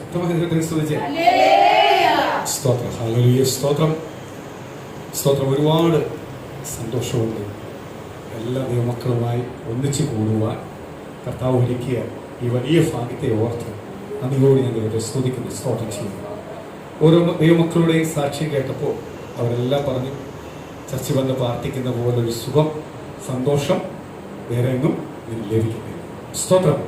സ്തോത്രം, ഹല്ലേലൂയ, സ്തോത്രം, സ്തോത്രം. ഒരുപാട് സന്തോഷമുണ്ട് എല്ലാ ദൈവമക്കളുമായി ഒന്നിച്ചു കൂടുവാൻ കർത്താവ് ഒരുക്കിയ ഈ വലിയ ഭാഗ്യത്തെ ഓർത്ത് നന്ദിയോട് ഞാൻ ദൈവത്തെ സ്തുതിക്കുന്നു, സ്തോത്രം ചെയ്യുന്നു. ഓരോ ദൈവമക്കളുടെയും സാക്ഷ്യം കേട്ടപ്പോൾ അവരെല്ലാം പറഞ്ഞു, ചർച്ച വന്ന് പ്രാർത്ഥിക്കുന്ന പോലൊരു സുഖം, സന്തോഷം വേറെ എങ്ങും ഇതിന് ലഭിക്കുന്നില്ല. സ്തോത്രം.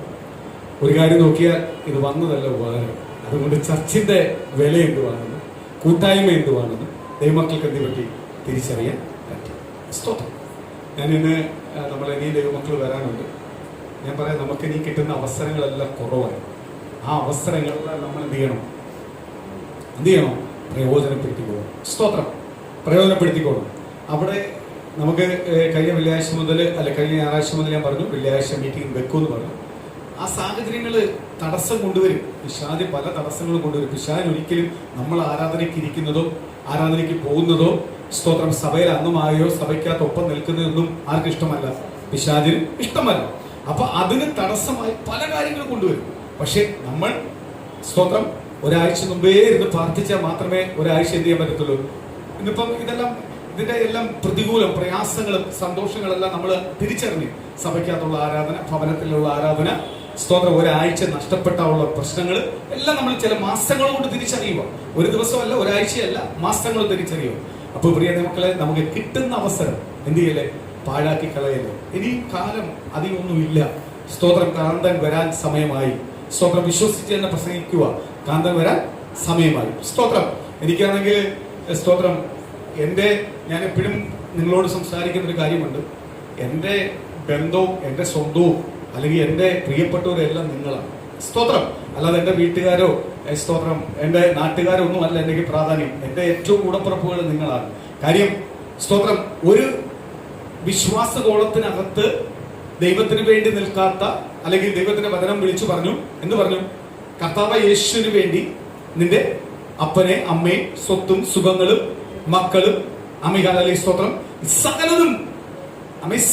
ഒരു കാര്യം നോക്കിയാൽ ഇത് വന്നതല്ല ഉപകാരം. അതുകൊണ്ട് ചർച്ചിന്റെ വില എന്തുവാണെന്ന്, കൂട്ടായ്മ എന്തുവാണെന്ന് ദൈവമക്കൾക്ക് എന്തുപറ്റി തിരിച്ചറിയാൻ പറ്റും. സ്തോത്രം. ഞാനിന്ന് ഇനി ദൈവമക്കൾ വരാനുണ്ട്. ഞാൻ പറയാം, നമുക്ക് ഇനി കിട്ടുന്ന അവസരങ്ങളെല്ലാം കുറവാണ്. ആ അവസരങ്ങളെല്ലാം നമ്മൾ എന്ത് ചെയ്യണം? പ്രയോജനപ്പെടുത്തിക്കോളും. സ്തോത്രം. പ്രയോജനപ്പെടുത്തിക്കോളും. അവിടെ നമുക്ക് കഴിഞ്ഞ വെള്ളിയാഴ്ച മുതൽ കഴിഞ്ഞ ഞായറാഴ്ച മുതൽ ഞാൻ പറഞ്ഞു വെള്ളിയാഴ്ച മീറ്റിംഗ് വെക്കുമെന്ന് പറഞ്ഞു. ആ സാഹചര്യങ്ങൾ തടസ്സം കൊണ്ടുവരും. പിശാച് പല തടസ്സങ്ങളും കൊണ്ടുവരും. പിശാച് ഒരിക്കലും നമ്മൾ ആരാധനയ്ക്ക് ഇരിക്കുന്നതോ ആരാധനയ്ക്ക് പോകുന്നതോ സ്തോത്രം സഭയിൽ അംഗമായോ സഭയ്ക്കകത്ത് ഒപ്പം നിൽക്കുന്നതൊന്നും ആർക്കും ഇഷ്ടമല്ല, പിശാചിന് ഇഷ്ടമല്ല. അപ്പൊ അതിന് തടസ്സമായി പല കാര്യങ്ങളും കൊണ്ടുവരും. പക്ഷെ നമ്മൾ സ്തോത്രം ഒരാഴ്ച മുമ്പേ ഇരുന്ന് പ്രാർത്ഥിച്ചാൽ മാത്രമേ ഒരാഴ്ച എന്ത് ചെയ്യാൻ പറ്റത്തുള്ളൂ. ഇന്നിപ്പം ഇതിന്റെ എല്ലാം പ്രതികൂലം, പ്രയാസങ്ങളും സന്തോഷങ്ങളെല്ലാം നമ്മൾ തിരിച്ചറിഞ്ഞ് സഭയ്ക്കകത്തുള്ള ആരാധന, ഭവനത്തിലുള്ള ആരാധന, സ്തോത്രം ഒരാഴ്ച നഷ്ടപ്പെട്ടുള്ള പ്രശ്നങ്ങൾ എല്ലാം നമ്മൾ ചില മാസങ്ങൾ കൊണ്ട് തിരിച്ചറിയുക. ഒരു ദിവസമല്ല, ഒരാഴ്ചയല്ല, മാസങ്ങൾ തിരിച്ചറിയുക. അപ്പൊ പ്രിയ മക്കളെ, നമുക്ക് കിട്ടുന്ന അവസരം എന്ത് ചെയ്യല്ലേ? പാഴാക്കി കളയല്ലേ. ഇനി കാലം അധികമൊന്നുമില്ല. സ്തോത്രം. കാന്തൻ വരാൻ സമയമായി. സ്തോത്രം. വിശ്വസിച്ച് തന്നെ പ്രസംഗിക്കുക, കാന്തൻ വരാൻ സമയമായി. സ്തോത്രം. എനിക്കാണെങ്കിൽ സ്തോത്രം ഞാൻ എപ്പോഴും നിങ്ങളോട് സംസാരിക്കുന്ന ഒരു കാര്യമുണ്ട്. എൻ്റെ ബന്ധവും എൻ്റെ സ്വന്തവും അല്ലെങ്കിൽ എൻ്റെ പ്രിയപ്പെട്ടവരെല്ലാം നിങ്ങളാണ്. സ്തോത്രം. അല്ലാതെ എൻ്റെ വീട്ടുകാരോ സ്തോത്രം എൻ്റെ നാട്ടുകാരോ ഒന്നും അല്ല എനിക്ക് പ്രാധാന്യം. എൻ്റെ ഏറ്റവും കൂടപ്പുറപ്പുകൾ നിങ്ങളാണ്. കാര്യം സ്തോത്രം, ഒരു വിശ്വാസഗോളത്തിനകത്ത് ദൈവത്തിന് വേണ്ടി നിൽക്കാത്ത അല്ലെങ്കിൽ ദൈവത്തിന്റെ വചനം വിളിച്ചു പറഞ്ഞു, എന്ത് പറഞ്ഞു? കർത്താവ് യേശുവിന് വേണ്ടി നിന്റെ അപ്പനെ അമ്മയും സ്വത്തും സുഖങ്ങളും മക്കളും അമികാലി സ്തോത്രം സകലതും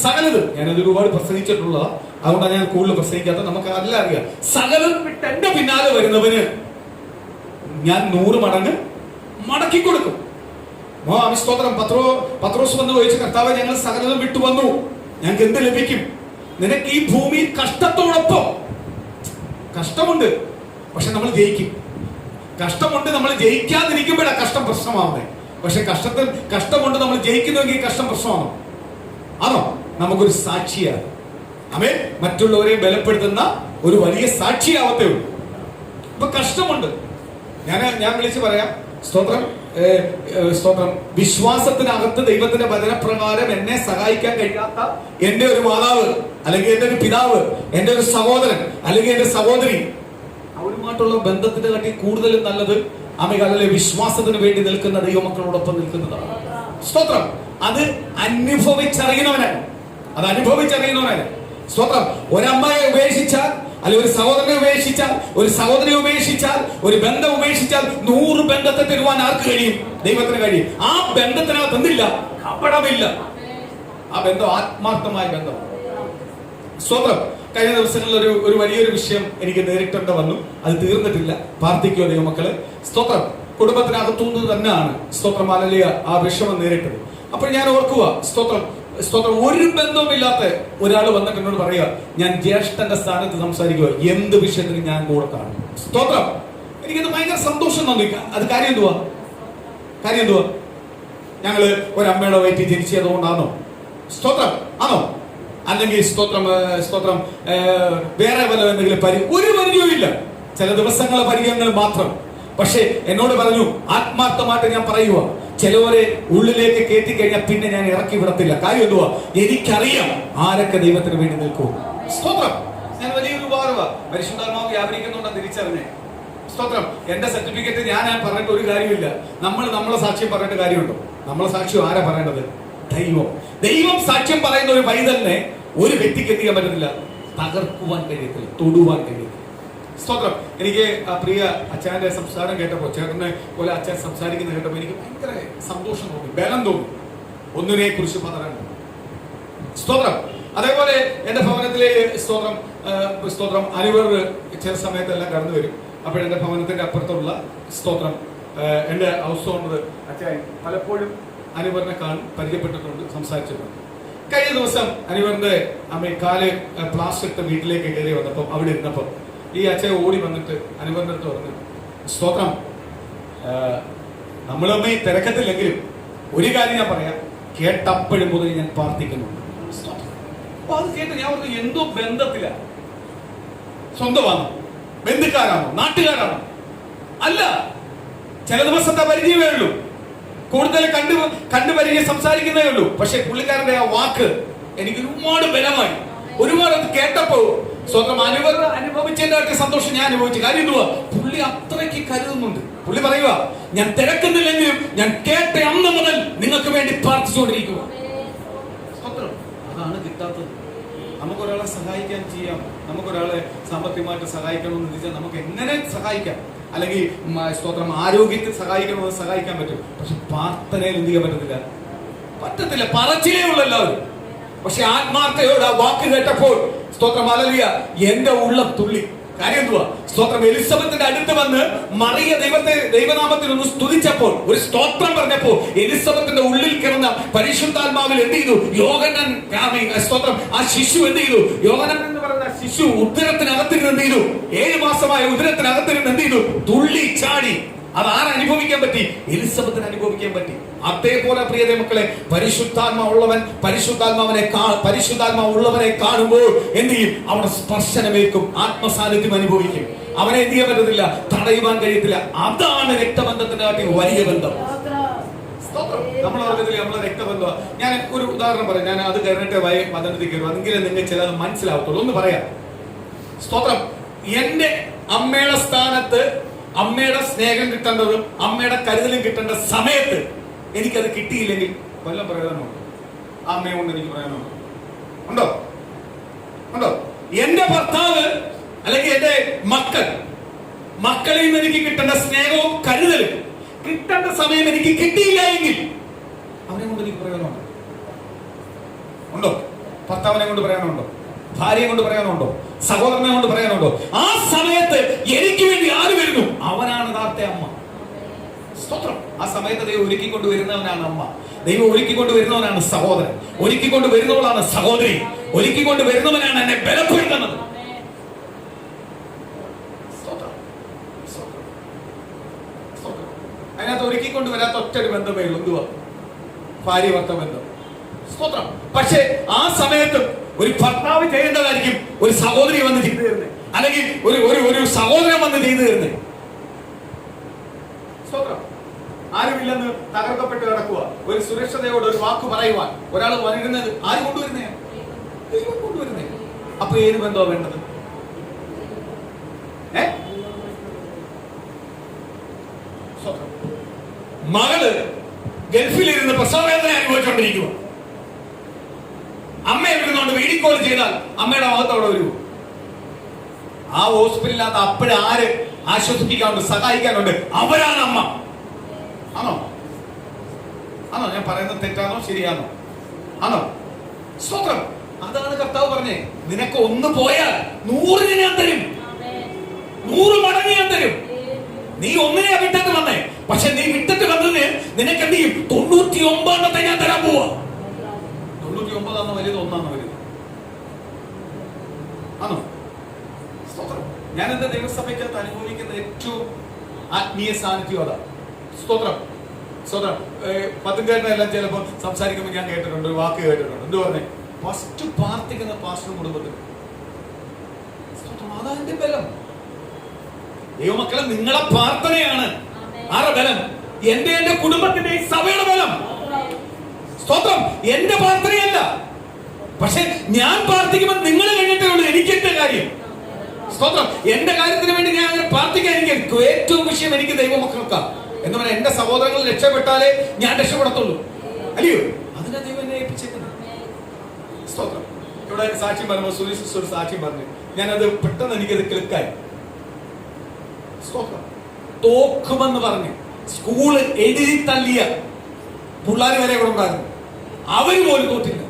സകലതും ഞാനത് ഒരുപാട് പ്രസംഗിച്ചിട്ടുള്ളതാ. അതുകൊണ്ടാണ് ഞാൻ കൂടുതൽ പ്രസംഗിക്കാത്ത. നമുക്ക് എല്ലാം അറിയാം. സകലം വിട്ട് എന്റെ പിന്നാലെ വരുന്നവന് ഞാൻ 100 മടങ്ങ് മടക്കി കൊടുക്കും. സ്തോത്രം. പത്രോസ് വന്ന് ചോദിച്ചു, കർത്താവ് ഞങ്ങൾ സകലതും വിട്ടു വന്നു, ഞങ്ങൾക്ക് എന്ത് ലഭിക്കും? നിനക്ക് ഈ ഭൂമിയിൽ കഷ്ടത്തോടൊപ്പം കഷ്ടമുണ്ട്, പക്ഷെ നമ്മൾ ജയിക്കും. കഷ്ടമുണ്ട്, നമ്മൾ ജയിക്കാതിരിക്കുമ്പോഴാണ് കഷ്ടം പ്രശ്നമാവുന്നത്. പക്ഷെ കഷ്ടമുണ്ട് നമ്മൾ ജയിക്കുന്നുവെങ്കിൽ കഷ്ടം പ്രശ്നമാണോ? ആണോ? നമുക്കൊരു സാക്ഷിയാണ്. ആമേൻ. മറ്റുള്ളവരെ ബലപ്പെടുത്തുന്ന ഒരു വലിയ സാക്ഷിയാവത്തേ ഉള്ളൂ. ഇപ്പൊ കഷ്ടമുണ്ട്. ഞാൻ വിളിച്ചു പറയാം, സ്തോത്രം, സ്തോത്രം, വിശ്വാസത്തിനകത്ത് ദൈവത്തിന്റെ വചനപ്രകാരം എന്നെ സഹായിക്കാൻ കഴിയാത്ത എന്റെ ഒരു മാതാവ് അല്ലെങ്കിൽ എന്റെ ഒരു പിതാവ്, എന്റെ ഒരു സഹോദരൻ അല്ലെങ്കിൽ എന്റെ സഹോദരി, അവരുമായിട്ടുള്ള ബന്ധത്തിന്റെ കാട്ടി കൂടുതലും നല്ലത് അമികാലിലെ വിശ്വാസത്തിന് വേണ്ടി നിൽക്കുന്ന ദൈവമക്കളോടൊപ്പം നിൽക്കുന്നതാണ്. സ്തോത്രം. അത് അനുഭവിച്ചറിയുന്നവനാണ്. സ്തോത്രം. ഒരമ്മയെ ഉപേക്ഷിച്ചാൽ അല്ലെങ്കിൽ ഒരു സഹോദരനെ ഉപേക്ഷിച്ചാൽ, ഒരു സഹോദരിയെ ഉപേക്ഷിച്ചാൽ, ഒരു ബന്ധം ഉപേക്ഷിച്ചാൽ 100 ബന്ധത്തെ തരുവാൻ ആർക്ക് കഴിയും? ദൈവത്തിന് കഴിയും. ആ ബന്ധത്തിനകത്ത് എന്തില്ല? കപടമില്ല. ആ ബന്ധം ആത്മാർത്ഥമായ ബന്ധം. സ്തോത്രം. കഴിഞ്ഞ ദിവസങ്ങളിൽ ഒരു വലിയൊരു വിഷയം എനിക്ക് നേരിട്ടേണ്ട വന്നു. അത് തീർന്നിട്ടില്ല. പ്രാർത്ഥിക്കുക ദൈവമക്കളെ. സ്തോത്രം. കുടുംബത്തിനകത്തുനിന്ന് തന്നെയാണ് സ്തോത്രം ഹല്ലേലൂയ ആ വിഷമം നേരിട്ടത്. അപ്പോൾ ഞാൻ ഓർക്കുക, സ്തോത്രം, ഒരു ബന്ധവുമില്ലാത്ത ഒരാൾ വന്നിട്ട് എന്നോട് പറയുക, ഞാൻ ജ്യേഷ്ഠന്റെ സ്ഥാനത്ത് സംസാരിക്കുക, എന്ത് വിഷയത്തിന് ഞാൻ കൂടെ കാണും. സ്തോത്രം. എനിക്കത് ഭയങ്കര സന്തോഷം തോന്നിക്കാം. അത് കാര്യം എന്തുവാ? ഞങ്ങള് ഒരമ്മയുടെ വയറ്റിൽ ജനിച്ചതുകൊണ്ടാണോ? സ്തോത്രം. ആണോ? അല്ലെങ്കിൽ സ്തോത്രം വേറെ വല്ല എന്തെങ്കിലും ഒരു പരിചയവും ഇല്ല. ചില ദിവസങ്ങളെ പരിചയങ്ങൾ മാത്രം. പക്ഷെ എന്നോട് പറഞ്ഞു, ആത്മാർത്ഥമായിട്ട് ഞാൻ പറയുക, ചിലവരെ ഉള്ളിലേക്ക് കയറ്റി കഴിഞ്ഞാൽ പിന്നെ ഞാൻ ഇറക്കി വിടത്തില്ല. കാര്യം എന്തുവാ? എനിക്കറിയാം ആരൊക്കെ ദൈവത്തിന് വേണ്ടി നിൽക്കും. സ്തോത്രം. ഞാൻ വലിയൊരു ഉപകാരമാ. പരിശുദ്ധാത്മാവ് വ്യാപരിക്കുന്നുണ്ടെന്ന് തിരിച്ചറിഞ്ഞേ. സ്തോത്രം. എന്റെ സർട്ടിഫിക്കറ്റ് ഞാൻ പറഞ്ഞിട്ട് ഒരു കാര്യമില്ല. നമ്മളെ സാക്ഷ്യം പറഞ്ഞിട്ട് കാര്യമുണ്ടോ? നമ്മളെ സാക്ഷ്യം ആരാ പറയേണ്ടത്? ദൈവം സാക്ഷ്യം പറയുന്ന ഒരു പൈതലിനെ ഒരു വ്യക്തിക്ക് എത്തിക്കാൻ പറ്റത്തില്ല, തകർക്കുവാൻ കഴിയത്തില്ല, തൊടുവാൻ കഴിയത്തില്ല. സ്തോത്രം. എനിക്ക് ആ പ്രിയ അച്ഛന്റെ സംസാരം കേട്ടപ്പോൾ, ചേട്ടനെ പോലെ അച്ഛൻ സംസാരിക്കുന്ന കേട്ടപ്പോൾ എനിക്ക് ഭയങ്കര സന്തോഷം തോന്നി, ബലം തോന്നി. ഒന്നിനെ കുറിച്ച് പറയാൻ. സ്തോത്രം. അതേപോലെ എന്റെ ഭവനത്തിലെ സ്തോത്രം അനുവർ ചില സമയത്തെല്ലാം കടന്നു വരും. അപ്പോഴെന്റെ ഭവനത്തിന്റെ അപ്പുറത്തുള്ള സ്തോത്രം എന്റെ ഹൗസ് ഓണർ അച്ചായൻ പലപ്പോഴും അനിവറിനെ കാണും, പരിചയപ്പെട്ടിട്ടുണ്ട്, സംസാരിച്ചിട്ടുണ്ട്. കഴിഞ്ഞ ദിവസം അനിവറിന്റെ അമ്മ കാല് പ്ലാസ്റ്റർ ഇട്ട് വീട്ടിലേക്ക് കയറി വന്നപ്പോൾ അവിടെ ഇരുന്നപ്പോൾ ഈ അച്ഛൻ ഓടി വന്നിട്ട് അനിവറിന്റെ അടുത്ത് പറഞ്ഞു, സ്തോത്രം, നമ്മളൊന്നും ഈ തിരക്കത്തില്ലെങ്കിലും ഒരു കാര്യം ഞാൻ പറയാം, കേട്ടപ്പോഴും മുതൽ ഞാൻ പ്രാർത്ഥിക്കുന്നുണ്ട്. അപ്പൊ അത് കേട്ട് ഞാൻ പറഞ്ഞു, എന്തോ ബന്ധത്തില, സ്വന്തമാണോ, ബന്ധുക്കാരാണോ, നാട്ടുകാരാണോ? അല്ല, ചില ദിവസത്തെ പരിചയമേ ഉള്ളൂ, കൂടുതൽ കണ്ടു പരിചയം സംസാരിക്കുന്നേ ഉള്ളൂ. പക്ഷെ പുള്ളിക്കാരന്റെ ആ വാക്ക് എനിക്ക് ഒരുപാട് ബലമായി. ഒരുപാട് അത് കേട്ടപ്പോ സ്വന്തം അനുഭവിച്ചതിന്റെ സന്തോഷം ഞാൻ അനുഭവിച്ചു. കാര്യം എന്തുവാ, പുള്ളി അത്രയ്ക്ക് കരുതുന്നുണ്ട്. പുള്ളി പറയുക, ഞാൻ തിരക്കുന്നില്ലെങ്കിലും ഞാൻ കേട്ട അന്ന് മുതൽ നിങ്ങൾക്ക് വേണ്ടി പ്രാർത്ഥിച്ചുകൊണ്ടിരിക്കുക. അതാണ് കിട്ടാത്തത്. നമുക്കൊരാളെ സഹായിക്കാൻ ചെയ്യാം, നമുക്കൊരാളെ സാമ്പത്തികമായിട്ട് സഹായിക്കണമെന്ന് വെച്ചാൽ നമുക്ക് എങ്ങനെ സഹായിക്കാം, അല്ലെങ്കിൽ സ്തോത്രം ആരോഗ്യത്തിൽ സഹായിക്കണമെന്ന് സഹായിക്കാൻ പറ്റും. പക്ഷെ പ്രാർത്ഥനയിൽ എന്ത് ചെയ്യാൻ പറ്റത്തില്ല. പറച്ചിലേ ഉള്ളൂ എല്ലാവരും. പക്ഷെ ആത്മാർത്ഥയോട് ആ വാക്ക് കേട്ടപ്പോൾ സ്തോത്രം ഹല്ലേലൂയ, എന്റെ ഉള്ളം തുള്ളി. കാര്യം എന്തുവാ, സ്തോത്രം എലിസബത്തിന്റെ അടുത്ത് വന്ന് മറിയ ദൈവനാമത്തിൽ ഒന്ന് സ്തുതിച്ചപ്പോൾ, ഒരു സ്തോത്രം പറഞ്ഞപ്പോൾ എലിസബത്തിന്റെ ഉള്ളിൽ കിടന്ന പരിശുദ്ധാത്മാവിൽ എന്ത് ചെയ്തു, യോഹന്നാൻ സ്തോത്രം ആ ശിശു എന്ത് ചെയ്തു, യോഹന്നാൻ എന്ന് പറയുന്ന ശിശു ഉദരത്തിനകത്തിരുന്ന് എന്ത് ചെയ്തു, 7 മാസമായ ഉദരത്തിനകത്തിരുന്ന് എന്ത് ചെയ്തു, തുള്ളി ചാടി. അത് ആരനുഭവിക്കാൻ പറ്റി, എലിസബത്തിന് അനുഭവിക്കാൻ പറ്റി. അതേപോലെ പ്രിയതേ മക്കളെ, പരിശുദ്ധാത്മാവുള്ളവനെ കാണുമ്പോൾ എന്ത് ചെയ്യും, അവിടെ സ്പർശനമേൽക്കും, ആത്മസാന്നിധ്യം അനുഭവിക്കും. അവനെ എന്ത് ചെയ്യാൻ പറ്റത്തില്ല, തടയുവാൻ കഴിയത്തില്ല. അതാണ് രക്തബന്ധത്തിന്റെ വലിയ ബന്ധം. നമ്മളെ വർഗത്തിൽ നമ്മളെ രക്തബന്ധം. ഞാൻ ഒരു ഉദാഹരണം പറയാം, ഞാൻ അത് കഴിഞ്ഞിട്ട് പദ്ധതി കയറും, അതെങ്കിലും നിങ്ങൾ ചിലത് മനസ്സിലാവത്തുള്ളൂ. ഒന്ന് പറയാം, സ്തോത്രം, എന്റെ അമ്മയുടെ സ്ഥാനത്ത് അമ്മയുടെ സ്നേഹം കിട്ടേണ്ടതും അമ്മയുടെ കരുതലും കിട്ടേണ്ട സമയത്ത് എനിക്കത് കിട്ടിയില്ലെങ്കിൽ വല്ല പ്രയോജനമുണ്ടോ? ആ അമ്മയെ കൊണ്ട് എനിക്ക് പ്രയോജനമുണ്ടോ? ഉണ്ടോ? എന്റെ ഭർത്താവ് അല്ലെങ്കിൽ എന്റെ മക്കളിൽ നിന്ന് എനിക്ക് കിട്ടേണ്ട സ്നേഹവും കരുതലും കിട്ടേണ്ട സമയം എനിക്ക് കിട്ടിയില്ല എങ്കിൽ അവനെ കൊണ്ട് എനിക്ക് പ്രയോജനമുണ്ടോ? ഉണ്ടോ? ഭർത്താവിനെ കൊണ്ട് പ്രയോജനമുണ്ടോ? ഭാര്യയെ കൊണ്ട് പറയാനുണ്ടോ? സഹോദരനെ കൊണ്ട് പറയാനുണ്ടോ? ആ സമയത്ത് എനിക്ക് വേണ്ടി ആര് വരുന്നു, അവനാണ് യഥാർത്ഥ അമ്മ. സ്തോത്രം. ആ സമയത്ത് ദൈവം ഒരുക്കിക്കൊണ്ട് വരുന്നവനാണ് അമ്മ. ദൈവം ഒരുക്കിക്കൊണ്ട് വരുന്നവനാണ് സഹോദരൻ, ഒരുക്കിക്കൊണ്ട് വരുന്നവളാണ് സഹോദരി, ഒരുക്കിക്കൊണ്ട് വരുന്നവനാണ് എന്നെ ബലപ്പെടുത്തുന്നത്. അതിനകത്ത് ഒരുക്കിക്കൊണ്ട് വരാത്ത ഒറ്റൊരു ബന്ധമേ ഉള്ളൂ. എന്തുവാ? ഭാര്യ ഭർത്ത ബന്ധം. സ്തോത്രം. പക്ഷെ ആ സമയത്ത് ഒരു ഭർത്താവ് ചെയ്യേണ്ടതായിരിക്കും ഒരു സഹോദരി വന്ന് ചെയ്തു തരുന്നത്, അല്ലെങ്കിൽ ഒരു സഹോദരൻ വന്ന് ചെയ്തു തരുന്നത്. സ്തോത്രം. ആരുമില്ലെന്ന് തകർക്കപ്പെട്ട് കിടക്കുക, ഒരു സുരക്ഷതയോട് ഒരു വാക്ക് പറയുവാൻ ഒരാൾ വരുന്നത് ആര് കൊണ്ടുവരുന്നേ? ദൈവം കൊണ്ടുവരുന്നേ. അപ്പൊ ഏത് ബന്ധമാണ് വേണ്ടത്? മകള് ഗൾഫിലിരുന്ന് പ്രസവവേദന അനുഭവിച്ചുകൊണ്ടിരിക്കുക. അമ്മ എവിടുന്നുകൊണ്ട് വീഡിയോ കോൾ ചെയ്താൽ അമ്മയുടെ മുഖത്തോടെ വരൂ. ആ ഹോസ്പിറ്റലിനകത്ത് അപ്പോഴാര് ആശ്വസിപ്പിക്കാനുണ്ട്, സഹായിക്കാനുണ്ട്? അവരാണ് അമ്മ. ആണോ? ഞാൻ പറയുന്നത് തെറ്റാണോ ശരിയാണോ? ആണോ? സ്തോത്രം. അതാണ് കർത്താവ് പറഞ്ഞേ, നിനക്ക് ഒന്ന് പോയാൽ 100 ഞാൻ തരും, 100 മടങ്ങ് ഞാൻ തരും. നീ ഒന്നിനെ വിട്ടിട്ട് വന്നേ, പക്ഷെ നീ വിട്ടിട്ട് വന്നതിന് നിനക്ക് എന്ത് ചെയ്യും? 99 ഞാൻ തരാൻ പോവാ. 99 വലുത്, 1 വലുത്. ആണോ? സ്തോത്രം. ഞാൻ എന്റെ ദൈവസഭയ്ക്കകത്ത് അനുഭവിക്കുന്ന ഏറ്റവും ആത്മീയ സാന്നിധ്യം അതാ. സ്തോത്രം. പത്തുകാരനെല്ലാം ചിലപ്പോൾ സംസാരിക്കുമ്പോൾ ഞാൻ കേട്ടിട്ടുണ്ട്, ഒരു വാക്ക് കേട്ടിട്ടുണ്ട്. എന്ത് പറഞ്ഞേ? ഫസ്റ്റ് പ്രാർത്ഥിക്കുന്ന പാസ്റ്റർ കുടുംബത്തിൽ. അതാ എന്റെ ബലം. ദൈവമക്കളെ, നിങ്ങളെ പ്രാർത്ഥനയാണ് ആരുടെ ബലം? എന്റെ കുടുംബത്തിന്റെ ഈ സഭയുടെ ബലം. സ്തോത്രം. എന്റെ പ്രാർത്ഥനയല്ല, പക്ഷെ ഞാൻ പ്രാർത്ഥിക്കുമ്പോൾ നിങ്ങൾ കഴിഞ്ഞിട്ടേ ഉള്ളൂ എനിക്ക് എന്റെ കാര്യം. സ്തോത്രം. എന്റെ കാര്യത്തിന് വേണ്ടി ഞാൻ അങ്ങനെ പ്രാർത്ഥിക്കാൻ എനിക്ക് ഏറ്റവും വിഷയം എനിക്ക് ദൈവമക്കൾക്കാ എന്ന് പറഞ്ഞാൽ എന്റെ സഹോദരങ്ങൾ രക്ഷപ്പെട്ടാലേ ഞാൻ രക്ഷപ്പെടത്തുള്ളൂ, അല്ലയോ? അതിനെ ദൈവം എന്നെ ഏൽപ്പിച്ചേക്കുന്നത്. സ്തോത്രം. ഇവിടെ സാക്ഷ്യം പറഞ്ഞു, സുരേഷ് ഒരു സാക്ഷ്യം പറഞ്ഞു, ഞാനത് പെട്ടെന്ന് എനിക്കത് ക്ലിക്കായി. സ്തോത്രം. തോക്കുമെന്ന് പറഞ്ഞ് സ്കൂള് എഴുതി തള്ളിയ പിള്ളേർ വരെ ഇവിടെ ഉണ്ടായിരുന്നു, അവര് പോലും തോറ്റില്ല.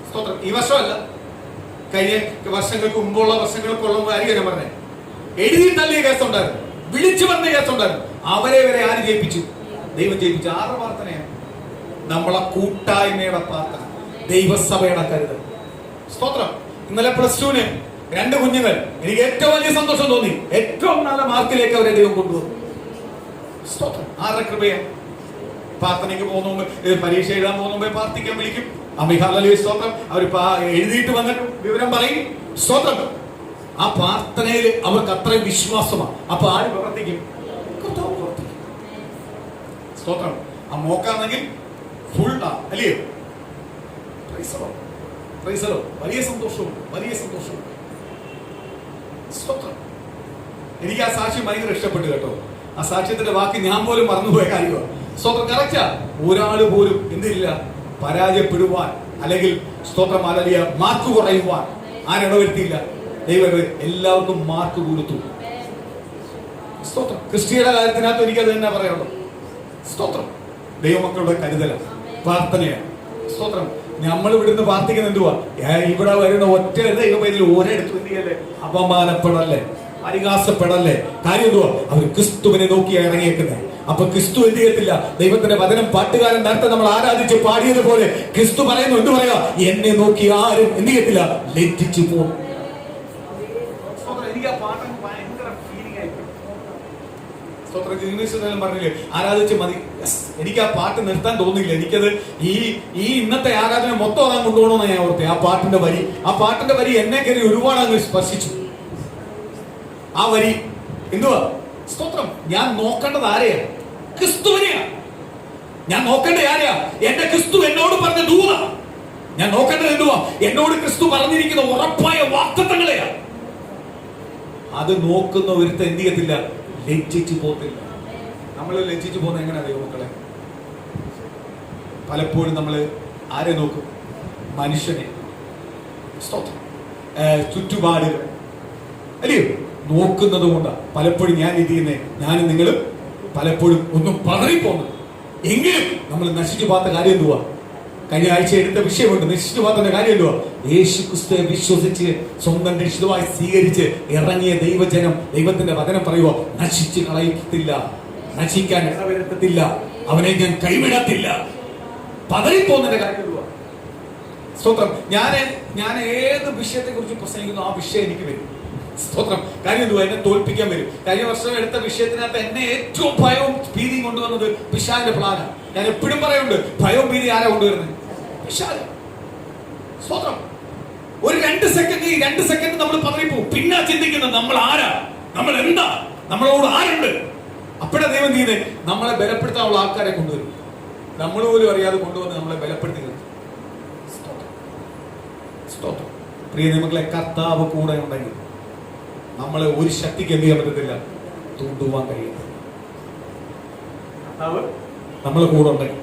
സ്തോത്രം. ഈ വർഷമല്ല, കഴിഞ്ഞ വർഷങ്ങൾക്ക് മുമ്പുള്ള വർഷങ്ങൾക്കുള്ള കാര്യം ഞാൻ പറഞ്ഞേ. എഴുതി തള്ളിയ കേസുണ്ടായിരുന്നു, വിളിച്ചു പറഞ്ഞ കേസുണ്ടായിരുന്നു. അവരെ വരെ ആര് ജയിപ്പിച്ചു? ദൈവം ജയിപ്പിച്ചു. ആരുടെ പ്രാർത്ഥനയാണ്? നമ്മളെ കൂട്ടായ്മയുടെ പ്രാർത്ഥന, ദൈവസഭയുടെ കരുതൽ. സ്തോത്രം. ഇന്നലെ +2 2 കുഞ്ഞുങ്ങൾ, എനിക്ക് ഏറ്റവും വലിയ സന്തോഷം തോന്നി. ഏറ്റവും നല്ല മാർക്കിലേക്ക് അവരെ ദൈവം കൊണ്ടുവന്നു. സ്തോത്രം. ആരുടെ കൃപയാ? പ്രാർത്ഥനയ്ക്ക് പോകുന്ന മുമ്പ്, പരീക്ഷ എഴുതാൻ പോകുന്ന മുമ്പേ പ്രാർത്ഥിക്കാൻ വിളിക്കും. അമിഹാലി സ്തോത്രം. അവർ എഴുതിയിട്ട് വന്നിട്ട് വിവരം പറയും. സ്തോത്രം. ആ പ്രാർത്ഥനയിൽ അവർക്ക് അത്രയും വിശ്വാസമാണ്. അപ്പൊ ആര് പ്രവർത്തിക്കും? സ്തോത്രം. ആ മോക്കാണെങ്കിൽ ഫുൾ അല്ലയോ? വലിയ സന്തോഷവും, വലിയ സന്തോഷവും. സ്തോത്രം. എനിക്ക് ആ സാക്ഷ്യം ഭയങ്കര ഇഷ്ടപ്പെട്ടു കേട്ടോ. ആ സാക്ഷ്യത്തിന്റെ വാക്ക് ഞാൻ പോലും മറന്നുപോയ കാര്യമാണ്. സ്തോത്രം. കറക്റ്റാ. ഒരാള് പോലും എന്തില്ല പരാജയപ്പെടുവാൻ, അല്ലെങ്കിൽ സ്തോത്രം അലലിയ മാർക്ക് കുറയുവാൻ ആരിടവരുത്തിയില്ല. ദൈവം എല്ലാവർക്കും മാർക്ക് കൊടുത്തു. സ്തോത്രം. ക്രിസ്ത്യയുടെ കാര്യത്തിനകത്ത് എനിക്കത് തന്നെ പറയാനുള്ളൂ. സ്തോത്രം. ദൈവമക്കളുടെ കരുതലാണ്, പ്രാർത്ഥനയാണ്. സ്തോത്രം. നമ്മൾ ഇവിടുന്ന് പ്രാർത്ഥിക്കുന്ന എന്തുവാ? ഇവിടെ വരുന്ന ഒറ്റ ദൈവത്തിൽ ഒരിടത്ത് എന്ത് ചെയ്യല്ലേ? അപമാനപ്പെടല്ലേ, പരിഹാസപ്പെടല്ലേ. കാര്യം എന്തുവാ? അവർ ക്രിസ്തുവിനെ നോക്കിയാ ഇറങ്ങിയേക്കുന്നത്. അപ്പൊ ക്രിസ്തു എന്ത് ചെയ്യത്തില്ല? ദൈവത്തിന്റെ വചനം പാട്ടുകാരൻ നേരത്തെ നമ്മൾ ആരാധിച്ച് പാടിയതുപോലെ ക്രിസ്തു പറയുന്നു, എന്ത് പറയാ? എന്നെ നോക്കി ആരും എന്ത് ചെയ്യത്തില്ല? ലജ്ജിച്ചു പോകും. എനിക്ക് ആ പാട്ട് ഭയങ്കര ഫീലിംഗ് ആയിട്ട് പറഞ്ഞില്ലേ, ആരാധിച്ച് മതി. എനിക്ക് ആ പാട്ട് നിർത്താൻ തോന്നിയില്ല. എനിക്കത് ഈ ഇന്നത്തെ ആരാധന മൊത്തം അതാ കൊണ്ടുപോകണമെന്ന് ഞാൻ ഓർത്തെ. ആ പാട്ടിന്റെ വരി എന്നെ കയറി ഒരുപാട് അങ്ങ് സ്പർശിച്ചു. ആ വരി എന്തുവാ? സ്തോത്രം. ഞാൻ നോക്കേണ്ടത് ആരെയാ? ക്രിസ്തുവിനെയാ. ഞാൻ നോക്കേണ്ടത് ആരെയാ? എന്റെ ക്രിസ്തു എന്നോട് പറഞ്ഞ ദൂത. ഞാൻ നോക്കേണ്ടത് എന്തുവാ? എന്നോട് ക്രിസ്തു പറഞ്ഞിരിക്കുന്ന ഉറപ്പായ വാഗ്ദത്തങ്ങളെയാ. അത് നോക്കുന്ന ഒരുത്ത എന്ത് ചെയ്യത്തില്ല? ലജ്ജിച്ചു പോകത്തില്ല. നമ്മൾ ലജ്ജിച്ചു പോകുന്ന എങ്ങനെയാ ദൈവമക്കളെ? പലപ്പോഴും നമ്മൾ ആരെ നോക്കും? മനുഷ്യനെ, സ്തോത്രം, ചുറ്റുപാടുകൾ അല്ലയോ നോക്കുന്നത് കൊണ്ടാണ് പലപ്പോഴും ഞാൻ ഇത് ചെയ്യുന്നേ. ഞാനും നിങ്ങളും പലപ്പോഴും ഒന്നും പതറിപ്പോകുന്നത്. എങ്കിലും നമ്മൾ നശിച്ചു പോകാത്ത കാര്യം എന്തുവാ? കഴിഞ്ഞ ആഴ്ച എടുത്ത വിഷയമുണ്ട്. നശിച്ചു പോകാത്ത കാര്യം എന്തുവാ? യേശു ക്രിസ്തുവെ വിശ്വസിച്ച് സ്വന്തം രക്ഷിതാവായി സ്വീകരിച്ച് ഇറങ്ങിയ ദൈവജനം ദൈവത്തിന്റെ വചനം പറയുക, നശിച്ചു കളയത്തില്ല, നശിക്കാൻ ഇടവരുത്തത്തില്ല, അവനെ ഞാൻ കൈവിടത്തില്ല. പതറിപ്പോകുന്നതിന്റെ കാര്യം എന്തുവാ? സ്തോത്രം. ഞാൻ ഏത് വിഷയത്തെ കുറിച്ച് പ്രസംഗിക്കുന്നു ആ വിഷയം എനിക്ക് വരും. സ്തോത്രം. കാര്യം എന്തുവാ? എന്നെ തോൽപ്പിക്കാൻ വരും. കഴിഞ്ഞ വർഷം എടുത്ത വിഷയത്തിനകത്ത് എന്നെ ഏറ്റവും ഭയവും ഭീതിയും കൊണ്ടുവന്നത് പിശാചിന്റെ പ്ലാനാണ്. ഞാൻ എപ്പോഴും പറയുന്നുണ്ട്, ഭയവും ഭീതി ആരാ കൊണ്ടുവരുന്നത്? പിശാച്. സ്തോത്രം. ഒരു 2 സെക്കൻഡ് നമ്മൾ പതറിപ്പോവും. പിന്നെ ചിന്തിക്കുന്നത് നമ്മൾ ആരാ, നമ്മൾ എന്താ, നമ്മളോട് ആരുണ്ട്. അപ്പോഴാ ദൈവം ചെയ്യുന്നത്, നമ്മളെ ബലപ്പെടുത്താനുള്ള ആൾക്കാരെ കൊണ്ടുവരും. നമ്മൾ പോലും അറിയാതെ കൊണ്ടുവന്ന് നമ്മളെ ബലപ്പെടുത്തി. സ്തോത്രം. പ്രിയ നിയമങ്ങളെ, കർത്താവ് കൂടെ ഉണ്ടെങ്കിൽ നമ്മളെ ഒരു ശക്തിക്ക് എന്ത് ചെയ്യാൻ പറ്റത്തില്ല? തൂണ്ടുവാൻ കഴിയും. കർത്താവ് നമ്മളെ കൂടെ ഉണ്ടെങ്കിൽ.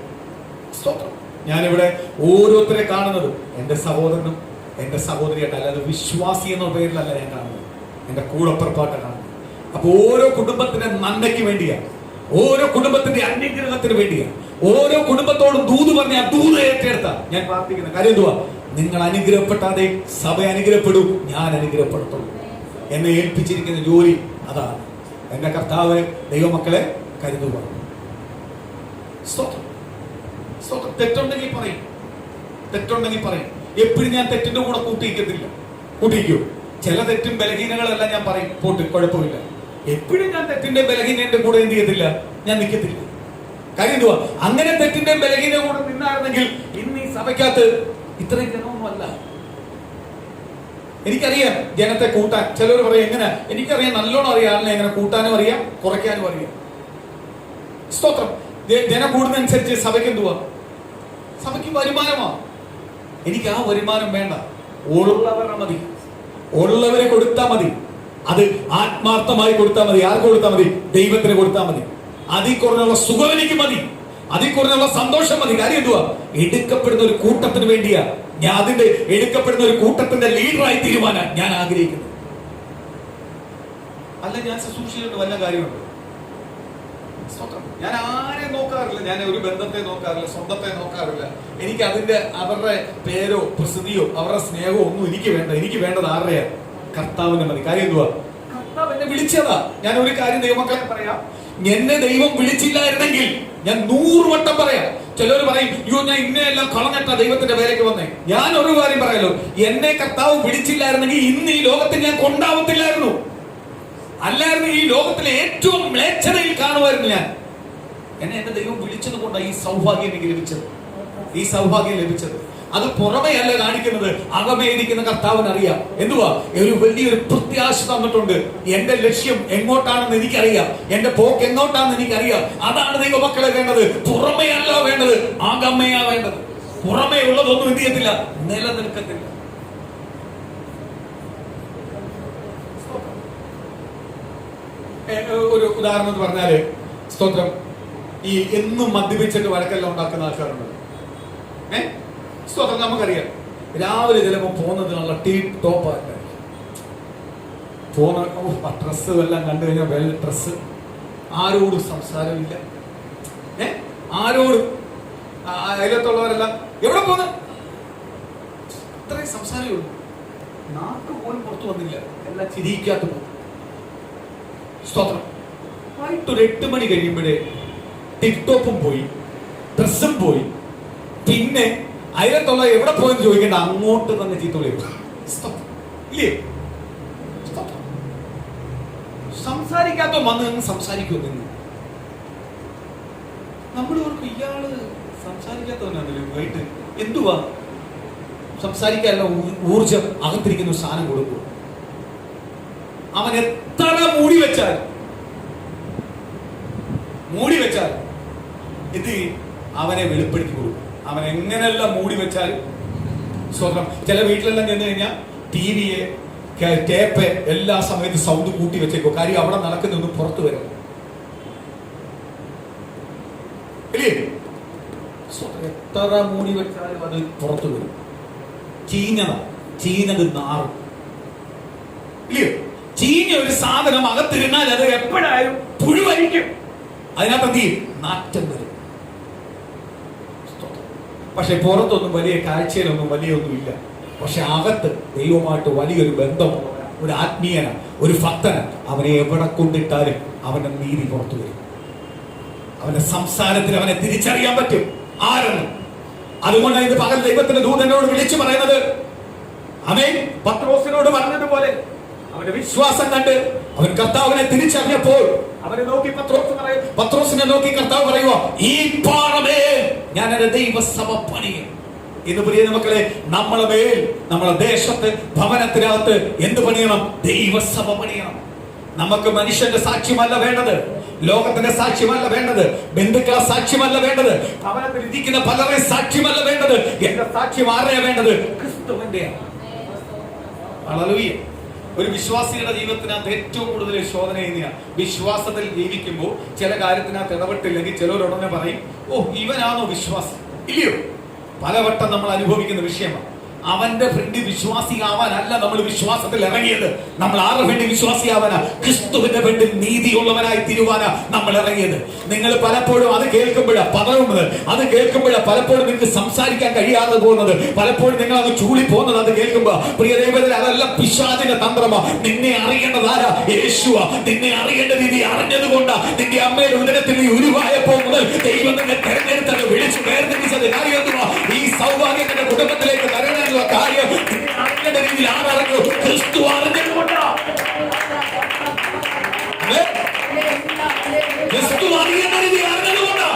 സ്തോത്രം. ഞാനിവിടെ ഓരോരുത്തരെ കാണുന്നത് എന്റെ സഹോദരനും എന്റെ സഹോദരിയായിട്ട്, അല്ലാതെ വിശ്വാസി എന്ന പേരിലല്ല ഞാൻ കാണുന്നത്. എന്റെ കൂടപ്പുറപ്പാട്ട് കാണുന്നത്. അപ്പൊ ഓരോ കുടുംബത്തിന്റെ നന്മയ്ക്ക് വേണ്ടിയാണ്, ഓരോ കുടുംബത്തിന്റെ അനുഗ്രഹത്തിന് വേണ്ടിയാണ്, ഓരോ കുടുംബത്തോടും ദൂത് പറഞ്ഞ ആ ദൂത് ഏറ്റെടുത്ത ഞാൻ പ്രാർത്ഥിക്കുന്ന കാര്യം എന്തുവാ? നിങ്ങൾ അനുഗ്രഹപ്പെട്ടാതെ സഭ അനുഗ്രഹപ്പെടും, ഞാൻ അനുഗ്രഹപ്പെടുത്തുള്ളൂ. എന്നെ ഏൽപ്പിച്ചിരിക്കുന്ന ജോലി അതാണ്. എന്റെ കർത്താവ് ദൈവമക്കളെ കരുതുക. സ്തോത്രം. സ്തോത്രം. തെറ്റുണ്ടെങ്കിൽ പറയും. എപ്പോഴും ഞാൻ തെറ്റിന്റെ കൂടെ കൂട്ടിയിരിക്കത്തില്ല. കൂട്ടിയിരിക്കൂ. ചില തെറ്റും ബലഹീനകളെല്ലാം ഞാൻ പറയും, പോട്ട്, കുഴപ്പമില്ല. എപ്പോഴും ഞാൻ തെറ്റിന്റെ ബലഹീനന്റെ കൂടെ എന്ത് ചെയ്യത്തില്ല? ഞാൻ നിൽക്കത്തില്ല. കാര്യം എന്തുവാ? അങ്ങനെ തെറ്റിന്റെ ബലഹീന കൂടെ നിന്നായിരുന്നെങ്കിൽ ഇന്ന് ഈ സഭയ്ക്കകത്ത് ഇത്രയും ജനമൊന്നും അല്ല. എനിക്കറിയാം ജനത്തെ കൂട്ടാൻ. ചിലർ പറയും എങ്ങനെ? എനിക്കറിയാം, നല്ലോണം അറിയാം ആളിനെ എങ്ങനെ കൂട്ടാനും അറിയാം, കുറയ്ക്കാനും അറിയാം. സ്തോത്രം. ജനം കൂടുന്നതനുസരിച്ച് സഭയ്ക്ക് എന്തുവാ? സഭയ്ക്ക് വരുമാനമാണ്. എനിക്ക് ആ വരുമാനം വേണ്ട. ഉള്ളവരുടെ മതി, ഉള്ളവരെ കൊടുത്താൽ മതി. അത് ആത്മാർത്ഥമായി കൊടുത്താൽ മതി. ആർക്ക് കൊടുത്താൽ മതി? ദൈവത്തിന് കൊടുത്താൽ മതി. അതിൽ കുറഞ്ഞുള്ള സുഖം എനിക്ക് മതി, അതിൽ കുറഞ്ഞുള്ള സന്തോഷം മതി. കാര്യം എന്തുവാ? എടുക്കപ്പെടുന്ന ഒരു കൂട്ടത്തിന് വേണ്ടിയാ ഞാൻ അതിന്റെ എടുക്കപ്പെടുന്ന ഒരു കൂട്ടത്തിന്റെ ലീഡറായി തീരുമാനം ഞാൻ ആഗ്രഹിക്കുന്നു. അല്ല, ഞാൻ ശുശ്രൂഷയുടെ വല്ല കാര്യമുണ്ട്. ഞാൻ ആരെ നോക്കാറില്ല, ഞാൻ ഒരു ബന്ധത്തെ നോക്കാറില്ല, സ്വന്തത്തെ നോക്കാറില്ല. എനിക്ക് അതിന്റെ അവരുടെ പേരോ പ്രസിദ്ധിയോ അവരുടെ സ്നേഹമോ ഒന്നും എനിക്ക് വേണ്ട. എനിക്ക് വേണ്ടത് ആരുടെയാ? കർത്താവിന്റെ മതി. കാര്യം എന്തുവാ? കർത്താവ് എന്നെ വിളിച്ചതാ. ഞാൻ ഒരു കാര്യം ദൈവമക്കളെ പറയാം, എന്നെ ദൈവം വിളിച്ചില്ലായിരുന്നെങ്കിൽ ഞാൻ 100 വട്ടം പറയാം. ചിലർ പറയും, അയ്യോ ഞാൻ ഇന്നെല്ലാം കളഞ്ഞിട്ടാ ദൈവത്തിന്റെ പേരേക്ക് വന്നേ. ഞാൻ ഒരു കാര്യം പറയാലോ, എന്നെ കർത്താവ് വിളിച്ചില്ലായിരുന്നെങ്കിൽ ഇന്ന് ഈ ലോകത്തിൽ ഞാൻ കൊണ്ടാവത്തില്ലായിരുന്നു. അല്ലായിരുന്നു ഈ ലോകത്തിലെ ഏറ്റവും മ്ലേച്ഛതയിൽ കാണുമായിരുന്നു ഞാൻ. എന്നെ എന്റെ ദൈവം വിളിച്ചത് കൊണ്ടാണ് ഈ സൗഭാഗ്യം എനിക്ക് ലഭിച്ചത്, ഈ സൗഭാഗ്യം ലഭിച്ചത്. അത് പുറമേ അല്ല കാണിക്കുന്നത്, അകമേരിക്കുന്ന കർത്താവിന് അറിയാം. എന്തുവാ? ഒരു വലിയൊരു പ്രത്യാശ തന്നിട്ടുണ്ട്. എന്റെ ലക്ഷ്യം എങ്ങോട്ടാണെന്ന് എനിക്കറിയാം, എന്റെ പോക്ക് എങ്ങോട്ടാണെന്ന് എനിക്കറിയാം. അതാണ് ദൈവമക്കളെ വേണ്ടത്. പുറമേ അല്ല വേണ്ടത്, അകമയാ വേണ്ടത്. പുറമേ ഉള്ളതൊന്നും എന്ത് ചെയ്യത്തില്ല, നിലനിൽക്കത്തില്ല. ഒരു ഉദാഹരണം പറഞ്ഞാല്, സ്തോത്രം, ഈ എന്നും മദ്യപിച്ചിട്ട് വഴക്കെല്ലാം ഉണ്ടാക്കുന്ന ആൾക്കാരുണ്ട്. സ്തോത്രം, നമുക്കറിയാം. രാവിലെ ചിലപ്പോൾ പോകുന്നത് നല്ല ടീപ്പ് ടോപ്പ് ആയിട്ട് പോകുന്ന, ഡ്രസ്സ് എല്ലാം കണ്ടു കഴിഞ്ഞാൽ വെള്ള ഡ്രസ്സ്, ആരോടും സംസാരമില്ല, ആരോടും അയലത്തുള്ളവരെല്ലാം എവിടെ പോകുന്ന ഇത്രയും സംസാരമേ ഉള്ളൂ. നാക്ക് പോലും പുറത്തു വന്നില്ല, എല്ലാം ചിരിക്കാത്ത പോകും. സ്തോത്രം, വൈകിട്ടൊരു 8 മണി കഴിയുമ്പോഴേ ടിക്ടോപ്പും പോയി, ഡ്രസ്സും പോയി, പിന്നെ അയലത്തുള്ള എവിടെ പോയെന്ന് ചോദിക്കേണ്ട, അങ്ങോട്ട് തന്നെ ചീത്ത വിളിക്കും. ഇല്ലേ? സംസാരിക്കാത്ത വന്ന് സംസാരിക്കുമോ നിന്ന്? നമ്മൾ ഓർക്കും ഇയാള് സംസാരിക്കാത്തവനാണല്ലോ, വൈകിട്ട് എന്തുവാ സംസാരിക്കാനുള്ള ഊർജം അകത്തിരിക്കുന്ന സാധനം കൊടുക്കും. അവൻ എത്ര മൂടി വെച്ചാൽ ഇത് അവനെ വെളിപ്പെടുത്തി കൊടുക്കും. അവൻ എങ്ങനെയെല്ലാം മൂടി വെച്ചാലും സ്വന്തം. ചില വീട്ടിലെല്ലാം ചെന്ന് കഴിഞ്ഞാൽ ടിവിയെ ടേപ്പ് എല്ലാ സമയത്തും സൗണ്ട് കൂട്ടി വെച്ചേക്കും. കാര്യം അവിടെ നടക്കുന്നൊന്നും പുറത്തു വരും. എത്ര മൂടി വെച്ചാലും അത് പുറത്തു വരും. ചീഞ്ഞത് നാറും. ഇല്ലയോ? ചീഞ്ഞ ഒരു സാധനം അകത്തിരുന്നാൽ അത് എപ്പോഴായാലും പുഴുവരിക്കും. അതിനകത്ത് എന്ത് ചെയ്യും? നാറ്റം വരും. പക്ഷെ പുറത്തൊന്നും വലിയ കാഴ്ചയിലൊന്നും വലിയൊന്നും ഇല്ല. പക്ഷെ അകത്ത് ദൈവമായിട്ട് വലിയൊരു ബന്ധം, ഒരു ആത്മീയന, ഒരു ഭക്തന, അവനെ എവിടെ കൊണ്ടിട്ടാലും അവന്റെ നീതി പുറത്തു വരും. അവന്റെ സംസാരത്തിൽ അവനെ തിരിച്ചറിയാൻ പറ്റും ആരെന്ന്. അതുകൊണ്ടാണ് ഇത് പകൽ ദൈവത്തിന്റെ ദൂതനോട് വിളിച്ചു പറയുന്നത്. ആമേൻ. പത്രോസിനോട് പറഞ്ഞതുപോലെ അവന്റെ വിശ്വാസം കണ്ട് അവൻ കർത്താവിനെ തിരിച്ചറിഞ്ഞപ്പോൾ അവനെ നോക്കി പത്രോസിനെ നോക്കി കർത്താവ് പറയുക, ഈ പാറമേൽ ഞാൻ എന്റെ ദൈവസഭ പണിയും. ഇന്ന് പ്രിയ മക്കളെ, നമ്മളെ മേൽ, നമ്മളെ ദേശത്ത്, ഭവനത്തിനകത്ത് എന്ത് പണിയണം? ദൈവസഭ പണിയണം. നമുക്ക് മനുഷ്യന്റെ സാക്ഷ്യമല്ല വേണ്ടത്, ലോകത്തിന്റെ സാക്ഷ്യമല്ല വേണ്ടത്, ബന്ധുക്കളെ സാക്ഷ്യമല്ല വേണ്ടത്, ഭവനത്തിൽ ഇരിക്കുന്ന പലരെ സാക്ഷ്യമല്ല വേണ്ടത്. എന്റെ സാക്ഷ്യം ആരെയാ വേണ്ടത്? ക്രിസ്തുവിന്റെയാണ്. ഹല്ലേലൂയ. ഒരു വിശ്വാസിയുടെ ജീവിതത്തിനകത്ത് ഏറ്റവും കൂടുതൽ ശോധന ചെയ്യുന്നതാണ്. വിശ്വാസത്തിൽ ജീവിക്കുമ്പോൾ ചില കാര്യത്തിനകത്ത് ഇടപെട്ടില്ലെങ്കിൽ ചിലരുടനെ പറയും, ഓ ഇവനാണോ വിശ്വാസി? ഇല്ലയോ? പലവട്ടം നമ്മൾ അനുഭവിക്കുന്ന വിഷയമാണ്. അവന്റെ ഫ്രണ്ട് വിശ്വാസിയാവാനല്ല നമ്മൾ വിശ്വാസത്തിൽ ഇറങ്ങിയത്. നമ്മൾ ആരുടെ ഫ്രണ്ട് വിശ്വാസിയാവാനാ? ക്രിസ്തുവിന്റെ ഫ്രണ്ടിൽ നീതിയുള്ളവനായി തീരുവാനാ നമ്മൾ ഇറങ്ങിയത്. നിങ്ങൾ പലപ്പോഴും അത് കേൾക്കുമ്പോഴാ പതറുന്നത്, അത് കേൾക്കുമ്പോഴാ പലപ്പോഴും നിങ്ങൾക്ക് സംസാരിക്കാൻ കഴിയാതെ പോകുന്നത്, പലപ്പോഴും നിങ്ങൾ അത് ചൂളി പോകുന്നത്. അത് കേൾക്കുമ്പോ പ്രിയ ദൈവത്തിൽ അതെല്ലാം പിശാചിന്റെ തന്ത്രമാ. നിന്നെ അറിയേണ്ടതാരാ? യേശുവാ. നിന്നെ അറിയേണ്ട രീതി അറിഞ്ഞത് കൊണ്ടാ നിന്റെ അമ്മയുടെ ഉദരത്തിൽ നീ ഉരുവായപ്പോൾ മുതൽ ദൈവം നിന്നെ തെരഞ്ഞെടുത്തത്, വിളിച്ചു വേർതിരിച്ചത്. കാര്യം എന്തുവാ? ഈ സൗഭാഗ്യത്തിന്റെ കുടുംബത്തിലേക്ക് തരണം കാര്യം അറിയേണ്ട രീതിയിൽ ആരറിഞ്ഞു? ക്രിസ്തു അറിഞ്ഞതുകൊണ്ടാ. ക്രിസ്തു അറിയേണ്ട രീതിയിൽ അറിഞ്ഞതുകൊണ്ടാ.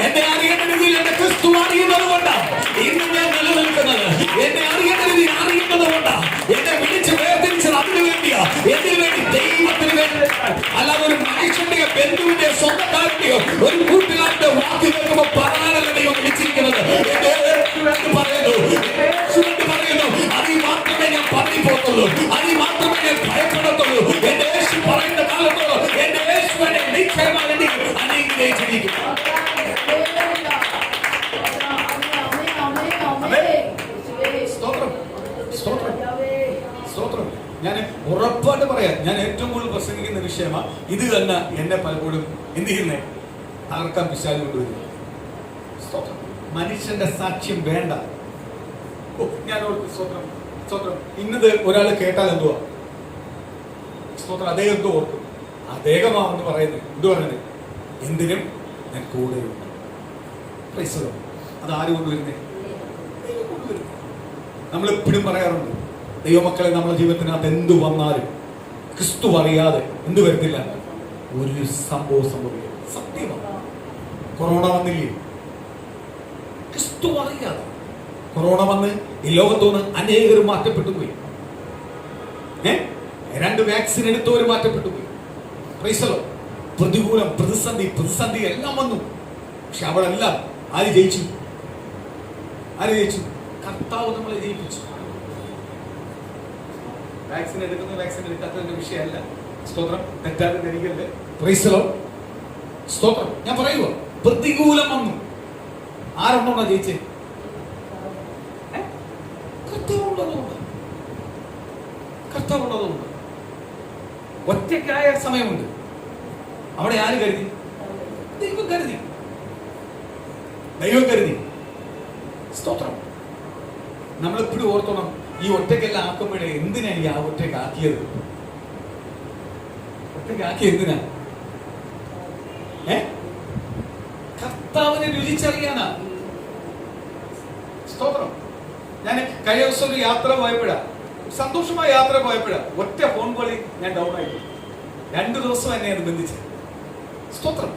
എന്നെ അറിയേണ്ട രീതിയിൽ എന്റെ ക്രിസ്തു അറിയുന്നത് കൊണ്ടാണ് ഇന്ന് ഞാൻ നിലനിൽക്കുന്നത്. എന്നെ അറിയേണ്ട രീതിയിൽ അറിയുന്നത് കൊണ്ടാണ് എന്നെ വിളിച്ച് വേർതിരിച്ചത്. അതിനു വേണ്ടിയാ, എന്തിനു വേണ്ടി? ദൈവത്തിന് വേണ്ടി. അല്ലാതെ ഒരു മനുഷ്യന്റെ, ബന്ധുവിന്റെ, സ്വന്തക്കാരന്റെയോ ഒരു കൂട്ടുകാരന്റെ വാക്ക് കേൾക്കുമ്പോൾ പറയാനല്ല ദൈവം വിളിച്ചിരിക്കുന്നത്. പറയുന്നു, അതിൽ മാത്രമേ ഞാൻ പറഞ്ഞു പോകുന്നുള്ളൂ, അതിൽ മാത്രമേ ഞാൻ ഭയപ്പെടത്തുള്ളൂ. എന്റെ യേശു പറയുന്ന കാലത്തോളം എന്റെ യേശു എന്നെ നിശ്ചയമായി അനുഗ്രഹിച്ചിരിക്കും. ഞാൻ ഉറപ്പായിട്ട് പറയാം, ഞാൻ ഏറ്റവും കൂടുതൽ പ്രസംഗിക്കുന്ന വിഷയമാണ് ഇത് തന്നെ. എന്നെ പലപ്പോഴും എന്ത് ചെയ്യുന്നേ, തകർക്കാൻ പിശാച് കൊണ്ടുവരുന്നത്. മനുഷ്യന്റെ സാക്ഷ്യം വേണ്ട. ഞാൻ സ്തോത്രം സ്തോത്രം ഇന്നത് ഒരാൾ കേട്ടാൽ എന്തുവാ സ്തോത്രം, അദ്ദേഹം എന്തോ ഓർക്കും, അദ്ദേഹമാണെന്ന് പറയുന്നത്. എന്തു പറയുന്നത്? എന്തിനും ഞാൻ കൂടെയുണ്ട്. അത് ആര് കൊണ്ടുവരുന്നേ? ദൈവം കൊണ്ടുവരുന്നേ. നമ്മൾ എപ്പോഴും പറയാറുണ്ട്, ദൈവമക്കളെ നമ്മുടെ ജീവിതത്തിനകത്ത് എന്തു വന്നാലും ക്രിസ്തു അറിയാതെ എന്ത് വരുന്നില്ല, ഒരു സംഭവം സംഭവിക്കും. സത്യമാണ്. കൊറോണ വന്നില്ലേ? ക്രിസ്തു അറിയാതെ കൊറോണ വന്ന് ഈ ലോകത്തോന്ന് അനേകരും മാറ്റപ്പെട്ടു പോയി. 2 വാക്സിൻ എടുത്തവർ മാറ്റപ്പെട്ടു പോയി. പ്രതികൂലം, പ്രതിസന്ധി എല്ലാം വന്നു. പക്ഷെ അവിടെ എല്ലാം ആര് ജയിച്ചു? കർത്താവ് നമ്മളെ ജയിപ്പിച്ചു. വാക്സിൻ എടുക്കുന്ന വാക്സിൻ എടുക്കാത്തതിന്റെ വിഷയമല്ല. സ്തോത്രം, തെറ്റാതെ ധരിക്കല്ലേ. സ്തോത്രം. ഞാൻ പറയുക, പ്രതികൂലം വന്നു. ആരെണ്ണോ ജയിച്ചേ? കർത്താവുള്ളതുകൊണ്ട്. ഒറ്റയ്ക്കായ സമയമുണ്ട്. അവിടെ ആര് കരുതി? ദൈവം കരുതി. സ്തോത്രം. നമ്മളെപ്പോഴും ഓർത്തോണം, ഈ ഒറ്റയ്ക്കെല്ലാം ആക്കുമ്പോഴേ എന്തിനാ ഈ ആ ഒറ്റയ്ക്കാക്കിയത്? എന്തിനാ? കർത്താവിനെ രുചിച്ചറിയാനാ. സ്തോത്രം. ഞാൻ കഴിഞ്ഞ ദിവസം ഒരു യാത്ര പോയപ്പോഴാ, സന്തോഷമായ യാത്ര പോയപ്പോഴാ ഒറ്റ ഫോൺ കോളിൽ ഞാൻ ഡൗൺ ആയി. 2 ദിവസം എന്നെ അത് ബന്ധിച്ച്. സ്തോത്രം.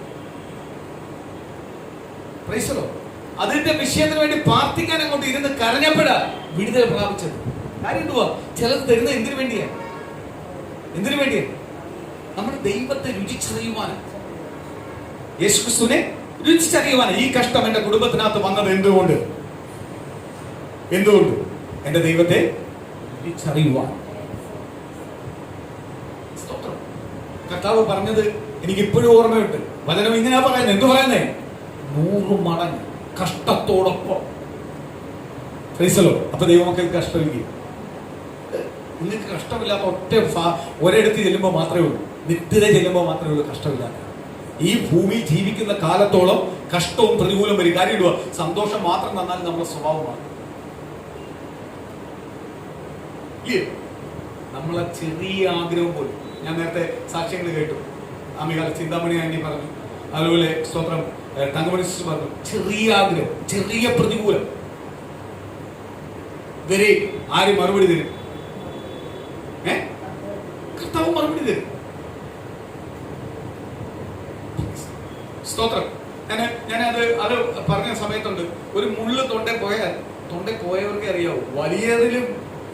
അതിന്റെ വിഷയത്തിന് വേണ്ടി പ്രാർത്ഥിക്കാൻ അങ്ങോട്ട് ഇരുന്ന് കരഞ്ഞപ്പോഴാ വിടുതൽ പ്രാപിച്ചത്. കാര്യം എന്തുവാ? ചിലത് തരുന്നത് എന്തിനു വേണ്ടിയാ? നമ്മുടെ ദൈവത്തെ രുചിച്ചറിയുവാൻ, യേശുക്രിസ്തുവിനെ രുചിച്ചറിയുവാൻ. ഈ കഷ്ടം എന്റെ കുടുംബത്തിനകത്ത് വന്നത് എന്തുകൊണ്ട്? എന്റെ ദൈവത്തെ രുചിച്ചറിയുവാൻ. സ്തോത്രം. കർത്താവ് പറഞ്ഞത് എനിക്ക് ഇപ്പോഴും ഓർമ്മയുണ്ട്. വചനം ഇങ്ങനെയാ പറയുന്നത്. എന്തു പറയുന്നേ? 100 മടങ്ങ് കഷ്ടത്തോടൊപ്പം. അപ്പൊ ദൈവമക്കൾക്ക് കഷ്ടമില്ല. നിങ്ങൾക്ക് കഷ്ടമില്ലാത്ത ഒരിടത്ത് ചെല്ലുമ്പോൾ മാത്രമേ ഉള്ളൂ, നിത്യത ചെല്ലുമ്പോൾ മാത്രമേ ഉള്ളൂ കഷ്ടമില്ലാത്ത. ഈ ഭൂമിയിൽ ജീവിക്കുന്ന കാലത്തോളം കഷ്ടവും പ്രതികൂലവും വരും. കാര്യം ഇടുക, സന്തോഷം മാത്രം തന്നാൽ നമ്മുടെ സ്വഭാവമാണ്. നമ്മളെ ചെറിയ ആഗ്രഹം പോലും, ഞാൻ നേരത്തെ സാക്ഷ്യങ്ങൾ കേട്ടു. ആമികാല ചിന്താമണി ആന്റി പറഞ്ഞു, അതുപോലെ സ്തോത്രം തങ്കമണി സിസ്റ്റർ പറഞ്ഞു, ചെറിയ ആഗ്രഹം, ചെറിയ പ്രതികൂലം വരെ ആര് മറുപടി തരും? കർത്താവ് മറുപടി തരും. സ്തോത്രം. ഞാനത് പറഞ്ഞ സമയത്തുണ്ട്, ഒരു മുള്ളു തൊണ്ടേ പോയവർക്ക് അറിയാവൂ, വലിയതിലും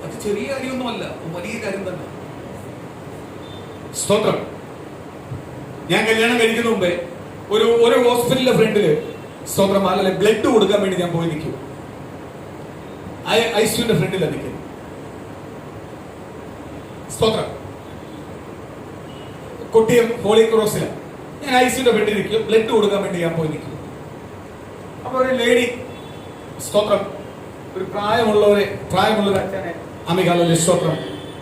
അത് ചെറിയ കാര്യമൊന്നുമല്ല, വലിയ കാര്യം തന്നെ. സ്തോത്രം. ഞാൻ കല്യാണം കഴിക്കുന്ന മുമ്പേ ഒരു ഹോസ്പിറ്റലിലെ ഫ്രണ്ടില് സ്തോത്രം അല്ലെ ബ്ലഡ് കൊടുക്കാൻ വേണ്ടി ഞാൻ പോയി നിൽക്കും. ഐസിയുന്റെ ഫ്രണ്ടിലാണ് നിൽക്കുന്നത്. സ്തോത്രം. കൊട്ടിയം ഹോളി ക്രോസിലാണ് ഞാൻ ഐസിയുടെ ഫ്രണ്ടിൽ നിൽക്കും. ബ്ലഡ് കൊടുക്കാൻ വേണ്ടി ഞാൻ പോയി നിൽക്കും. അപ്പൊ ഒരു ലേഡി, സ്തോത്രം, ഒരു പ്രായമുള്ളൊരു അച്ഛനെ അമികാല സ്തോത്രം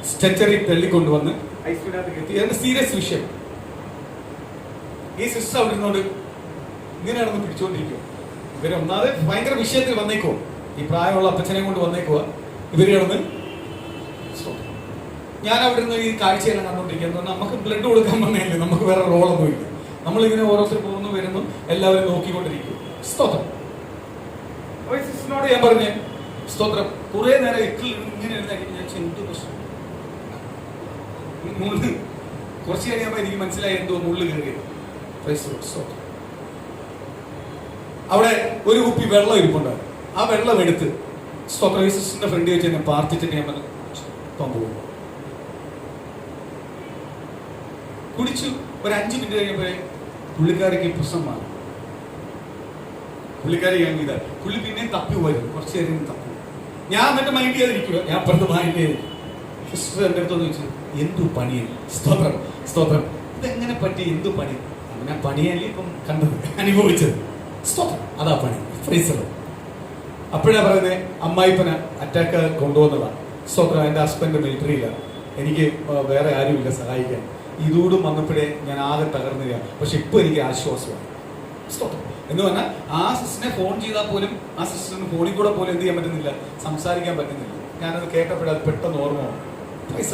സ്ട്രെച്ചറിൽ തള്ളിക്കൊണ്ടുവന്ന് ഐസിയുനകത്ത് എത്തി. അതിന്റെ സീരിയസ് വിഷയം. ഈ സിസ്റ്റർ അവിടെ നിന്നോട് ഇങ്ങനെയാണെന്ന് പിടിച്ചുകൊണ്ടിരിക്കും. ഇവര് ഒന്നാതെ ഭയങ്കര വിഷയത്തിൽ വന്നേക്കോ, ഈ പ്രായമുള്ള അപ്പച്ചനെ കൊണ്ട് വന്നേക്കുക. ഇവരെയാണെന്ന് ഞാൻ അവിടെ നിന്ന് ഈ കാഴ്ചയെല്ലാം കണ്ടുകൊണ്ടിരിക്കുന്നത്. നമുക്ക് ബ്ലഡ് കൊടുക്കാൻ വന്നതല്ലേ, നമുക്ക് വേറെ റോളൊന്നും ഇല്ല. നമ്മളിങ്ങനെ ഓരോരുത്തർ പോകുന്നു വരുന്നു, എല്ലാവരും നോക്കിക്കൊണ്ടിരിക്കും. സ്തോത്രം. സിസ്റ്ററിനോട് ഞാൻ പറഞ്ഞേ, സ്തോത്രം, കുറെ നേരം ഇങ്ങനെ ഇരുന്നായിരിക്കും. ഞാൻ എന്ത് പ്രശ്നം, മുള്ള് കുറച്ച് കഴിയുമ്പോൾ എനിക്ക് മനസ്സിലായി എന്തോ മുള്ളു കയറിയത്. അവിടെ ഒരു കുപ്പി വെള്ളം ഇരിപ്പുണ്ടായിരുന്നു. ആ വെള്ളം എടുത്ത് സ്തോത്രം സിസ്റ്ററിന്റെ ഫ്രണ്ട് വെച്ച് ഞാൻ പ്രാർത്ഥിച്ചിട്ട് ഞാൻ പോകും. കുടിച്ചു. ഒരു 5 മിനിറ്റ് കഴിഞ്ഞപ്പോഴേ പുള്ളിക്കാരിക്ക് പ്രശ്നം മാറി. പുള്ളിക്കാരി ഇതാ പുള്ളി പിന്നെയും തപ്പി പോയിരുന്നു. കുറച്ച് നേരം തപ്പി. ഞാൻ എന്നിട്ട് മൈൻഡ് ചെയ്തിരിക്കുക. ഞാൻ അപ്പുറത്ത് മൈൻഡ് ചെയ്തു. സിസ്റ്റർ എൻ്റെ അടുത്തൊന്ന് ചോദിച്ചു, എന്തു പണിയൻ? സ്തോത്രം സ്തോത്രം. ഇതെങ്ങനെ പറ്റി? എന്തു പണി? ഞാൻ പണിയല്ലേ ഇപ്പം കണ്ടത്, അനുഭവിച്ചത്. സ്തോത്രം. അതാ പണി. ഫ്രീസർ. അപ്പോഴാ പറയുന്നത്, അമ്മായിപ്പന അറ്റാക്ക് കൊണ്ടുവന്നതാണ്. സ്തോത്രം. എൻ്റെ ഹസ്ബൻഡ് മിലിറ്ററിയിലാണ്. എനിക്ക് വേറെ ആരുമില്ല സഹായിക്കാൻ. ഇതോടും വന്നപ്പോഴേ ഞാൻ ആകെ തകർന്നില്ല. പക്ഷെ ഇപ്പൊ എനിക്ക് ആശ്വാസമാണ്. എന്ന് പറഞ്ഞാൽ ആ സിസ്റ്ററിനെ ഫോൺ ചെയ്താൽ പോലും ആ സിസ്റ്ററിന് ഫോണിൽ കൂടെ പോലും എന്ത് ചെയ്യാൻ പറ്റുന്നില്ല, സംസാരിക്കാൻ പറ്റുന്നില്ല. ഞാനത് കേട്ടപ്പോഴത് പെട്ടെന്ന് ഓർമ്മ പൈസ.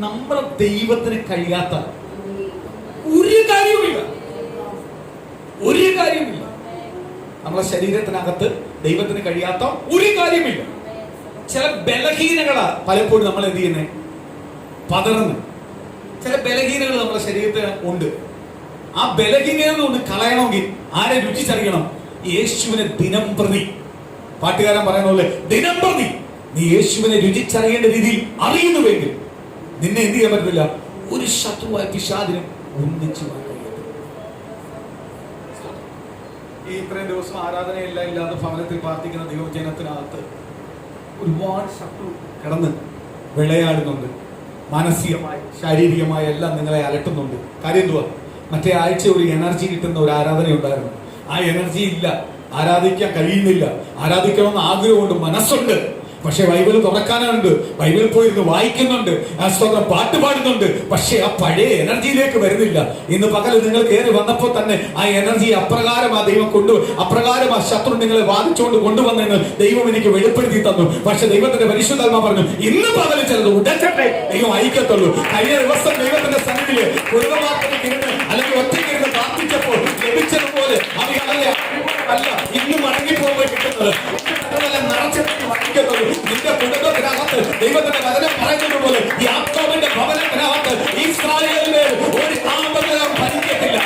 നമ്മളെ ദൈവത്തിന് കഴിയാത്ത ഒരു കാര്യവുമില്ല, ഒരു കാര്യവുമില്ല. നമ്മളെ ശരീരത്തിനകത്ത് ദൈവത്തിന് കഴിയാത്ത ഒരു കാര്യമില്ല. ചില ബലഹീനകളാ പലപ്പോഴും നമ്മൾ എന്ത് ചെയ്യുന്നത്, പതറുന്നു. ചില ബലഹീനകൾ നമ്മുടെ ശരീരത്തിൽ ഉണ്ട്. ആ ബലഹീനത ഒന്ന് കളയണമെങ്കിൽ ആരെ രുചിച്ചറിയണം? യേശുവിനെ ദിനം പ്രതി, പാട്ടുകാരൻ പറയുന്ന പോലെ ദിനം പ്രതി നീ യേശുവിനെ രുചിച്ചറിയേണ്ട രീതിയിൽ അറിയുന്നുവെങ്കിൽ നിന്നെ എന്ത് ചെയ്യാൻ പറ്റില്ല, ഒരു ശത്രുവായ പിശാചിനും ഒന്നിച്ചു കഴിയും. ഈ ഇത്രയും ദിവസം ആരാധനയെല്ലാം ഇല്ലാതെ ഭവനത്തിൽ പ്രാർത്ഥിക്കുന്ന ദൈവജനത്തിനകത്ത് ഒരുപാട് ശത്രു കിടന്ന് വിളയാടുന്നുണ്ട്. മാനസികമായി ശാരീരികമായി എല്ലാം നിങ്ങളെ അലട്ടുന്നുണ്ട്. കാര്യം എന്തുവാ? മറ്റേ ആഴ്ച ഒരു എനർജി കിട്ടുന്ന ഒരു ആരാധന ഉണ്ടായിരുന്നു. ആ എനർജി ഇല്ല, ആരാധിക്കാൻ കഴിയുന്നില്ല. ആരാധിക്കണമെന്ന് ആഗ്രഹമുണ്ട്, മനസ്സുണ്ട്, പക്ഷെ ബൈബിൾ തുറക്കാനുണ്ട്, ബൈബിളിൽ പോയിരുന്ന് വായിക്കുന്നുണ്ട്, പാട്ട് പാടുന്നുണ്ട്, പക്ഷെ ആ പഴയ എനർജിയിലേക്ക് വരുന്നില്ല. ഇന്ന് പകൽ നിങ്ങൾ കയറി വന്നപ്പോൾ തന്നെ ആ എനർജി അപ്രകാരം ആ ദൈവം അപ്രകാരം ആ ശത്രു നിങ്ങളെ വാദിച്ചുകൊണ്ട് കൊണ്ടുവന്നെന്ന് ദൈവം എനിക്ക് വെളിപ്പെടുത്തി തന്നു. പക്ഷെ ദൈവത്തിന്റെ പരിശുദ്ധാത്മാ പറഞ്ഞു, ഇന്ന് പകൽ ചിലത് ഉടച്ചട്ടെ ദൈവം അയക്കത്തുള്ളൂ. കഴിഞ്ഞ ദിവസം ദൈവത്തിന്റെ സന്നിധിയില് കുടുംബമാർക്കിരുന്ന് അല്ലെങ്കിൽ ഒറ്റയ്ക്കിരുന്ന് പ്രാർത്ഥിച്ചപ്പോൾ ലഭിച്ചതുപോലെ അല്ല ഇന്ന് മടങ്ങിപ്പോകുമ്പോൾ കിട്ടുന്നത് നിറച്ചിട്ട് മടങ്ങിക്കത്തുള്ളൂ. നിന്റെ കുടുംബത്തിനകത്ത് ദൈവത്തിന്റെ വചനം പറയുന്നത് പോലെ യാക്കോബിന്റെ ഭവനത്തിനകത്ത് ഇസ്രായേലിന് ഒരു താപകരം ഭരിക്കത്തില്ല.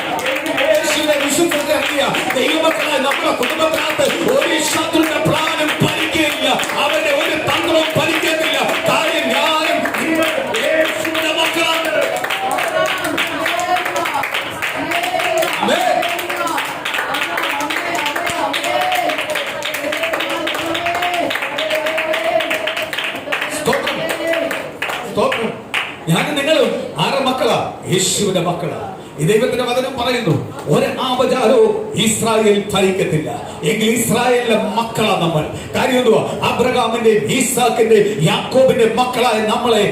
യേശുവിനെ വിശ്വസിച്ച് അറിയ ദൈവമക്കളെ നമ്മുടെ കുടുംബത്തിനകത്ത് ഒരു ശത്രുവിന്റെ പ്ലാനും ഭരിക്കുകയില്ല, അവരുടെ ഒരു തന്ത്രവും ഭരിക്കത്തില്ല. കാര്യം ഞാനും യേശുവിന്റെ മക്കളാണ്. ഞാനും നിങ്ങളും ആരുടെ മക്കളാ? യേശുവിന്റെ മക്കളാ. ഈ ദൈവത്തിന്റെ വചനം പറയുന്നു, ഒരു ആപചാരവും ഇസ്രായേൽ ഭരിക്കത്തില്ല. എങ്കിൽ ഇസ്രായേലിന്റെ മക്കളാ നമ്മൾ. കാര്യം എന്തുവാ? അബ്രഹാമിന്റെ, ഈസാക്കിന്റെ, യാക്കോബിന്റെ മക്കളായ നമ്മളെ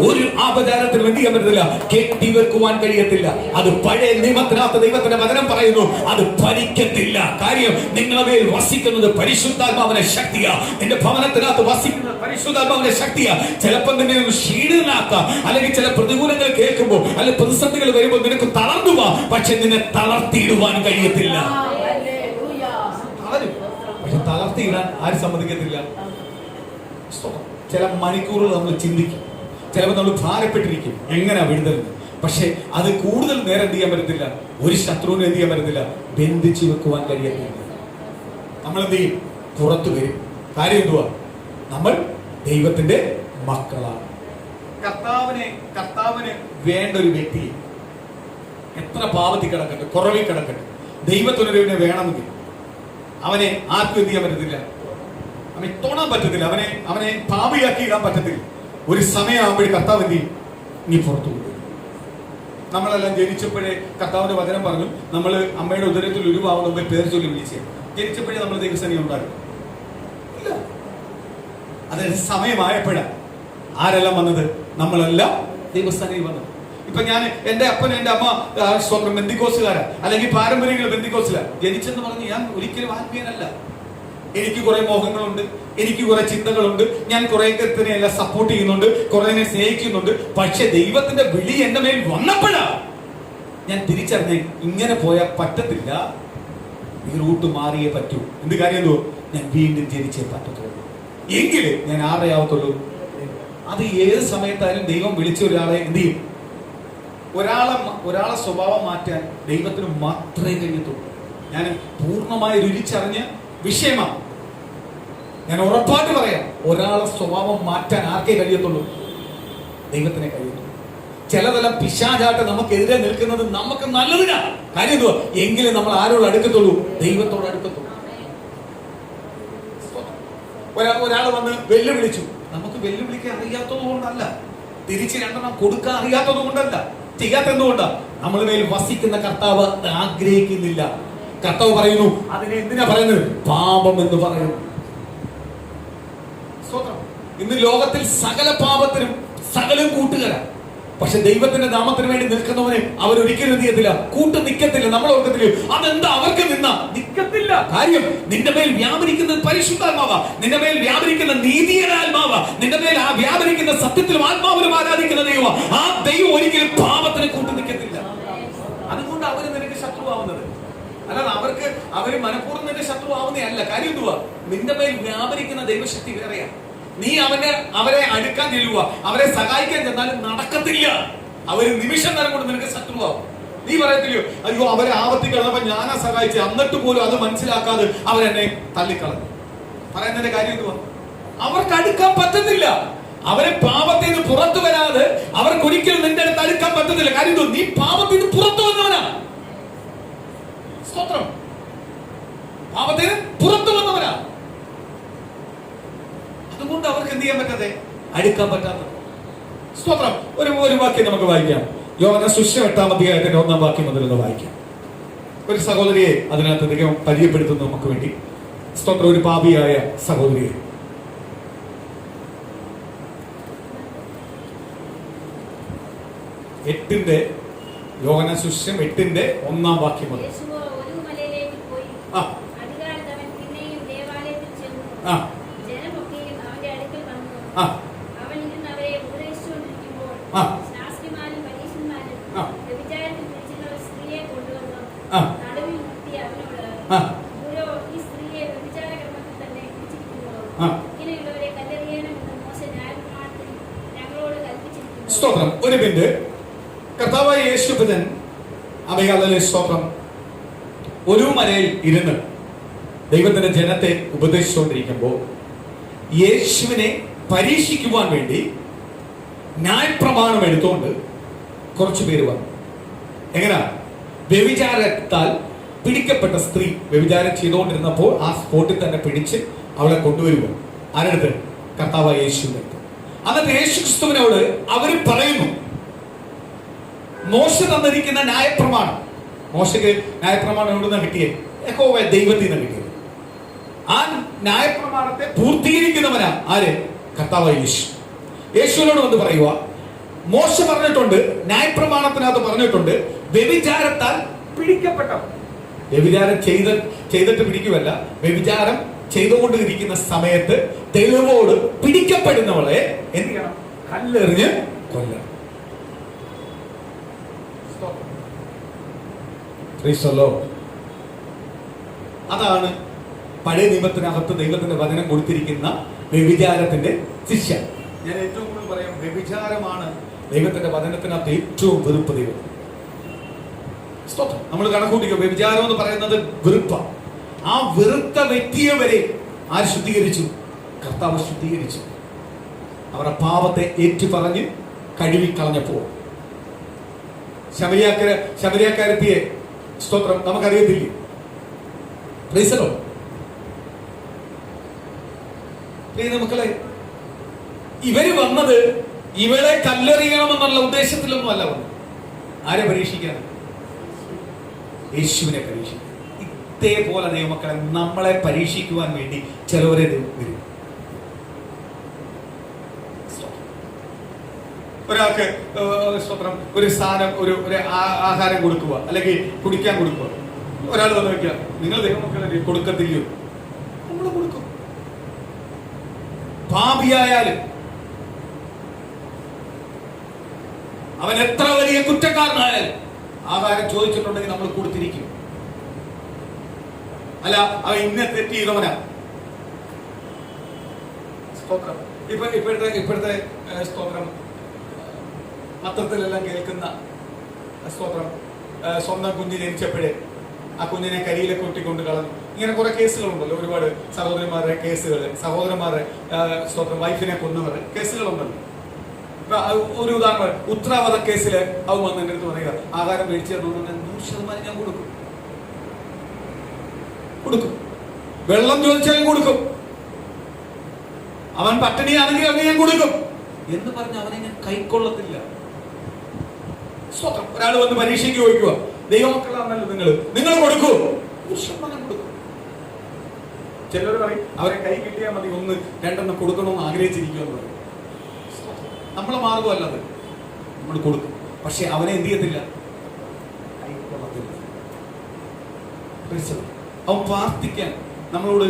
ഒരു ആപചാരത്തിനും എന്ത് ചെയ്യാൻ പറ്റത്തില്ല, കെട്ടിവെക്കുവാൻ കഴിയത്തില്ല. അത് പഴയ നിയമത്തിനകത്ത് ദൈവത്തിന്റെ വചനം പറയുന്നു, അത് ഭരിക്കത്തില്ല. കാര്യം നിങ്ങളെ മേൽ വസിക്കുന്നത് പരിശുദ്ധാത്മാവിന്റെ ശക്തിയാ. നിന്റെ ഭവനത്തിനകത്ത് വസിക്കുന്നത് പരിശുദ്ധാത്മാവിന്റെ ശക്തിയാ. ചിലപ്പോൾ നിന്നെ ശീലനാക്കാം, അല്ലെങ്കിൽ ചില പ്രതികൂലങ്ങൾ കേൾക്കുമ്പോൾ അല്ലെങ്കിൽ പ്രതിസന്ധികൾ വരുമ്പോൾ നിനക്ക് തളർന്നു പോവാ, പക്ഷെ നിന്നെ തളർത്തിയിടുവാൻ കഴിയത്തില്ല. പക്ഷെ തളർത്തിയിടാൻ ആര് സമ്മതിക്കത്തില്ല? ചില മണിക്കൂറുകൾ നമ്മൾ ചിന്തിക്കും, ചിലപ്പോൾ നമ്മൾ ഭാരപ്പെട്ടിരിക്കും, എങ്ങനെ വിടുതലുണ്ട്. പക്ഷെ അത് കൂടുതൽ നേരം എന്ത് ചെയ്യാൻ പറ്റത്തില്ല, ഒരു ശത്രുവിനെ എന്ത് ചെയ്യാൻ പറ്റത്തില്ല, ബന്ധിച്ചു വെക്കുവാൻ കഴിയത്തില്ല. നമ്മൾ എന്ത് ചെയ്യും? പുറത്തു വരും. കാര്യം എന്തുവാ? നമ്മൾ ദൈവത്തിന്റെ മക്കളാണ്. കർത്താവിന് വേണ്ട ഒരു വ്യക്തി എത്ര പാപത്തിൽ കിടക്കട്ടെ, കുറവിൽ കിടക്കട്ടെ, ദൈവത്തിനൊരുവിനെ വേണമെങ്കിൽ അവനെ ആർക്കും എന്ത് ചെയ്യാൻ പറ്റത്തില്ല, അവനെ തൊടാൻ പറ്റത്തില്ല, അവനെ പാപിയാക്കി ഇടാൻ പറ്റത്തില്ല. ഒരു സമയമാകുമ്പോഴേ കർത്താവ് എന്ത് ചെയ്യും? നീ പുറത്തു പോകും. നമ്മളെല്ലാം ജനിച്ചപ്പോഴേ കർത്താവിന്റെ വചനം പറഞ്ഞു, നമ്മൾ അമ്മയുടെ ഉദരത്തിൽ ഉരുവാകുന്ന മുമ്പേ പേര് ചൊല്ലി വിളിച്ചേ. ജനിച്ചപ്പോഴേ നമ്മൾ ദൈവസേന ഉണ്ടാകും ഇല്ല. അതായത് സമയമായപ്പോഴാണ് ആരെല്ലാം വന്നത്? നമ്മളെല്ലാം ദൈവസ്ഥാനയിൽ വന്നത്. ഇപ്പൊ ഞാൻ എന്റെ അപ്പൻ എന്റെ അമ്മ സ്വന്തം ബന്ധിക്കോസുകാരാ, അല്ലെങ്കിൽ പാരമ്പര്യങ്ങൾ ബന്ധിക്കോസിലാ. ജനിച്ചെന്ന് പറഞ്ഞ് ഞാൻ ഒരിക്കലും ആത്മീയനല്ല. എനിക്ക് കുറെ മോഹങ്ങളുണ്ട്, എനിക്ക് കുറെ ചിന്തകളുണ്ട്, ഞാൻ കുറെ എല്ലാം സപ്പോർട്ട് ചെയ്യുന്നുണ്ട്, കുറെ സ്നേഹിക്കുന്നുണ്ട്. പക്ഷെ ദൈവത്തിന്റെ വിളി എന്റെ മേൽ വന്നപ്പോഴാ ഞാൻ തിരിച്ചറിഞ്ഞ ഇങ്ങനെ പോയാൽ പറ്റത്തില്ല, ഈ റൂട്ട് മാറിയേ പറ്റൂ. എന്ത് കാര്യം എന്തോ, ഞാൻ വീണ്ടും ജനിച്ചേ പറ്റത്തുള്ളൂ. എങ്കില് ഞാൻ ആരെയാവത്തുള്ളൂ. അത് ഏത് സമയത്തായാലും ദൈവം വിളിച്ച ഒരാളെ എന്ത് ചെയ്യും? ഒരാളെ സ്വഭാവം മാറ്റാൻ ദൈവത്തിന് മാത്രമേ കഴിയത്തുള്ളൂ. ഞാൻ പൂർണ്ണമായി രുചിച്ചറിഞ്ഞ വിഷയമാണ്. ഞാൻ ഉറപ്പായിട്ട് പറയാം, ഒരാളെ സ്വഭാവം മാറ്റാൻ ആർക്കേ കഴിയത്തുള്ളൂ? ദൈവത്തിനെ കഴിയത്തുള്ളൂ. ചിലതെല്ലാം പിശാചാട്ട് നമുക്കെതിരെ നിൽക്കുന്നത് നമുക്ക് നല്ലതിനാ. കാര്യം എന്തുവാ? എങ്കിലും നമ്മൾ ആരോട് അടുക്കത്തുള്ളൂ? ദൈവത്തോട് അടുക്കത്തുള്ളൂ. ഒരാൾ വന്ന് വെല്ലുവിളിച്ചു, നമുക്ക് വെല്ലുവിളിക്കാൻ അറിയാത്തത് കൊണ്ടല്ല, തിരിച്ച് രണ്ടെണ്ണം കൊടുക്കാൻ അറിയാത്തത് കൊണ്ടല്ല, ചെയ്യാത്തെന്തുകൊണ്ടാ? നമ്മൾ മേൽ വസിക്കുന്ന കർത്താവ് ആഗ്രഹിക്കുന്നില്ല. കർത്താവ് പറയുന്നു, അതിനെ എന്തിനാ പറയുന്നത്? പാപം എന്ന് പറയുന്നു. ഇന്ന് ലോകത്തിൽ സകല പാപത്തിനും സകലം കൂട്ടുകാരാ. പക്ഷെ ദൈവത്തിന്റെ നാമത്തിന് വേണ്ടി നിൽക്കുന്നവനെ അവരൊരിക്കലും എന്ത് ചെയ്യത്തില്ല, കൂട്ട് നിൽക്കത്തില്ല. നമ്മൾ ഓർക്കത്തില്ല അതെന്താ അവർക്ക് നിൽക്കത്തില്ല. കാര്യം നിന്റെ മേൽ വ്യാപരിക്കുന്നത് പരിശുദ്ധാത്മാവാ, നിന്റെ മേൽ വ്യാപരിക്കുന്ന നീതിയുടെ ആത്മാവാ, നിന്റെ മേൽ ആ വ്യാപരിക്കുന്ന സത്യത്തിലും ആത്മാവിലും ആരാധിക്കുന്ന ദൈവം. ആ ദൈവം ഒരിക്കലും പാപത്തിന് കൂട്ട് നിൽക്കത്തില്ല. അതുകൊണ്ട് അവര് നിനക്ക് ശത്രുവാവുന്നത് അല്ലാതെ അവര് മനഃപൂർവ്വം നിന്റെ ശത്രുവാവുന്നതല്ല. കാര്യം എന്തുവാ, നിന്റെ മേൽ വ്യാപരിക്കുന്ന ദൈവശക്തി വേറെയാ. നീ അവരെ അടുക്കാൻ ചെല്ലുക, അവരെ സഹായിക്കാൻ ചെന്നാലും നടക്കത്തില്ല. അവര് നിമിഷം നേരം കൊണ്ട് നിനക്ക് ശത്രുവാകും. നീ പറയത്തില്ലയോ, അയ്യോ അവരെ ആപത്തി കിടന്നപ്പോ ഞാനാ സഹായിച്ചു, എന്നിട്ട് പോലും അത് മനസ്സിലാക്കാതെ അവരെന്നെ തള്ളിക്കളഞ്ഞു. പറയുന്നതിന്റെ കാര്യം എന്തുവാ, അവർക്ക് അടുക്കാൻ പറ്റത്തില്ല. അവരെ പാപത്തിൽ നിന്ന് പുറത്തു വരാതെ അവർക്ക് ഒരിക്കലും നിന്റെ അടുത്ത് അടുക്കാൻ പറ്റത്തില്ല. കാര്യം എന്തോ, നീ പാപത്തിൽ നിന്ന് പുറത്തു വന്നവനാ. സ്തോത്രം. പാപത്തിൽ നിന്ന് പുറത്തു വന്നവനാ. അതുകൊണ്ട് അവർക്ക് എന്ത് ചെയ്യാൻ പറ്റാതെ, അടുക്കാൻ പറ്റാത്ത. സ്തോത്രം. ഒരു വാക്യം നമുക്ക് വായിക്കാം. യോഹന്നാൻ സുവിശേഷം 8-ാം അധ്യായത്തിന്റെ 1-ാം വാക്യം മുതൽ വായിക്കാം. ഒരു സഹോദരിയെ അതിനകത്ത് ദൈവം പരിചയപ്പെടുത്തുന്നു നമുക്ക് വേണ്ടി. സ്തോത്രം. ഒരു പാപിയായ സഹോദരിയെ. യോഹന്നാൻ സുവിശേഷം 8-ന്റെ 1-ാം വാക്യം മുതൽ. സ്തോത്രം. ഒരു മിനിറ്റ്. കർത്താവായ യേശുപതൻ സ്തോത്രം ഒരു മലയിൽ ഇരുന്ന് ദൈവത്തിന്റെ ജനത്തെ ഉപദേശിച്ചുകൊണ്ടിരിക്കുമ്പോൾ യേശുവിനെ പരീക്ഷിക്കുവാൻ വേണ്ടി ന്യായപ്രമാണം എടുത്തുകൊണ്ട് കുറച്ചു പേര് വന്നു. എങ്ങനാ? വ്യഭിചാരത്താൽ പിടിക്കപ്പെട്ട സ്ത്രീ വ്യഭിചാരം ചെയ്തുകൊണ്ടിരുന്നപ്പോൾ ആ സ്പോട്ടിൽ തന്നെ പിടിച്ച് അവളെ കൊണ്ടുവരുക. ആരടുത്ത്? കർത്താവായ യേശുവിന്റെ അടുത്ത്. എന്നിട്ട് യേശു ക്രിസ്തുവിനോട് അവര് പറയുന്നു, മോശ തന്നിരിക്കുന്ന ന്യായപ്രമാണം. മോശയ്ക്ക് ന്യായപ്രമാണം എവിടെ നിന്നാണ് കിട്ടിയത്? യഹോവ ദൈവത്തിൽ നിന്ന് കിട്ടിയത്. ആ ന്യായപ്രമാണത്തെ പൂർത്തീകരിക്കുന്നവനാ ആര്? കർത്താവായ യേശു. യേശുവിനോട് വന്ന് പറയുക, മോശ പറഞ്ഞിട്ടുണ്ട്, ന്യായപ്രമാണത്തിനകത്ത് പറഞ്ഞിട്ടുണ്ട്, വ്യഭിചാരത്താൽ പിടിക്കപ്പെട്ട. വ്യഭിചാരം ചെയ്തിട്ട് പിടിക്കുമല്ല, വ്യഭിചാരം ചെയ്തുകൊണ്ടിരിക്കുന്ന സമയത്ത് തെളിവോട് പിടിക്കപ്പെടുന്നവളെ എന്ത് ചെയ്യണം? കല്ലെറിഞ്ഞ് കൊല്ലണം. അതാണ് പഴയ നിയമത്തിനകത്ത് ദൈവത്തിന്റെ വചനം കൊടുത്തിരിക്കുന്ന വ്യഭിചാരത്തിന്റെ ശിക്ഷ. ഞാൻ ഏറ്റവും കൂടുതൽ പറയാം, വ്യഭിചാരമാണ് ദൈവത്തിന്റെ വചനത്തിനകത്ത് ഏറ്റവും വെറുപ്പ് ദൈവം. സ്തോത്രം. നമ്മൾ കണക്കൂട്ടിക്കോ, വ്യഭിചാരം എന്ന് പറയുന്നത് വെറുപ്പ. ആ വെറുത്ത വ്യക്തിയെ വരെ ആര് ശുദ്ധീകരിച്ചു? കർത്താവ് ശുദ്ധീകരിച്ചു. അവരുടെ പാപത്തെ ഏറ്റുപറഞ്ഞ് കഴുകിക്കളഞ്ഞപ്പോ ശമരിയാക്കാരത്തിയെ സ്തോത്രം നമുക്കറിയത്തില്ലേ? പ്രീസലോ മക്കളെ, ഇവര് വന്നത് ഇവളെ കല്ലെറിയണമെന്നുള്ള ഉദ്ദേശത്തിലൊന്നും അല്ല വന്നത്. ആരെ പരീക്ഷിക്കാൻ? യേശുവിനെ പരീക്ഷിക്കാൻ. ഇതേപോലെ ദൈവമക്കളെ നമ്മളെ പരീക്ഷിക്കുവാൻ വേണ്ടി ചിലവരെ വരും. ഒരാൾക്ക് സ്തോത്രം ഒരു സാധനം, ഒരു ആഹാരം കൊടുക്കുക, അല്ലെങ്കിൽ കുടിക്കാൻ കൊടുക്കുക. ഒരാൾ വന്ന് വയ്ക്കുക, നിങ്ങൾ ദൈവമക്കളെ കൊടുക്കത്തില്ലയോ? നമ്മൾ കൊടുക്കും. പാപിയായാലും അവൻ എത്ര വലിയ കുറ്റക്കാരനായാലും ആഹാരം ചോദിച്ചിട്ടുണ്ടെങ്കിൽ നമ്മൾ കൊടുത്തിരിക്കും. അല്ല, അവൻ ഇന്നെ തെറ്റ് ചെയ്തവനാ. സ്തോത്രം. ഇപ്പോഴത്തെ സ്തോത്രം പത്രത്തിലെല്ലാം കേൾക്കുന്ന സ്തോത്രം, സ്വന്തം കുഞ്ഞ് ജനിച്ചപ്പോഴേ ആ കുഞ്ഞിനെ കരിയിലെ കൊട്ടിക്കൊണ്ട് കളഞ്ഞു. ഇങ്ങനെ കുറെ കേസുകളുണ്ടല്ലോ, ഒരുപാട് സഹോദരന്മാരുടെ കേസുകൾ, സഹോദരന്മാരുടെ സ്തോത്രം വൈഫിനെ കൊന്നവരുടെ കേസുകളുണ്ടല്ലോ. ഒരു ഉദാഹരണം, ഉത്തരവാദ കേസില് അവൻ വന്ന് എൻ്റെ അടുത്ത് പറയുക, ആഹാരം മേടിച്ചു തരുന്നുണ്ട്, 100% ഞാൻ കൊടുക്കും. വെള്ളം ചോദിച്ചാലും കൊടുക്കും. അവൻ പട്ടിണിയാണെങ്കിൽ അവനെ ഞാൻ കൊടുക്കും എന്ന് പറഞ്ഞ് അവനെ ഞാൻ കൈക്കൊള്ളത്തില്ല. സ്വന്തം ഒരാൾ വന്ന് പരീക്ഷയ്ക്ക് ചോദിക്കുക, ദൈവമക്കളാണല്ലോ നിങ്ങൾ കൊടുക്കൂ. 100% കൊടുക്കും. ചിലർ പറയും അവരെ കൈ കിട്ടിയാൽ മതി, ഒന്ന് രണ്ടെണ്ണം കൊടുക്കണമെന്ന് ആഗ്രഹിച്ചിരിക്കുമെന്ന് പറയും. നമ്മളെ മാർഗമല്ല അത്, നമ്മൾ കൊടുക്കും. പക്ഷെ അവനെ എന്ത് ചെയ്യത്തില്ല, കൈക്കൊള്ളത്തില്ല. അവൻ പ്രാർത്ഥിക്കാൻ നമ്മളോട്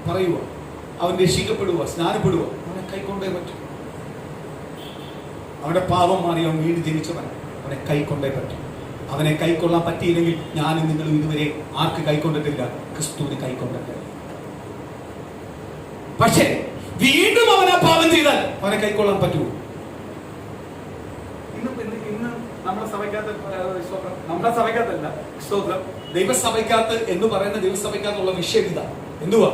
പറയുക, അവൻ രക്ഷിക്കപ്പെടുക, സ്നാനപ്പെടുക, അവനെ കൈക്കൊണ്ടേ പറ്റും. അവന്റെ പാപം മാറി അവൻ വീണ്ടും ജനിച്ചവൻ, അവനെ കൈക്കൊണ്ടേ പറ്റും. അവനെ കൈക്കൊള്ളാൻ പറ്റിയില്ലെങ്കിൽ ഞാനും നിങ്ങളും ഇതുവരെ ആർക്ക് കൈക്കൊണ്ടിട്ടില്ല, ക്രിസ്തുവിന് കൈക്കൊണ്ടിട്ടില്ല. പക്ഷേ വീണ്ടും അവനെ പാപം ചെയ്താൽ അവനെ കൈക്കൊള്ളാൻ പറ്റുമോ? ഇന്ന് നമ്മുടെ സഭയ്ക്കകത്തല്ല, സ്തോത്രം, ദൈവസഭയ്ക്കകത്ത് എന്ന് പറയുന്ന ദൈവസഭയ്ക്കകത്തുള്ള വിഷയം ഇതാ. എന്തുവാ?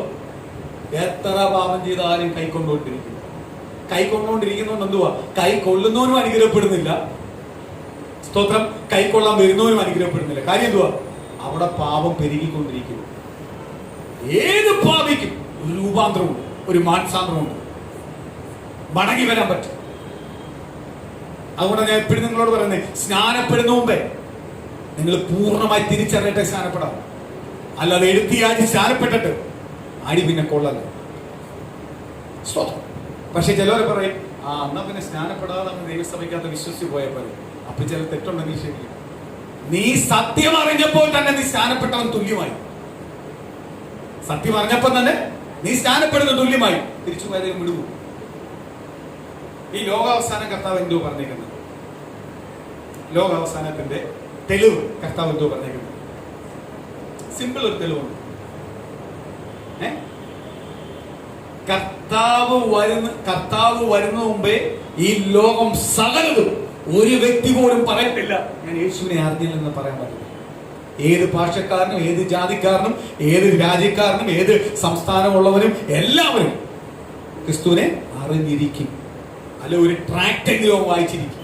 എത്ര പാപം ചെയ്താലും കൈക്കൊണ്ടുകൊണ്ടിരിക്കുന്നു. കൈക്കൊണ്ടുകൊണ്ടിരിക്കുന്നതുകൊണ്ട് എന്തുവാ? കൈ കൊള്ളുന്നവനും അനുഗ്രഹപ്പെടുന്നില്ല, സ്തോത്രം, കൈക്കൊള്ളാൻ വരുന്നവനും അനുഗ്രഹപ്പെടുന്നില്ല. കാര്യം എന്തുവാ? അവിടെ പാപം പെരുകിക്കൊണ്ടിരിക്കുന്നു. ഏത് പാപിക്കും ഒരു രൂപാന്തരമുണ്ട്, ഒരു മാനസാന്തരമുണ്ട്, മടങ്ങി വരാൻ പറ്റും. അതുകൊണ്ട് ഞാൻ എപ്പോഴും നിങ്ങളോട് പറയുന്നത്, സ്നാനപ്പെടുന്ന മുമ്പേ നിങ്ങൾ പൂർണ്ണമായി തിരിച്ചറിയട്ടെ സ്നാനപ്പെടാം. അല്ലാതെ എഴുത്തിയാടി സ്നാനപ്പെട്ടിട്ട് ആടി പിന്നെ കൊള്ളല്ല. പക്ഷെ ചിലവരെ പറയും, എന്നാ പിന്നെ സ്നാനപ്പെടാതെ ദൈവസഭയ്ക്കകത്ത് വിശ്വസിച്ച് പോയാൽ പറയും. അപ്പൊ ചില തെറ്റുണ്ടെങ്കിൽ ശരി, നീ സത്യം അറിഞ്ഞപ്പോൾ തന്നെ നീ സ്നാനപ്പെട്ടവൻ തുല്യമായി. സത്യം അറിഞ്ഞപ്പോൾ തന്നെ നീ സ്നാനപ്പെടുന്ന തുല്യമായി. തിരിച്ചു പോയതേ വിടുവോ? ഈ ലോകാവസാന കർത്താവ് എന്തോ പറഞ്ഞേക്കുന്നത്, ലോകാവസാനത്തിന്റെ തെളിവ് കർത്താവ് എന്തോ പറഞ്ഞേക്കുന്നത്? സിമ്പിൾ ഒരു തെളിവുണ്ട്. കർത്താവ് വരുന്ന മുമ്പേ ഈ ലോകം സകലതും ഒരു വ്യക്തി പോലും പറയത്തില്ല ഞാൻ യേശുവിനെ അറിഞ്ഞില്ലെന്ന് പറയാൻ പറ്റില്ല. ഏത് ഭാഷക്കാരനും, ഏത് ജാതിക്കാരനും, ഏത് രാജ്യക്കാരനും, ഏത് സംസ്ഥാനമുള്ളവരും എല്ലാവരും ക്രിസ്തുവിനെ അറിഞ്ഞിരിക്കും. അല്ല, ഒരു ട്രാക്റ്റെങ്കിലും വായിച്ചിരിക്കും,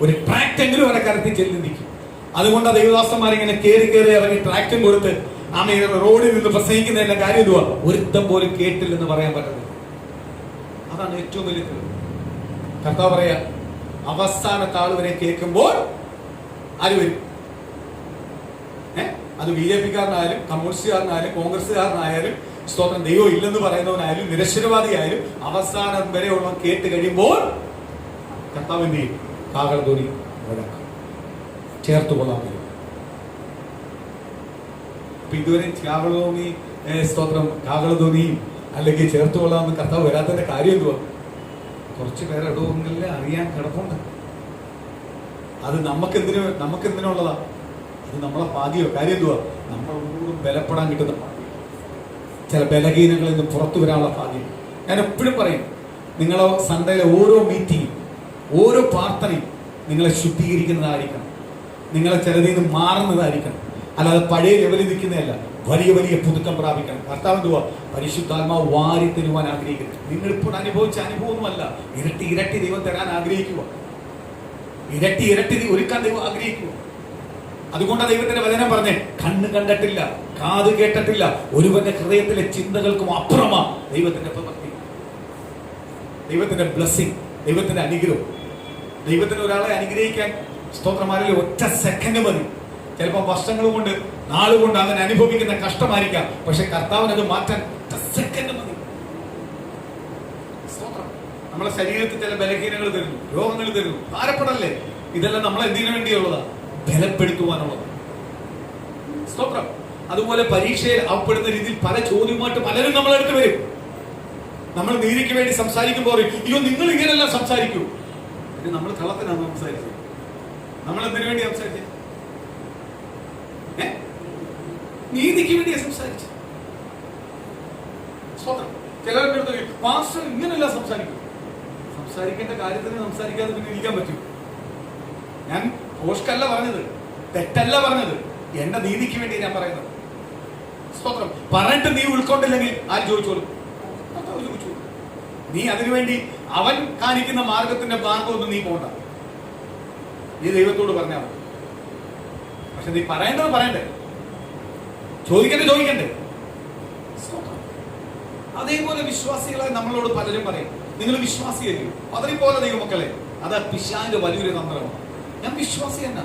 ഒരു ട്രാക്റ്റെങ്കിലും അവരെ കരത്തിൽ ചെല്ലിരിക്കും. അതുകൊണ്ട് ദൈവദാസന്മാർ ഇങ്ങനെ കയറി ഇറങ്ങി ട്രാക്റ്റും കൊടുത്ത് റോഡിൽ നിന്ന് പ്രസംഗിക്കുന്നതിന്റെ കാര്യം എന്തുവാ? ഒരുത്തം പോലും കേട്ടില്ലെന്ന് പറയാൻ പറ്റുന്നത്. അതാണ് ഏറ്റവും വലിയ തെളിവ്. കർത്താവ് പറയാ, അവസാനത്തെ ആൾ വരെ കേൾക്കുമ്പോൾ ആര് വരും? അത് BJP-കാരനായാലും കമ്മ്യൂണിസ്റ്റുകാരനായാലും കോൺഗ്രസ്സുകാരനായാലും സ്തോത്രം, ദൈവം ഇല്ലെന്ന് പറയുന്നവനായാലും നിരക്ഷരവാദിയായാലും അവസാനം വരെ ഉള്ള കേട്ട് കഴിയുമ്പോൾ കർത്താവ് എന്ത് ചെയ്യും? കാഹളധ്വനി മുഴക്കും, ചേർത്ത് കൊള്ളാൻ വരും. അപ്പൊ ഇതുവരെ കാഹളധ്വനി, സ്തോത്രം, കാഹളധ്വനിയും അല്ലെങ്കിൽ ചേർത്ത് കൊള്ളാമെന്ന് കർത്താവ് വരാത്തതിന്റെ കാര്യം എന്തുവാ? കുറച്ച് പേരെ ഇടവങ്ങളിലെ അറിയാൻ കിടപ്പുണ്ട്. അത് നമുക്കെന്തിനുള്ളതാ? അത് നമ്മളെ ഭാഗ്യോ? കാര്യം എന്തുവാ? നമ്മളോടും ബലപ്പെടാൻ കിട്ടുന്ന ഭാഗ്യം, ചില ബലഹീനങ്ങളിൽ നിന്ന് പുറത്തു വരാനുള്ള ഭാഗ്യം. ഞാൻ എപ്പോഴും പറയും, നിങ്ങളെ സൺഡേയിലെ ഓരോ മീറ്റിങ്ങും ഓരോ പ്രാർത്ഥനയും നിങ്ങളെ ശുദ്ധീകരിക്കുന്നതായിരിക്കണം, നിങ്ങളെ ചിലതിൽ നിന്ന് മാറുന്നതായിരിക്കണം. അല്ലാതെ പഴയ ലെവലിൽ നിൽക്കുന്നതല്ല, വലിയ വലിയ പുതുക്കം പ്രാപിക്കണം. കർത്താവ് എന്തുവാ? പരിശുദ്ധാത്മാവ് വാരി തരുവാൻ ആഗ്രഹിക്കുന്നത്. നിങ്ങളിപ്പോൾ അനുഭവിച്ച അനുഭവമൊന്നുമല്ല, ഇരട്ടി ഇരട്ടി ദൈവം തരാൻ ആഗ്രഹിക്കുക, ഇരട്ടി ഇരട്ടി ഒരുക്കാൻ ദൈവം ആഗ്രഹിക്കുക. അതുകൊണ്ട് ദൈവത്തിന്റെ വചനം പറഞ്ഞേ, കണ്ണ് കണ്ടിട്ടില്ല, കാത് കേട്ടിട്ടില്ല, ഒരുവന്റെ ഹൃദയത്തിലെ ചിന്തകൾക്കും അപ്പുറമാ ദൈവത്തിന്റെ പ്രവൃത്തി, ദൈവത്തിന്റെ ബ്ലെസ്സിങ്, ദൈവത്തിന്റെ അനുഗ്രഹം. ദൈവത്തിന് ഒരാളെ അനുഗ്രഹിക്കാൻ സ്തോത്രമാരിൽ ഒറ്റ സെക്കൻഡ് മതി. ചിലപ്പോൾ വർഷങ്ങൾ കൊണ്ട്, നാളുകൊണ്ട് അങ്ങനെ അനുഭവിക്കുന്ന കഷ്ടമായിരിക്കാം. പക്ഷെ കർത്താവിന് അത് മാറ്റാൻ ഒറ്റ സെക്കൻഡ് മതി. സ്തോത്രം. നമ്മളെ ശരീരത്തിൽ ചില ബലഹീനങ്ങൾ തരുന്നു, രോഗങ്ങൾ തരുന്നു, ഭാരപ്പെടല്ലേ? ഇതെല്ലാം നമ്മളെ എന്തിനു വേണ്ടിയുള്ളതാ? ബലപ്പെടുത്തുവാനുള്ളത്. സ്തോത്രം. അതുപോലെ പരീക്ഷയിൽ അവപ്പെടുന്ന രീതിയിൽ പല ചോദ്യമായിട്ട് പലരും നമ്മളെടുത്ത് വരും. നമ്മൾ നീതിക്ക് വേണ്ടി സംസാരിക്കുമ്പോൾ അയ്യോ നിങ്ങൾ ഇങ്ങനെല്ലാം സംസാരിക്കൂ. ഇത് നമ്മൾ കള്ളത്തിനാണ് സംസാരിച്ചത്. നമ്മൾ എന്തിനു വേണ്ടി സംസാരിച്ചത്? നീതിക്ക് വേണ്ടിയാ സംസാരിച്ചത്. സ്തോത്രം. ചിലരുടെ അടുത്ത് പാസ്റ്റർ ഇങ്ങനെയല്ല സംസാരിക്കും. സംസാരിക്കേണ്ട കാര്യത്തിന് സംസാരിക്കാതെ പിന്നെ ഇരിക്കാൻ പറ്റും. ഞാൻ പോഷ്കല്ല പറഞ്ഞത്, തെറ്റല്ല പറഞ്ഞത്, എന്റെ നീതിക്ക് വേണ്ടി ഞാൻ പറയുന്നത്. സ്തോത്രം. പറഞ്ഞിട്ട് നീ ഉൾക്കൊണ്ടില്ലെങ്കിൽ ആര് ചോദിച്ചോളും? ചോദിച്ചോളൂ. നീ അതിനുവേണ്ടി അവൻ കാണിക്കുന്ന മാർഗത്തിന്റെ മാർഗമൊന്നും നീ പോണ്ട. നീ ദൈവത്തോട് പറഞ്ഞാൽ മതി. പക്ഷെ നീ പറയേണ്ടത് പറയണ്ടേ, ചോദിക്കണ്ടേ. അതേപോലെ വിശ്വാസികളെ നമ്മളോട് പലരും പറയും, നിങ്ങൾ വിശ്വാസിയായിരിക്കും, പതറിപ്പോലെ ദൈവമക്കളെ. അത് പിശാചിന്റെ വലിയൊരു തന്ത്രമാണ്. ഞാൻ വിശ്വാസി തന്നെ,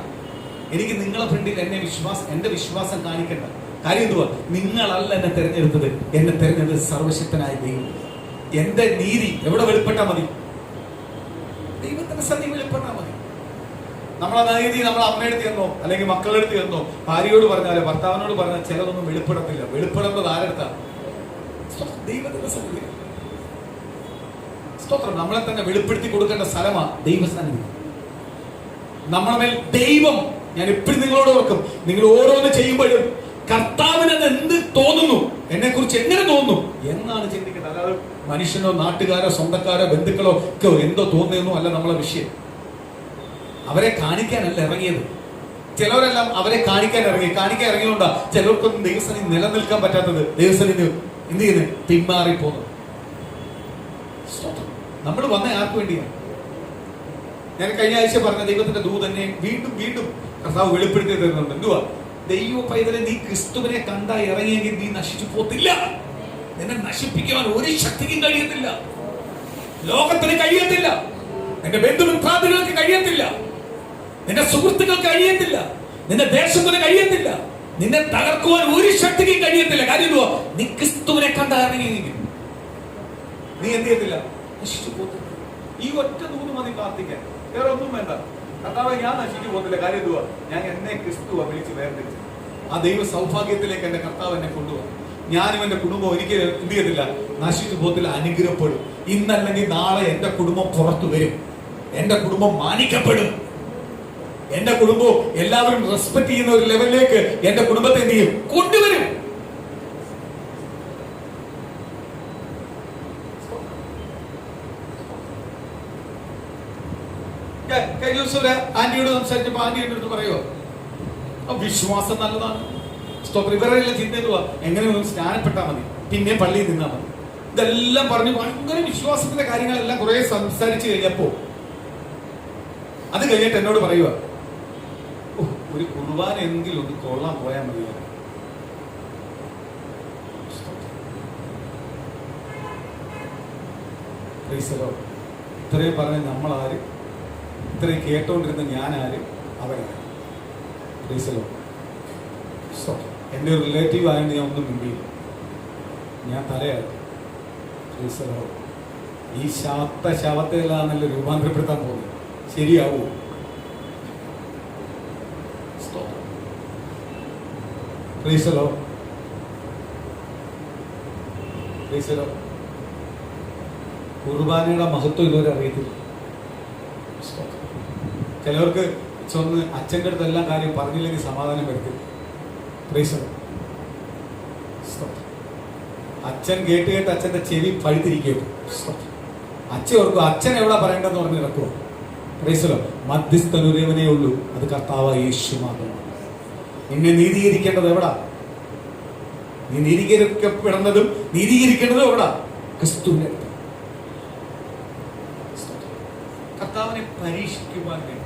എനിക്ക് നിങ്ങളെ ഫ്രണ്ടിൽ എന്റെ വിശ്വാസം കാണിക്കണ്ട. കാര്യം എന്തുവാ? നിങ്ങളല്ല എന്നെ തെരഞ്ഞെടുത്തത്, എന്നെ തെരഞ്ഞെടുത്തത് സർവശക്തനായ ദൈവം. എന്റെ നീതി എവിടെ വെളിപ്പെട്ടാ മതി? ദൈവത്തിന്റെ സന്നിധി വെളിപ്പെട്ടാ മതി. നമ്മളെ നീതി നമ്മൾ അമ്മയെടുത്ത് ചെന്നോ അല്ലെങ്കിൽ മക്കളെടുത്ത് ചെന്നോ ഭാര്യയോട് പറഞ്ഞാലോ ഭർത്താവിനോട് പറഞ്ഞാൽ ചിലതൊന്നും വെളിപ്പെടത്തില്ല. വെളിപ്പെടേണ്ടത് ആരെടുത്താ? ദൈവത്തിന്റെ സന്നിധി. സ്തോത്രം. നമ്മളെ തന്നെ വെളിപ്പെടുത്തി കൊടുക്കേണ്ട സ്ഥലമാ ദൈവസന്നിധി. നമ്മളെ മേൽ ദൈവം, ഞാൻ എപ്പോഴും നിങ്ങളോട് ഓർക്കും, നിങ്ങൾ ഓരോന്ന് ചെയ്യുമ്പോഴും കർത്താവിന് എന്ത് തോന്നുന്നു, എന്നെ കുറിച്ച് എങ്ങനെ തോന്നുന്നു എന്നാണ് ചിന്തിക്കുന്നത്. അല്ലാതെ മനുഷ്യനോ നാട്ടുകാരോ സ്വന്തക്കാരോ ബന്ധുക്കളോ ഒക്കെ എന്തോ തോന്നുന്നു അല്ല നമ്മളെ വിഷയം. അവരെ കാണിക്കാനല്ല ഇറങ്ങിയത്. ചിലവരെല്ലാം അവരെ കാണിക്കാൻ ഇറങ്ങിയോണ്ടാ ചിലർക്കൊന്നും ദൈവസന്നിധി നിലനിൽക്കാൻ പറ്റാത്തത്. ദൈവസന്നിധി എന്ത് ചെയ്യുന്നത്? പിന്മാറിപ്പോകുന്നത്. നമ്മൾ വന്ന ആർക്ക് വേണ്ടിയാണ്? ഞാൻ കഴിഞ്ഞ ആഴ്ച പറഞ്ഞ ദൈവത്തിന്റെ ദൂതനെ വീണ്ടും വീണ്ടും കർത്താവ് വെളിപ്പെടുത്തി തരുന്നുണ്ട്. എന്തുവാ? ദൈവ പൈതലെ, നീ ക്രിസ്തുവിനെ കണ്ടാ ഇറങ്ങിയെങ്കിൽ നീ നശിച്ചു പോത്തില്ല. നിന്നെ നശിപ്പിക്കുവാൻ ഒരു ശക്തിക്കും കഴിയത്തില്ല, ലോകത്തിന് കഴിയത്തില്ല, നിന്റെ ബന്ധുമിത്രാദികൾക്ക് കഴിയത്തില്ല, നിന്റെ സുഹൃത്തുക്കൾക്ക് കഴിയത്തില്ല, നിന്റെ ദേശത്തിന് കഴിയത്തില്ല, നിന്നെ തകർക്കുവാൻ ഒരു ശക്തിക്കും കഴിയത്തില്ല. കാര്യം എന്തുവാ? നീ ക്രിസ്തുവിനെ കണ്ടാ ഇറങ്ങിയെങ്കിൽ നീ എന്ത് ചെയ്യത്തില്ല? നശിച്ചു പോത്തില്ല. ഈ ഒറ്റ ദൂത് മതി പ്രാർത്ഥിക്കാൻ, വേറെ ഒന്നും വേണ്ട. കർത്താവേ, ഞാൻ നശിച്ചു പോകത്തില്ല. കാര്യം എന്തുവാ? ഞാൻ എന്നെ ക്രിസ്തുവാ വിളിച്ച് വേർതിരിച്ചു. ആ ദൈവ സൗഭാഗ്യത്തിലേക്ക് എന്റെ കർത്താവ് എന്നെ കൊണ്ടുപോകും. ഞാനും എന്റെ കുടുംബം എനിക്ക് എന്ത് ചെയ്യത്തില്ല? നശിച്ചു പോകത്തില്ല, അനുഗ്രഹപ്പെടും. ഇന്നല്ലെങ്കിൽ നാളെ എന്റെ കുടുംബം പുറത്തു വരും, എന്റെ കുടുംബം മാനിക്കപ്പെടും, എന്റെ കുടുംബം എല്ലാവരും റെസ്പെക്ട് ചെയ്യുന്ന ഒരു ലെവലിലേക്ക് എന്റെ കുടുംബത്തെ എന്ത് ചെയ്യും? കൊണ്ടുവരും. കഴിഞ്ഞ ദിവസം ഒരു ആന്റിയോട് സംസാരിച്ചപ്പോ ആന്റി എന്റെ അടുത്ത് പറയുമോ, വിശ്വാസം നല്ലതാണ്. ഇവരെല്ലാം ചിന്ത എന്തുവാ? എങ്ങനെ ഒന്ന് സ്നാനപ്പെട്ടാൽ മതി, പിന്നെ പള്ളിയിൽ നിന്നാൽ മതി. ഇതെല്ലാം പറഞ്ഞു ഭയങ്കര വിശ്വാസത്തിന്റെ കാര്യങ്ങളെല്ലാം കുറെ സംസാരിച്ചു കഴിഞ്ഞപ്പോ അത് കഴിഞ്ഞിട്ട് എന്നോട് പറയുക, ഒരു കുർബാന എങ്കിലും ഒന്ന് കൊള്ളാൻ പോയാൽ മതിയോ? ഇത്രയും പറഞ്ഞ നമ്മളാര്, ഇത്രയും കേട്ടോണ്ടിരുന്ന ഞാനാര്, അവരാര്. എന്റെ ഒരു റിലേറ്റീവ് ആയതുകൊണ്ട് ഞാൻ ഒന്നും മിണ്ടിയില്ല, ഞാൻ തലയായി. ഈ ശവത്തെല്ലാന്നല്ല രൂപാന്തരപ്പെടുത്താൻ പോകുന്നത്. ശരിയാവൂ? കുർബാനയുടെ മഹത്വം ഇതുവരെ അറിയത്തില്ല. ചിലവർക്ക് ചെന്ന് അച്ഛൻ്റെ അടുത്ത് എല്ലാ കാര്യം പറഞ്ഞില്ലെങ്കിൽ സമാധാനം വരുത്തില്ല. അച്ഛൻ കേട്ട് കേട്ട് അച്ഛന്റെ ചെവി പഴുത്തിരിക്കും. അച്ഛൻ ഓർക്കും അച്ഛൻ എവിടെ പറയേണ്ടെന്ന് പറഞ്ഞ് നടക്കുമോ? പ്രൈസലോ. മധ്യസ്ഥനുരവനേ ഉള്ളൂ, അത് കർത്താവായ യേശു മാത്രമാണ്. നിന്നെ നീതീകരിക്കേണ്ടത് എവിടാ? നീ നീതീകരിക്കപ്പെടുന്നതും നീതീകരിക്കേണ്ടതും എവിടാ? ക്രിസ്തുവിന്റെ അടുത്ത്. കർത്താവിനെ പരീക്ഷിക്കുവാൻ വേണ്ടി,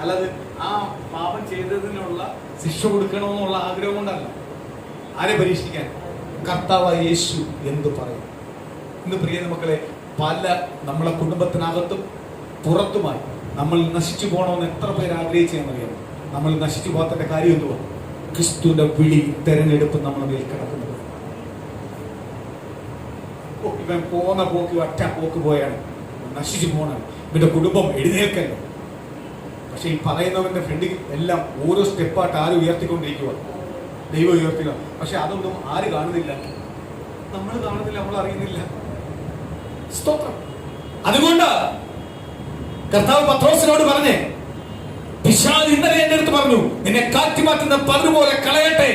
അല്ലാതെ ആ പാപം ചെയ്തതിനുള്ള ശിക്ഷ കൊടുക്കണമെന്നുള്ള ആഗ്രഹം കൊണ്ടല്ല. ആരെ പരീക്ഷിക്കാൻ? കർത്താവായ യേശു എന്തു പറയും? ഇന്ന് പ്രിയ മക്കളെ, പല നമ്മളെ കുടുംബത്തിനകത്തും പുറത്തുമായി നമ്മൾ നശിച്ചു പോകണമെന്ന് എത്ര പേര് ആഗ്രഹിച്ചെന്നറിയാമോ? നമ്മൾ നശിച്ചു പോകാത്തതിന്റെ കാര്യം എന്തുവാ? ക്രിസ്തുവിന്റെ വിളി, തെരഞ്ഞെടുപ്പ് നമ്മുടെ മേൽ കിടക്കുന്നത്. ഇവൻ പോന്ന പോക്ക് ഒറ്റ പോക്ക് പോയാണ്, നശിച്ചു പോകണം, ഇവന്റെ കുടുംബം എഴുന്നേൽക്കല്ലോ. പക്ഷെ ഈ പറയുന്നവന്റെ ഫ്രണ്ടിൽ എല്ലാം ഓരോ സ്റ്റെപ്പായിട്ട് ആരും ഉയർത്തിക്കൊണ്ടിരിക്കുക, ദൈവം ഉയർത്തുക. പക്ഷെ അതൊന്നും ആര് കാണുന്നില്ല? നമ്മൾ കാണുന്നില്ല, നമ്മൾ അറിയുന്നില്ല. സ്തോത്രം. അതുകൊണ്ട് കർത്താവ് പത്രോസിനോട് പറഞ്ഞേ, പിശാച് ഇന്നലെ എന്റെ അടുത്ത് പറഞ്ഞു, നിന്നെ കാറ്റി മാറ്റുന്ന പതിനുപോലെ കളയട്ടെ,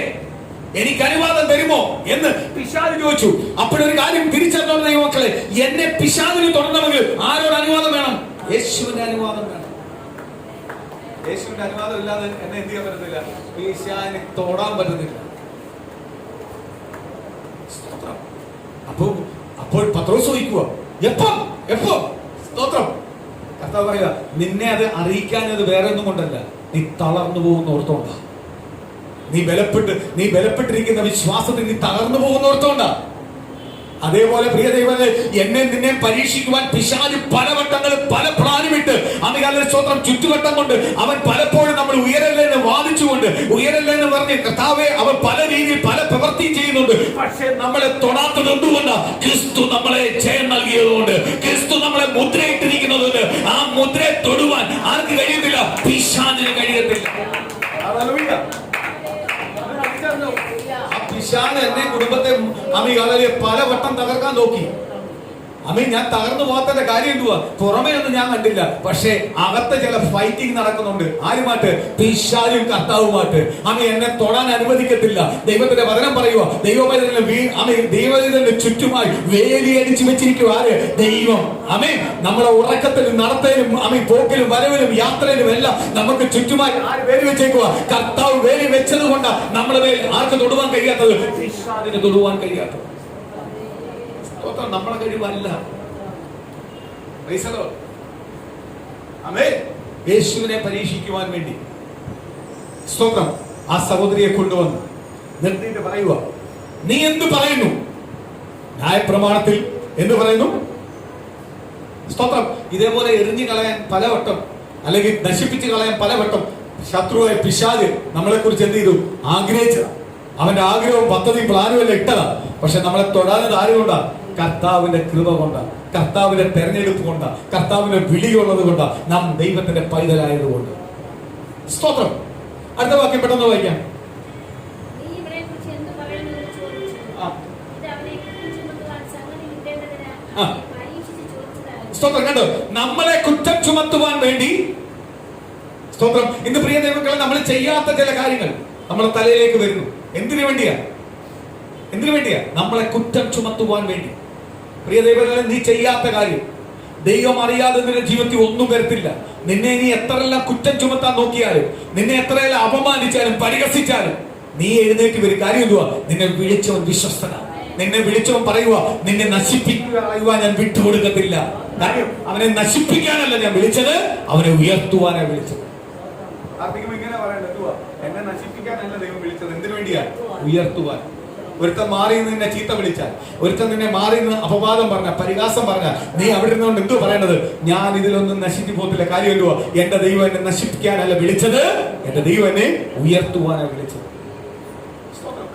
എനിക്ക് അനുവാദം തരുമോ എന്ന് പിശാച് ചോദിച്ചു. അപ്പോഴൊരു കാര്യം തിരിച്ചറിഞ്ഞ ദൈവമക്കളെ, എന്നെ പിശാചിന് തുടരണമെങ്കിൽ ആരോട് അനുവാദം വേണം? യേശുവിന്റെ അനുവാദം വേണം. യേശുവിന്റെ അനുവാദം ഇല്ലാതെ എന്നെ എന്ത് ചെയ്യാൻ പറ്റത്തില്ല, പിശാചിനെ തൊടാൻ പറ്റുന്നില്ല. അപ്പോൾ പത്രോസ് ചോദിക്കുക, എപ്പോ? സ്തോത്രം. കർത്താവ് പറയുക, നിന്നെ അത് അറിയിക്കാൻ അത് വേറെ ഒന്നും കൊണ്ടല്ല, നീ തളർന്നു പോകുന്ന ഓർത്തോണ്ടാ. നീ ബലപ്പെട്ടിരിക്കുന്ന വിശ്വാസത്തിൽ നീ തകർന്നു പോകുന്ന ഓർത്തോണ്ടാ. അതേപോലെ പ്രിയ ദൈവമേ, എന്നെ നിന്നെ പരീക്ഷിക്കുവാൻ പിശാച് പലവട്ടങ്ങളും പല പ്ലാനുമിട്ട് അമികാല സ്തോത്രം ചുറ്റുവട്ടം കൊണ്ട് അവൻ പലപ്പോഴും നമ്മൾ ഉയരല്ലെന്ന് വാദിച്ചുകൊണ്ട് ഉയരല്ല എന്ന് പറഞ്ഞ് കർത്താവെ അവൻ പല രീതിയിൽ പല പ്രവൃത്തിയും ചെയ്യുന്നുണ്ട്. പക്ഷെ നമ്മളെ തൊടാത്തത് എന്തുകൊണ്ടാ? ക്രിസ്തു നമ്മളെ ജയം നൽകിയതുകൊണ്ട്, ക്രിസ്തു നമ്മളെ മുദ്രയിട്ടിരിക്കുന്നതുകൊണ്ട്. ആ മുദ്രയെ തൊടുവാൻ ആർക്ക് കഴിയത്തില്ല? പിശാചിന് കഴിയത്തില്ല. ആ പിശാച് എന്നെ കുടുംബത്തെ പല വട്ടം തകർക്കാൻ നോക്കി. ഞാൻ തകർന്നു പോകാത്തതിന്റെ കാര്യം എന്തുവാ? പുറമേ ഒന്നും ഞാൻ കണ്ടില്ല, പക്ഷേ അകത്ത് ചില ഫൈറ്റിംഗ് നടക്കുന്നുണ്ട്. ആരുമായിട്ട്? പിശാചും കർത്താവുമായിട്ട്. എന്നെ തൊടാൻ അനുവദിക്കത്തില്ല. ദൈവത്തിന്റെ വചനം പറയുക, ദൈവത്തിന്റെ ചുറ്റുമായി വേലി അടിച്ചു വെച്ചിരിക്കുക. ആര്? ദൈവം. നമ്മളെ ഉറക്കത്തിലും നടത്തലും പോക്കിലും വരവിലും യാത്രയിലും എല്ലാം നമുക്ക് ചുറ്റുമായി ആര് വേലി വെച്ചേക്കുക? കർത്താവ് വേലി വെച്ചത് കൊണ്ടാ നമ്മളെ മേൽ ആർക്ക് തൊടുവാൻ കഴിയാത്തത്? പിശാചിന് തൊടുവാൻ കഴിയാത്തത്. നമ്മളെ കഴിവല്ല. യേശുവിനെ പരീക്ഷിക്കുവാൻ വേണ്ടി സ്തോത്രം ആ സഹോദരിയെ കൊണ്ടുവന്ന് നിർത്തിയിട്ട് പറയുക, നീ എന്ത് പറയുന്നു? ന്യായപ്രമാണത്തിൽ എന്ത് പറയുന്നു? സ്തോത്രം. ഇതേപോലെ എറിഞ്ഞു കളയാൻ പലവട്ടം, അല്ലെങ്കിൽ നശിപ്പിച്ചു കളയാൻ പലവട്ടം ശത്രുവായ പിശാച് നമ്മളെ കുറിച്ച് എന്ത് ചെയ്തു? ആഗ്രഹിച്ചതാ. അവന്റെ ആഗ്രഹവും പദ്ധതിയും പ്ലാനും എല്ലാം ഇട്ടതാ. പക്ഷെ നമ്മളെ തൊടാനത് ആരുകൊണ്ടാ? കർത്താവിന്റെ കൃപ കൊണ്ടാ, കർത്താവിന്റെ തെരഞ്ഞെടുപ്പ് കൊണ്ടാ, കർത്താവിന്റെ വിളിയുള്ളത് കൊണ്ടാ, നാം ദൈവത്തിന്റെ പൈതലായതുകൊണ്ട്. സ്തോത്രം. അടുത്ത വാക്യം പെട്ടെന്ന് വായിക്കാം. സ്തോത്രം. കണ്ടോ? നമ്മളെ കുറ്റം ചുമത്തുവാൻ വേണ്ടി. സ്തോത്രം. ഇന്ന് പ്രിയ ദൈവങ്ങളെ, നമ്മൾ ചെയ്യാത്ത ചില കാര്യങ്ങൾ നമ്മുടെ തലയിലേക്ക് വരുന്നു. എന്തിനു വേണ്ടിയാ? എന്തിനു വേണ്ടിയാ? നമ്മളെ കുറ്റം ചുമത്തുവാൻ വേണ്ടി. പ്രിയ ദൈവങ്ങളെ, നീ ചെയ്യാത്ത കാര്യം ദൈവം അറിയാതെ നിന്റെ ജീവിതത്തിൽ ഒന്നും വരത്തില്ല. നിന്നെ നീ എത്രയെല്ലാം കുറ്റം ചുമത്താൻ നോക്കിയാലും, നിന്നെ എത്രയെല്ലാം അപമാനിച്ചാലും പരിഹസിച്ചാലും, നീ എഴുന്നേറ്റ് വരും. കാര്യം എന്തുവാ? നിന്നെ വിളിച്ചവൻ വിശ്വസ്തനാ. നിന്നെ വിളിച്ചവൻ പറയുക, നിന്നെ നശിപ്പിക്കുക ഞാൻ വിട്ടുകൊടുക്കത്തില്ല. കാര്യം അവനെ നശിപ്പിക്കാനല്ല ഞാൻ വിളിച്ചത്, അവനെ ഉയർത്തുവാനാ വിളിച്ചത്. ഇങ്ങനെ പറയണ്ടോ? എന്നെ നശിപ്പിക്കാനല്ല ദൈവം വിളിച്ചത്. എന്തിനു വേണ്ടിയാ? ഉയർത്തുവാൻ. ഒരുത്തൻ മാറി നിന്നെ ചീത്ത വിളിച്ചാൽ, ഒരുത്തൻ നിന്നെ മാറി നിന്ന് അപവാദം പറഞ്ഞ, പരിഹാസം പറഞ്ഞ, നീ അവിടെ ഇരുന്നുകൊണ്ട് എന്തോ പറയേണ്ടത്? ഞാൻ ഇതിലൊന്നും നശിച്ചു പോകത്തില്ല. കാര്യം എന്തുവാ? എന്റെ ദൈവം എന്നെ നശിപ്പിക്കാനല്ല വിളിച്ചത്, എന്റെ ദൈവം എന്നെ ഉയർത്തുവാനാണ് വിളിച്ചത്.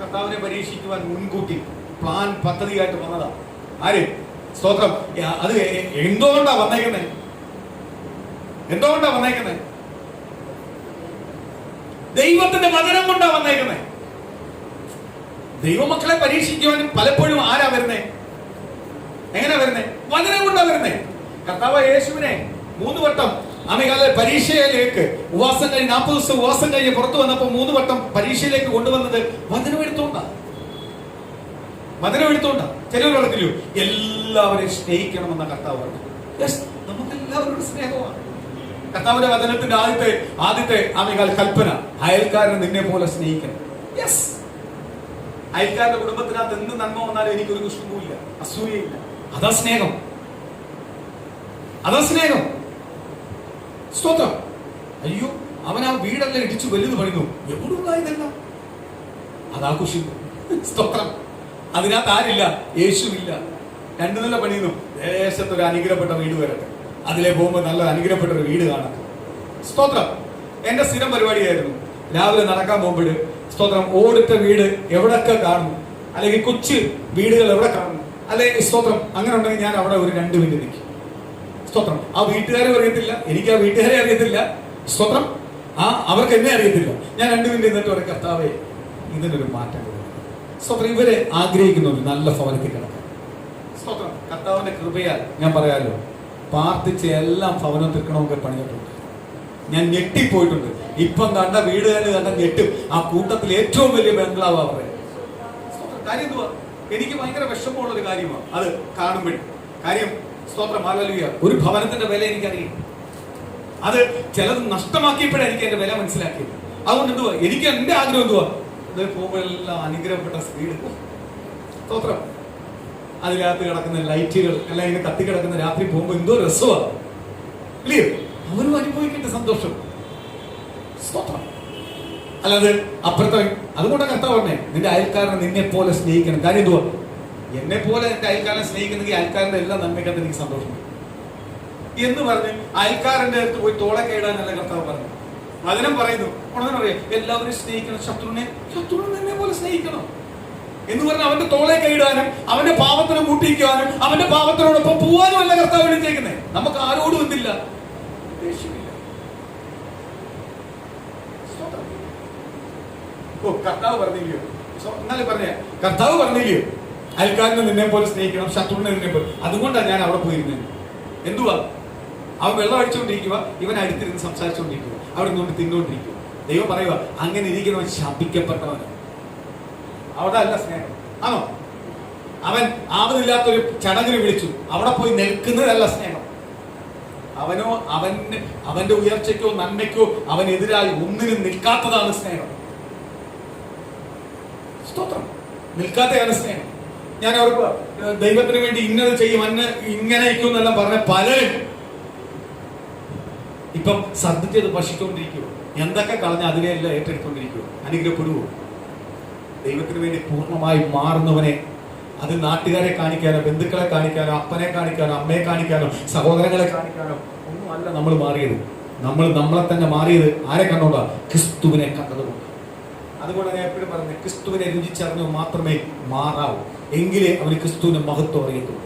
കർത്താവിനെ പരീക്ഷിക്കുവാൻ മുൻകൂട്ടി പ്ലാൻ പദ്ധതിയായിട്ട് വന്നതാ. ആര്? സ്തോത്രം. അത് എന്തുകൊണ്ടാ വന്നേക്കുന്നേ? എന്തുകൊണ്ടാ വന്നേക്കുന്നേ? ദൈവത്തിന്റെ വചനം കൊണ്ടാ വന്നേക്കുന്നേ. ദൈവമക്കളെ പരീക്ഷിക്കുവാൻ പലപ്പോഴും ആരാ വരുന്നേ? എങ്ങനെ വരുന്നേ? വചനം കൊണ്ടാ വരുന്നേ. കർത്താവ് യേശുവിനെ 3 വട്ടം പരീക്ഷയിലേക്ക് ഉപവാസം കഴിഞ്ഞ് 40 ദിവസം ഉപവാസം കഴിഞ്ഞ് പുറത്തു വന്നപ്പോൾ 3 വട്ടം പരീക്ഷയിലേക്ക് കൊണ്ടുവന്നത് വചനം എടുത്തോണ്ടാ. വചനം എടുത്തോണ്ടാ. ചിലർ പറഞ്ഞില്ലയോ, എല്ലാവരെയും സ്നേഹിക്കണമെന്ന കർത്താവ് പറഞ്ഞു. നമുക്ക് എല്ലാവരോടും സ്നേഹമാണ്. കർത്താവിന്റെ വചനത്തിന്റെ ആദ്യത്തെ കൽപ്പന, അയൽക്കാരനെ നിന്നെ പോലെ സ്നേഹിക്കണം. യെസ്. അയൽക്കാരുടെ കുടുംബത്തിനകത്ത് എന്ത് നന്മ വന്നാലും എനിക്കൊരു കുഷ്ഠവുമില്ല, അസൂയയില്ല. അതാ സ്നേഹം. അതാ സ്നേഹം. സ്തോത്രം. അയ്യോ, അവൻ ആ വീടെല്ലാം ഇടിച്ചു വലുത് പണിതു, എവിടുണ്ടായതല്ല, അതാ കുശിമ്പ്. സ്തോത്രം. അതിനകത്ത് ആരില്ല? യേശുവില്ല. 2 നില പണിയുന്നു. ദേശത്തൊരു അനുഗ്രഹപ്പെട്ട വീട് വരട്ടെ, അതിലെ പോകുമ്പോൾ നല്ല അനുഗ്രഹപ്പെട്ട ഒരു വീട് കാണട്ടെ. സ്തോത്രം. എന്റെ സ്ഥിരം പരിപാടിയായിരുന്നു രാവിലെ നടക്കാൻ പോകുമ്പോൾ, സ്തോത്രം, ഓടിട്ട വീട് എവിടൊക്കെ കാണുന്നു, അല്ലെങ്കിൽ കൊച്ചു വീടുകൾ എവിടെ കാണുന്നു, അല്ലെ സ്തോത്രം, അങ്ങനെ ഉണ്ടെങ്കിൽ ഞാൻ അവിടെ ഒരു 2 മിനിറ്റ് നിൽക്കും. സ്തോത്രം. ആ വീട്ടുകാരെ അറിയത്തില്ല, എനിക്ക് ആ വീട്ടുകാരെ അറിയത്തില്ല. സ്തോത്രം. അവർക്ക് എന്നെ അറിയത്തില്ല. ഞാൻ 2 മിനിറ്റ് നിന്നിട്ട് പറയും, കർത്താവേ, ഇതിനൊരു മാറ്റം കൊടുക്കും. സ്തോത്രം. ഇവരെ ആഗ്രഹിക്കുന്നു ഒരു നല്ല ഭവനത്തിൽ കിടക്കാൻ. സ്തോത്രം. കർത്താവിന്റെ കൃപയാൽ ഞാൻ പറയാലോ, പ്രാർത്ഥിച്ച് എല്ലാം ഭവനം തീർക്കണമെങ്കിൽ പണിതിട്ടുണ്ട്. ഞാൻ ഞെട്ടിപ്പോയിട്ടുണ്ട്. ഇപ്പം കണ്ട വീടുകാർ കണ്ട ഞെട്ടും. ആ കൂട്ടത്തിൽ ഏറ്റവും വലിയ ബംഗ്ലാവ് അവരെ. കാര്യം എന്തുവാ? എനിക്ക് ഭയങ്കര വിഷമമുള്ള ഒരു കാര്യമാണ് അത് കാണുമ്പോഴും. കാര്യം സ്തോത്രം, ഹല്ലേലൂയ, ഒരു ഭവനത്തിന്റെ വില എനിക്കറിയാം. അത് ചിലത് നഷ്ടമാക്കിയപ്പോഴാണ് എനിക്ക് എന്റെ വില മനസ്സിലാക്കിയത്. അതുകൊണ്ട് എന്തുവാ, എനിക്ക് എന്റെ ആഗ്രഹം എന്തുവാ, ഇത് പോകുമ്പോഴെല്ലാം അനുഗ്രഹപ്പെട്ട വീട്. സ്തോത്രം. അതിനകത്ത് കിടക്കുന്ന ലൈറ്റുകൾ എല്ലാം ഇങ്ങനെ കത്തി കിടക്കുന്ന രാത്രി പോകുമ്പോൾ എന്തോ രസമാണ്, ഇല്ലയോ? അവരും അനുഭവിക്കേണ്ട സന്തോഷം. സ്തോത്രം. അല്ലാതെ അപ്പുറത്തെ. അതുകൊണ്ട് കർത്താവ് പറഞ്ഞേ, നിന്റെ അയൽക്കാരനെ നിന്നെ പോലെ സ്നേഹിക്കണം. കാര്യം എന്തുവാ? എന്നെ പോലെ എന്റെ അയൽക്കാരനെ സ്നേഹിക്കുന്നെങ്കിൽ അയൽക്കാരന്റെ എല്ലാം നന്മയ്ക്കകത്ത് എനിക്ക് സന്തോഷം എന്ന് പറഞ്ഞ് അയൽക്കാരന്റെ അടുത്ത് പോയി തോളൊക്കെ ഇടാനല്ല കർത്താവ് പറഞ്ഞു. വചനം പറയുന്നു, ഉടനെ പറയാം എല്ലാവരും സ്നേഹിക്കണം, ശത്രുവിനെ പോലെ സ്നേഹിക്കണം എന്ന് പറഞ്ഞാൽ അവന്റെ തോളെ കൈയിടാനും അവന്റെ പാപത്തിന് കൂട്ടിയിക്കാനും അവന്റെ പാപത്തിനോടൊപ്പം പോവാനും അല്ല കർത്താവ് എഴുതിയേക്കുന്നത്. നമുക്ക് ആരോടും എന്തില്ല, ദേഷ്യമില്ല. കർത്താവ് പറഞ്ഞില്ലയോ? എന്നാലും പറഞ്ഞ കർത്താവ് പറഞ്ഞില്ലയോ അയൽക്കാരനെ നിന്നെ പോലെ സ്നേഹിക്കണം, ശത്രുവിനെ നിന്നെ പോലെ. അതുകൊണ്ടാണ് ഞാൻ അവിടെ പോയിരുന്നത്. എന്തുവാ, അവൻ വെള്ളം അടിച്ചുകൊണ്ടിരിക്കുക, ഇവൻ അടുത്തിരുന്ന് സംസാരിച്ചുകൊണ്ടിരിക്കുക, അവിടെ നിന്നുകൊണ്ട് തിന്നുകൊണ്ടിരിക്കുക. ദൈവം പറയുക അങ്ങനെ ഇരിക്കുന്നവൻ ശപിക്കപ്പെട്ടവന്. അവിടെ അല്ല സ്നേഹം, ആണോ? അവൻ ആവതില്ലാത്തൊരു ചടങ്ങിന് വിളിച്ചു, അവിടെ പോയി നിൽക്കുന്നതല്ല സ്നേഹം. അവനോ അവന്റെ ഉയർച്ചയ്ക്കോ നന്മയ്ക്കോ അവനെതിരായി ഒന്നിനും നിൽക്കാത്തതാണ് സ്നേഹം. സ്തോത്രം. നിൽക്കാത്തതാണ് സ്നേഹം. ഞാൻ അവർക്ക് ദൈവത്തിന് വേണ്ടി ഇന്നത് ചെയ്യും, അന്ന് ഇങ്ങനെ എന്നെല്ലാം പറഞ്ഞ പലരും ഇപ്പം സത്യത്തെ ഭക്ഷിച്ചുകൊണ്ടിരിക്കുവോ, എന്തൊക്കെ കളഞ്ഞ അതിനെല്ലാം ഏറ്റെടുത്തുകൊണ്ടിരിക്കുവോ, അനുഗ്രഹപ്പെടുവോ? ദൈവത്തിന് വേണ്ടി പൂർണ്ണമായി മാറുന്നവനെ അത് നാട്ടുകാരെ കാണിക്കാനോ ബന്ധുക്കളെ കാണിക്കാനോ അപ്പനെ കാണിക്കാനോ അമ്മയെ കാണിക്കാനോ സഹോദരങ്ങളെ കാണിക്കാനോ ഒന്നും അല്ല നമ്മൾ മാറിയത്. നമ്മളെ തന്നെ മാറിയത് ആരെ കണ്ടോണ്ടാ? ക്രിസ്തുവിനെ കണ്ടതുകൊണ്ട്. അതുകൊണ്ട് ഞാൻ എപ്പോഴും പറഞ്ഞത്, ക്രിസ്തുവിനെ രുചിച്ചറിഞ്ഞു മാത്രമേ മാറാവൂ, എങ്കിലേ അവന് ക്രിസ്തുവിന്റെ മഹത്വം അറിയത്തുള്ളൂ.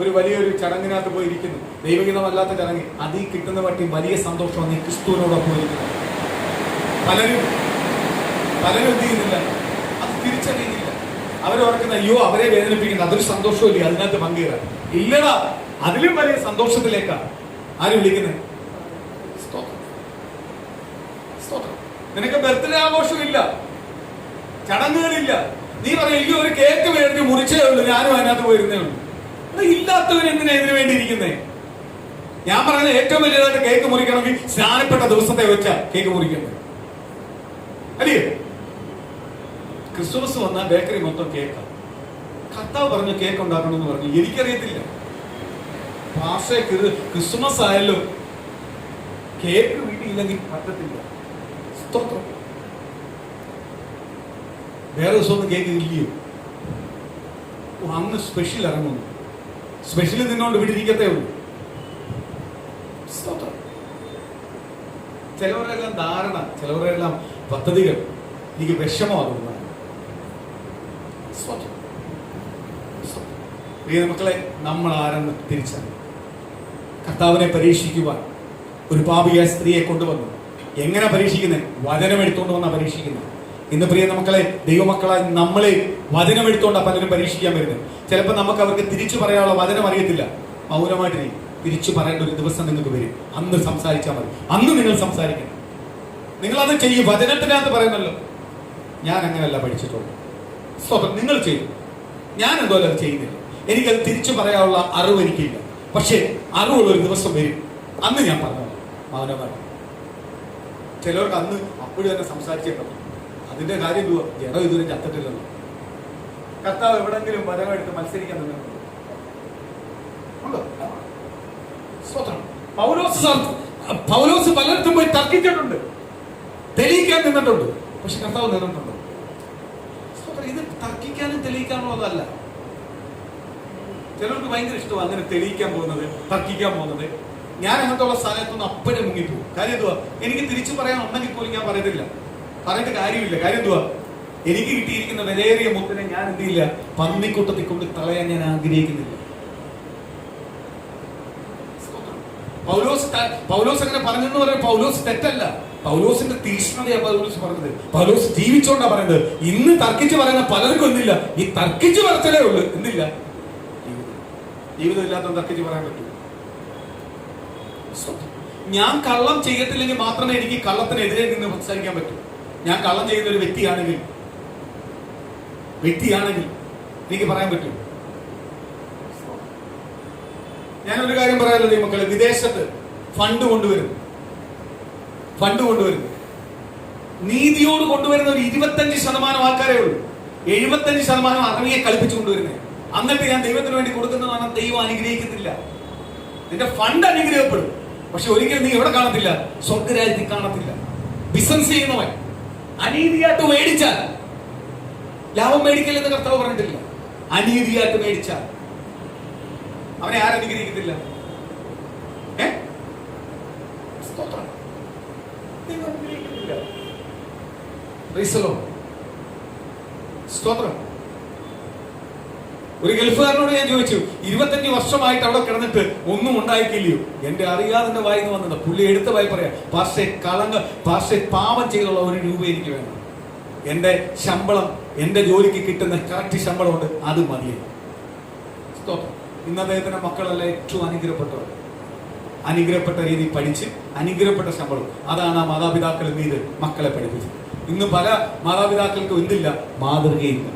ഒരു വലിയൊരു ചടങ്ങിനകത്ത് പോയിരിക്കുന്നു, ദൈവഗീതമല്ലാത്ത ചടങ്ങ്, അതിൽ കിട്ടുന്ന പറ്റി വലിയ സന്തോഷമാണ് നീ ക്രിസ്തുവിനോടൊപ്പം ഇരിക്കുന്നത്. പലരും എന്ത് ചെയ്യുന്നില്ല, അത് തിരിച്ചറിയുന്നില്ല. അവരോർക്കുന്ന അയ്യോ അവരെ വേദനിപ്പിക്കുന്നത്, അതൊരു സന്തോഷമില്ല, അതിനകത്ത് പങ്കുചേരാൻ ഇല്ലടാ. അതിലും വലിയ സന്തോഷത്തിലേക്കാ ആര് വിളിക്കുന്നത്? നിനക്ക് ബർത്ത്ഡേ ആഘോഷമില്ല, ചടങ്ങുകളില്ല. നീ പറയും എനിക്ക് ഒരു കേക്ക് വേണ്ടി മുറിച്ചേ ഉള്ളൂ, ഞാനും അതിനകത്ത് പോയിരുന്നേ ഉള്ളൂ. ഇല്ലാത്തവൻ എന്തിനാ ഇതിനു വേണ്ടി ഇരിക്കുന്നേ? ഞാൻ പറയുന്നത് ഏറ്റവും വലിയതായിട്ട് കേക്ക് മുറിക്കണമെങ്കിൽ സ്നാനപ്പെട്ട ദിവസത്തെ വെച്ചാ കേക്ക് മുറിക്കുന്നത്, അല്ലേ? ക്രിസ്മസ് വന്നാൽ ബേക്കറി മൊത്തം കേക്കാ. കർത്താവ് പറഞ്ഞു കേക്ക് ഉണ്ടാക്കണമെന്ന് പറഞ്ഞു, എനിക്കറിയത്തില്ല. പക്ഷേ ക്രിസ്മസ് ആയാലും കേക്ക് വീട്ടിലില്ലെങ്കിൽ പറ്റത്തില്ല. സ്തോത്രം. വേറെ ദിവസം ഒന്നും കേക്ക് ഇല്ലയോ? അന്ന് സ്പെഷ്യൽ ഇറങ്ങുന്നു, സ്പെഷ്യൽ നിന്നോണ്ട് ഇവിടെ ഇരിക്കത്തേ ഉള്ളൂ. സ്തോത്രം. ചിലവരെല്ലാം ധാരണ, ചിലവരെല്ലാം പദ്ധതികൾ എനിക്ക് വിഷമമാകുന്നതാണ്. പ്രിയ മക്കളെ, നമ്മൾ ആരെന്ന് തിരിച്ചറിയും. കർത്താവിനെ പരീക്ഷിക്കുവാൻ ഒരു പാപിയായ സ്ത്രീയെ കൊണ്ടുവന്നു. എങ്ങനെ പരീക്ഷിക്കുന്നത്? വചനം എടുത്തുകൊണ്ട് വന്നാ പരീക്ഷിക്കുന്നത്. ഇന്ന് പ്രിയ മക്കളെ, ദൈവമക്കളായി നമ്മളെ വചനം എടുത്തുകൊണ്ടാ പലരും പരീക്ഷിക്കാൻ വരുന്നത്. ചിലപ്പോൾ നമുക്ക് അവർക്ക് തിരിച്ചു പറയാനുള്ള വചനം അറിയത്തില്ല. മൗനമായിട്ട് തിരിച്ചു പറയേണ്ട ഒരു ദിവസം നിങ്ങൾക്ക് വരും. അന്ന് സംസാരിച്ചാൽ മതി. അന്ന് നിങ്ങൾ സംസാരിക്കണം. നിങ്ങളത് ചെയ്യും. വചനത്തിനകത്ത് പറയുന്നല്ലോ, ഞാൻ അങ്ങനെയല്ല പഠിച്ചിട്ടുള്ളൂ. സ്വതം നിങ്ങൾ ചെയ്യും, ഞാൻ എന്തോ അത് ചെയ്യുന്നില്ല. എനിക്കത് തിരിച്ചു പറയാനുള്ള അറിവ് എനിക്കില്ല. പക്ഷെ അറിവുള്ളൊരു ദിവസം വരും, അന്ന് ഞാൻ പറഞ്ഞു മൗനമായിട്ട്. ചിലവർക്ക് അന്ന് അപ്പോഴും തന്നെ സംസാരിച്ചേക്കണം. അതിന്റെ കാര്യം എന്തുവാ? ജനം ഇതുവരെ ചത്തിട്ടില്ലല്ലോ. കർത്താവ് എവിടെങ്കിലും വരവെടുത്ത് മത്സരിക്കാൻ നിന്നുണ്ടോ? പൗലോസ് പലർക്കും പോയി തർക്കിച്ചിട്ടുണ്ട്, തെളിയിക്കാൻ നിന്നിട്ടുണ്ട്. പക്ഷെ കർത്താവ് നിന്നിട്ടുണ്ടോ? ഇത് തർക്കിക്കാനും തെളിയിക്കാനുള്ളതല്ല. ചിലർക്ക് ഭയങ്കര ഇഷ്ടമാണ് അങ്ങനെ തെളിയിക്കാൻ പോകുന്നത്, തർക്കിക്കാൻ പോകുന്നത്. ഞാൻ അങ്ങനത്തുള്ള സ്ഥലത്തൊന്നും അപ്പോഴേ മുങ്ങിപ്പോകും. കാര്യം എന്തുവാ? എനിക്ക് തിരിച്ചു പറയാൻ ഉണ്ടെങ്കിൽ പോലും ഞാൻ പറയത്തില്ല, പറയേണ്ട കാര്യമില്ല. കാര്യം എന്തുവാ? എനിക്ക് കിട്ടിയിരിക്കുന്ന വിലയേറിയ മുത്തിനെ ഞാൻ എന്ത് ചെയ്യില്ല, പന്നിക്കൂട്ടത്തിൽ കൊണ്ട് കളയാൻ ഞാൻ ആഗ്രഹിക്കുന്നില്ല. പൗലോസ് അങ്ങനെ പറഞ്ഞെന്ന് പറയാൻ പൗലോസ് തെറ്റല്ല. പൗലോസിന്റെ തീക്ഷ്ണതയാണ് പൗലോസ് പറഞ്ഞത്. പൗലോസ് ജീവിച്ചോണ്ടാ പറയുന്നത്. ഇന്ന് തർക്കിച്ച് പറയുന്ന പലർക്കും എന്തില്ല, ഈ തർക്കിച്ച് പറച്ചലേ ഉള്ളൂ. എന്തില്ല, ജീവിതം ഇല്ലാത്ത തർക്കിച്ച് പറയാൻ പറ്റൂ. ഞാൻ കള്ളം ചെയ്യത്തില്ലെങ്കിൽ മാത്രമേ എനിക്ക് കള്ളത്തിനെതിരെ നിന്ന് സംസാരിക്കാൻ പറ്റൂ. ഞാൻ കള്ളം ചെയ്യുന്ന ഒരു വ്യക്തിയാണെങ്കിൽ എനിക്ക് പറയാൻ പറ്റൂ. ഞാനൊരു കാര്യം പറയാനുള്ളത്, ഈ മക്കളെ, വിദേശത്ത് ഫണ്ട് കൊണ്ടുവരുന്നു, നീതിയോട് കൊണ്ടുവരുന്ന ഒരു 25% ആൾക്കാരേ ഉള്ളൂ. 75% അറിവിയെ കളിപ്പിച്ചു കൊണ്ടുവരുന്നത്. എന്നിട്ട് ഞാൻ ദൈവത്തിന് വേണ്ടി കൊടുക്കുന്നതാണ് ദൈവം അനുഗ്രഹിക്കത്തില്ല. നിന്റെ ഫണ്ട് അനുഗ്രഹപ്പെടും, പക്ഷെ ഒരിക്കലും നീ എവിടെ കാണത്തില്ല, സ്വർഗരാജ്യത്തിൽ കാണത്തില്ല. ബിസിനസ് ചെയ്യുന്നവൻ അനീതിയായിട്ട് മേടിച്ചാൽ, ലാഭം മേടിക്കലെന്ന് കർത്താവ് പറഞ്ഞിട്ടില്ല, അനീതിയായിട്ട് മേടിച്ചാൽ അവനെ ആരനുഗ്രഹിക്കത്തില്ല? Praise the Lord. സ്തോത്രം. ഒരു ഗൾഫുകാരനോട് ഞാൻ ചോദിച്ചു, 25 വർഷമായിട്ട് അവിടെ കിടന്നിട്ട് ഒന്നും ഉണ്ടായിക്കില്ലയോ? എന്റെ അറിയാതെ വായിന്ന് വന്നത്. പുള്ളി എടുത്ത വായി പറയാം, പാർഷേ പാപം ചെയ്തുള്ള 1 രൂപ എനിക്ക് വേണം. എന്റെ ശമ്പളം, എന്റെ ജോലിക്ക് കിട്ടുന്ന കറക്റ്റ് ശമ്പളമുണ്ട്, അത് മതിയെ. സ്തോത്രം. ഇന്ന് അദ്ദേഹത്തിന്റെ മക്കളെല്ലാം ഏറ്റവും അനുഗ്രഹപ്പെട്ട രീതി പഠിച്ച് അനുഗ്രഹപ്പെട്ട ശമ്പളം. അതാണ് ആ മാതാപിതാക്കൾ ഇത് മക്കളെ പഠിപ്പിച്ചത്. ഇന്ന് പല മാതാപിതാക്കൾക്കും എന്തില്ല, മാതൃകയില്ല.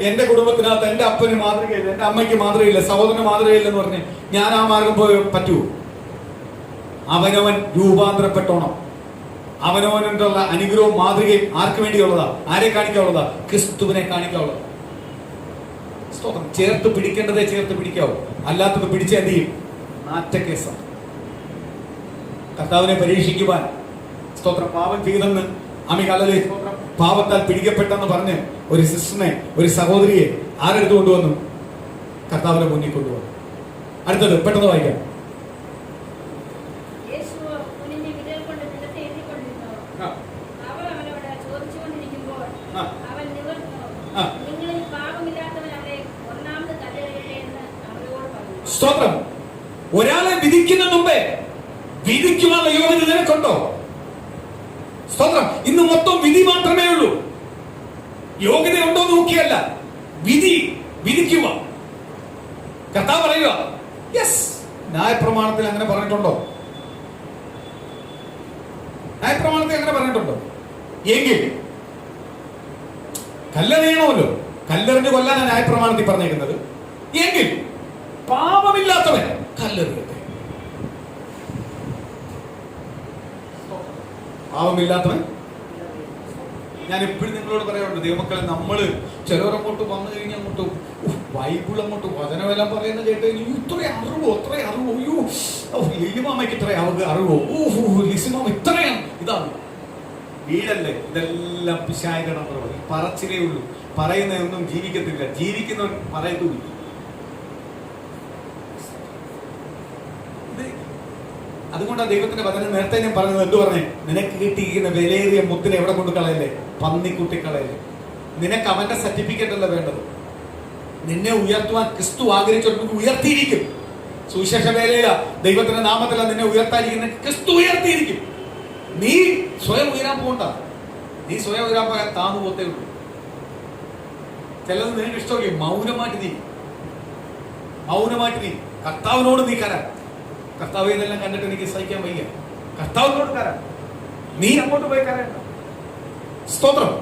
എന്റെ കുടുംബത്തിനകത്ത് എന്റെ അപ്പന് മാതൃകയില്ല, എന്റെ അമ്മയ്ക്ക് മാതൃകയില്ല, സഹോദരന് മാതൃകയില്ല എന്ന് പറഞ്ഞ് ഞാൻ ആ മാർഗം പോയി പറ്റുമോ? അവനവൻ രൂപാന്തരപ്പെട്ടോണം. അവനവനുള്ള അനുഗ്രഹവും മാതൃകയും ആർക്ക് വേണ്ടിയുള്ളതാ? ആരെ കാണിക്കാനുള്ളതാ? ക്രിസ്തുവിനെ കാണിക്കാനുള്ളതാ. സ്തോത്രം. ചേർത്ത് പിടിക്കേണ്ടതേ ചേർത്ത് പിടിക്കാവൂ, അല്ലാത്തത് പിടിച്ച് എന്ത് ചെയ്യും? നാറ്റക്കേസാണ്. കർത്താവിനെ പരീക്ഷിക്കുവാൻ സ്തോത്രം പാപം ചെയ്തെന്ന് അമികാലയിലെ സ്തോത്രം പാപത്താൽ പിടിക്കപ്പെട്ടെന്ന് പറഞ്ഞ് ഒരു സിസ്റ്ററിനെ, ഒരു സഹോദരിയെ ആരെടുത്ത് കൊണ്ടുവന്നു? കർത്താവിന്റെ മുന്നിൽ കൊണ്ടുവന്നു. അടുത്തത് പെട്ടെന്ന് വായിക്കാം. സ്തോത്രം. ഒരാളെ വിധിക്കുന്ന മുമ്പേ വിധിക്കുവാനുള്ള യോഗ്യത നിനക്കുണ്ടോ? സ്തോത്രം. ഇന്ന് മൊത്തം വിധി മാത്രമേ ഉള്ളൂ. യോഗ്യത ഉണ്ടോ നോക്കിയല്ല, വിധിക്കുക. കർത്താവ് പറയുക, യെസ്. ന്യായപ്രമാണത്തിൽ അങ്ങനെ പറഞ്ഞിട്ടുണ്ടോ? ന്യായപ്രമാണത്തിൽ അങ്ങനെ പറഞ്ഞിട്ടുണ്ടോ? എങ്കിൽ കല്ലെറിയണമല്ലോ. കല്ലെറിഞ്ഞ് കൊല്ലാനാണ് ന്യായപ്രമാണത്തിൽ പറഞ്ഞേക്കുന്നത്. എങ്കിൽ പാപമില്ലാത്തവൻ കല്ലെറിയട്ടെ. പാപമില്ലാത്തവൻ. ഞാൻ എപ്പോഴും നിങ്ങളോട് പറയാറുണ്ട്, ദൈവമക്കളെ, നമ്മള് ചിലവരങ്ങോട്ട് വന്നു കഴിഞ്ഞാൽ അങ്ങോട്ട് ബൈബിൾ അങ്ങോട്ട് വചനമെല്ലാം പറയുന്നത് കേട്ട് ഇത്രയും അറിവോ, ലിലിമാമയ്ക്ക് ഇത്രയും അറിവോ, ലിസിമാമ ഇത്രയും ഇതാണ്. വീടല്ലേ ഇതെല്ലാം പിശാചിന്റെ പറച്ചിലേ ഉള്ളൂ. പറയുന്നതൊന്നും ജീവിക്കത്തില്ല. ജീവിക്കുന്നവൻ പറയത്തുമില്ല. അതുകൊണ്ടാണ് ദൈവത്തിന്റെ വചനം നേരത്തെ ഞാൻ പറഞ്ഞത്. എന്ത് പറഞ്ഞേ? നിനക്ക് കിട്ടിയിരിക്കുന്ന വിലയേറിയ മുത്തിനെ എവിടെ കൊണ്ട് കളയല്ലേ? പന്നിക്കുട്ടി കളയല്ലേ. നിനക്ക് അവന്റെ സർട്ടിഫിക്കറ്റ് അല്ല വേണ്ടത്. നിന്നെ ഉയർത്തുവാൻ ക്രിസ്തു ആഗ്രഹിച്ചു ഉയർത്തിയിരിക്കും. സുവിശേഷ വേലയില ദൈവത്തിന്റെ നാമത്തില നിന്നെ ഉയർത്താതിരിക്കുന്ന ക്രിസ്തു ഉയർത്തിയിരിക്കും. നീ സ്വയം ഉയരാൻ പോകണ്ട. നീ സ്വയം ഉയരാൻ പോയാൽ താന്നു പോത്തേ ഉള്ളൂ. ചിലത് നിനക്ക് ഇഷ്ടമല്ലേ? മൗനമായിട്ട് നീ കർത്താവിനോട് നീ കരാൻ. കർത്താവ് ഇതെല്ലാം കണ്ടിട്ട് എനിക്ക് സഹിക്കാൻ വയ്യ, കർത്താവിനോട് കരാൻ. നീ അങ്ങോട്ട് പോയി കരയണ്ട. സ്തോത്രം.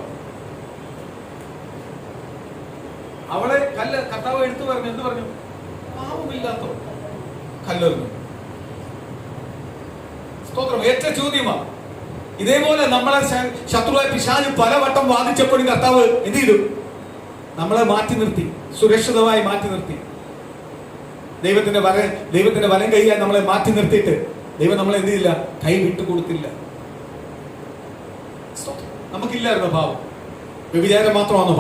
അവളെ കർത്താവ് എടുത്തു പറഞ്ഞു. എന്ത് പറഞ്ഞു? പാപമില്ലാത്തോ കല്ലെറിഞ്ഞു. സ്തോത്രം. ഏറ്റ ചോദ്യമാണ്. ഇതേപോലെ നമ്മളെ ശത്രുവായ പിശാച് പലവട്ടം വാദിച്ചപ്പോഴും കർത്താവ് എന്ത് ചെയ്തു? നമ്മളെ മാറ്റി നിർത്തി, സുരക്ഷിതമായി മാറ്റി നിർത്തി. ദൈവത്തിന്റെ വലം കൈയാൽ നമ്മളെ മാറ്റി നിർത്തിയിട്ട് ദൈവം നമ്മളെ എന്ത് ചെയ്തില്ല? കൈ വിട്ടു കൊടുത്തില്ല. നമുക്കില്ലായിരുന്നു പാപം. വ്യഭിചാരം മാത്രമാണോ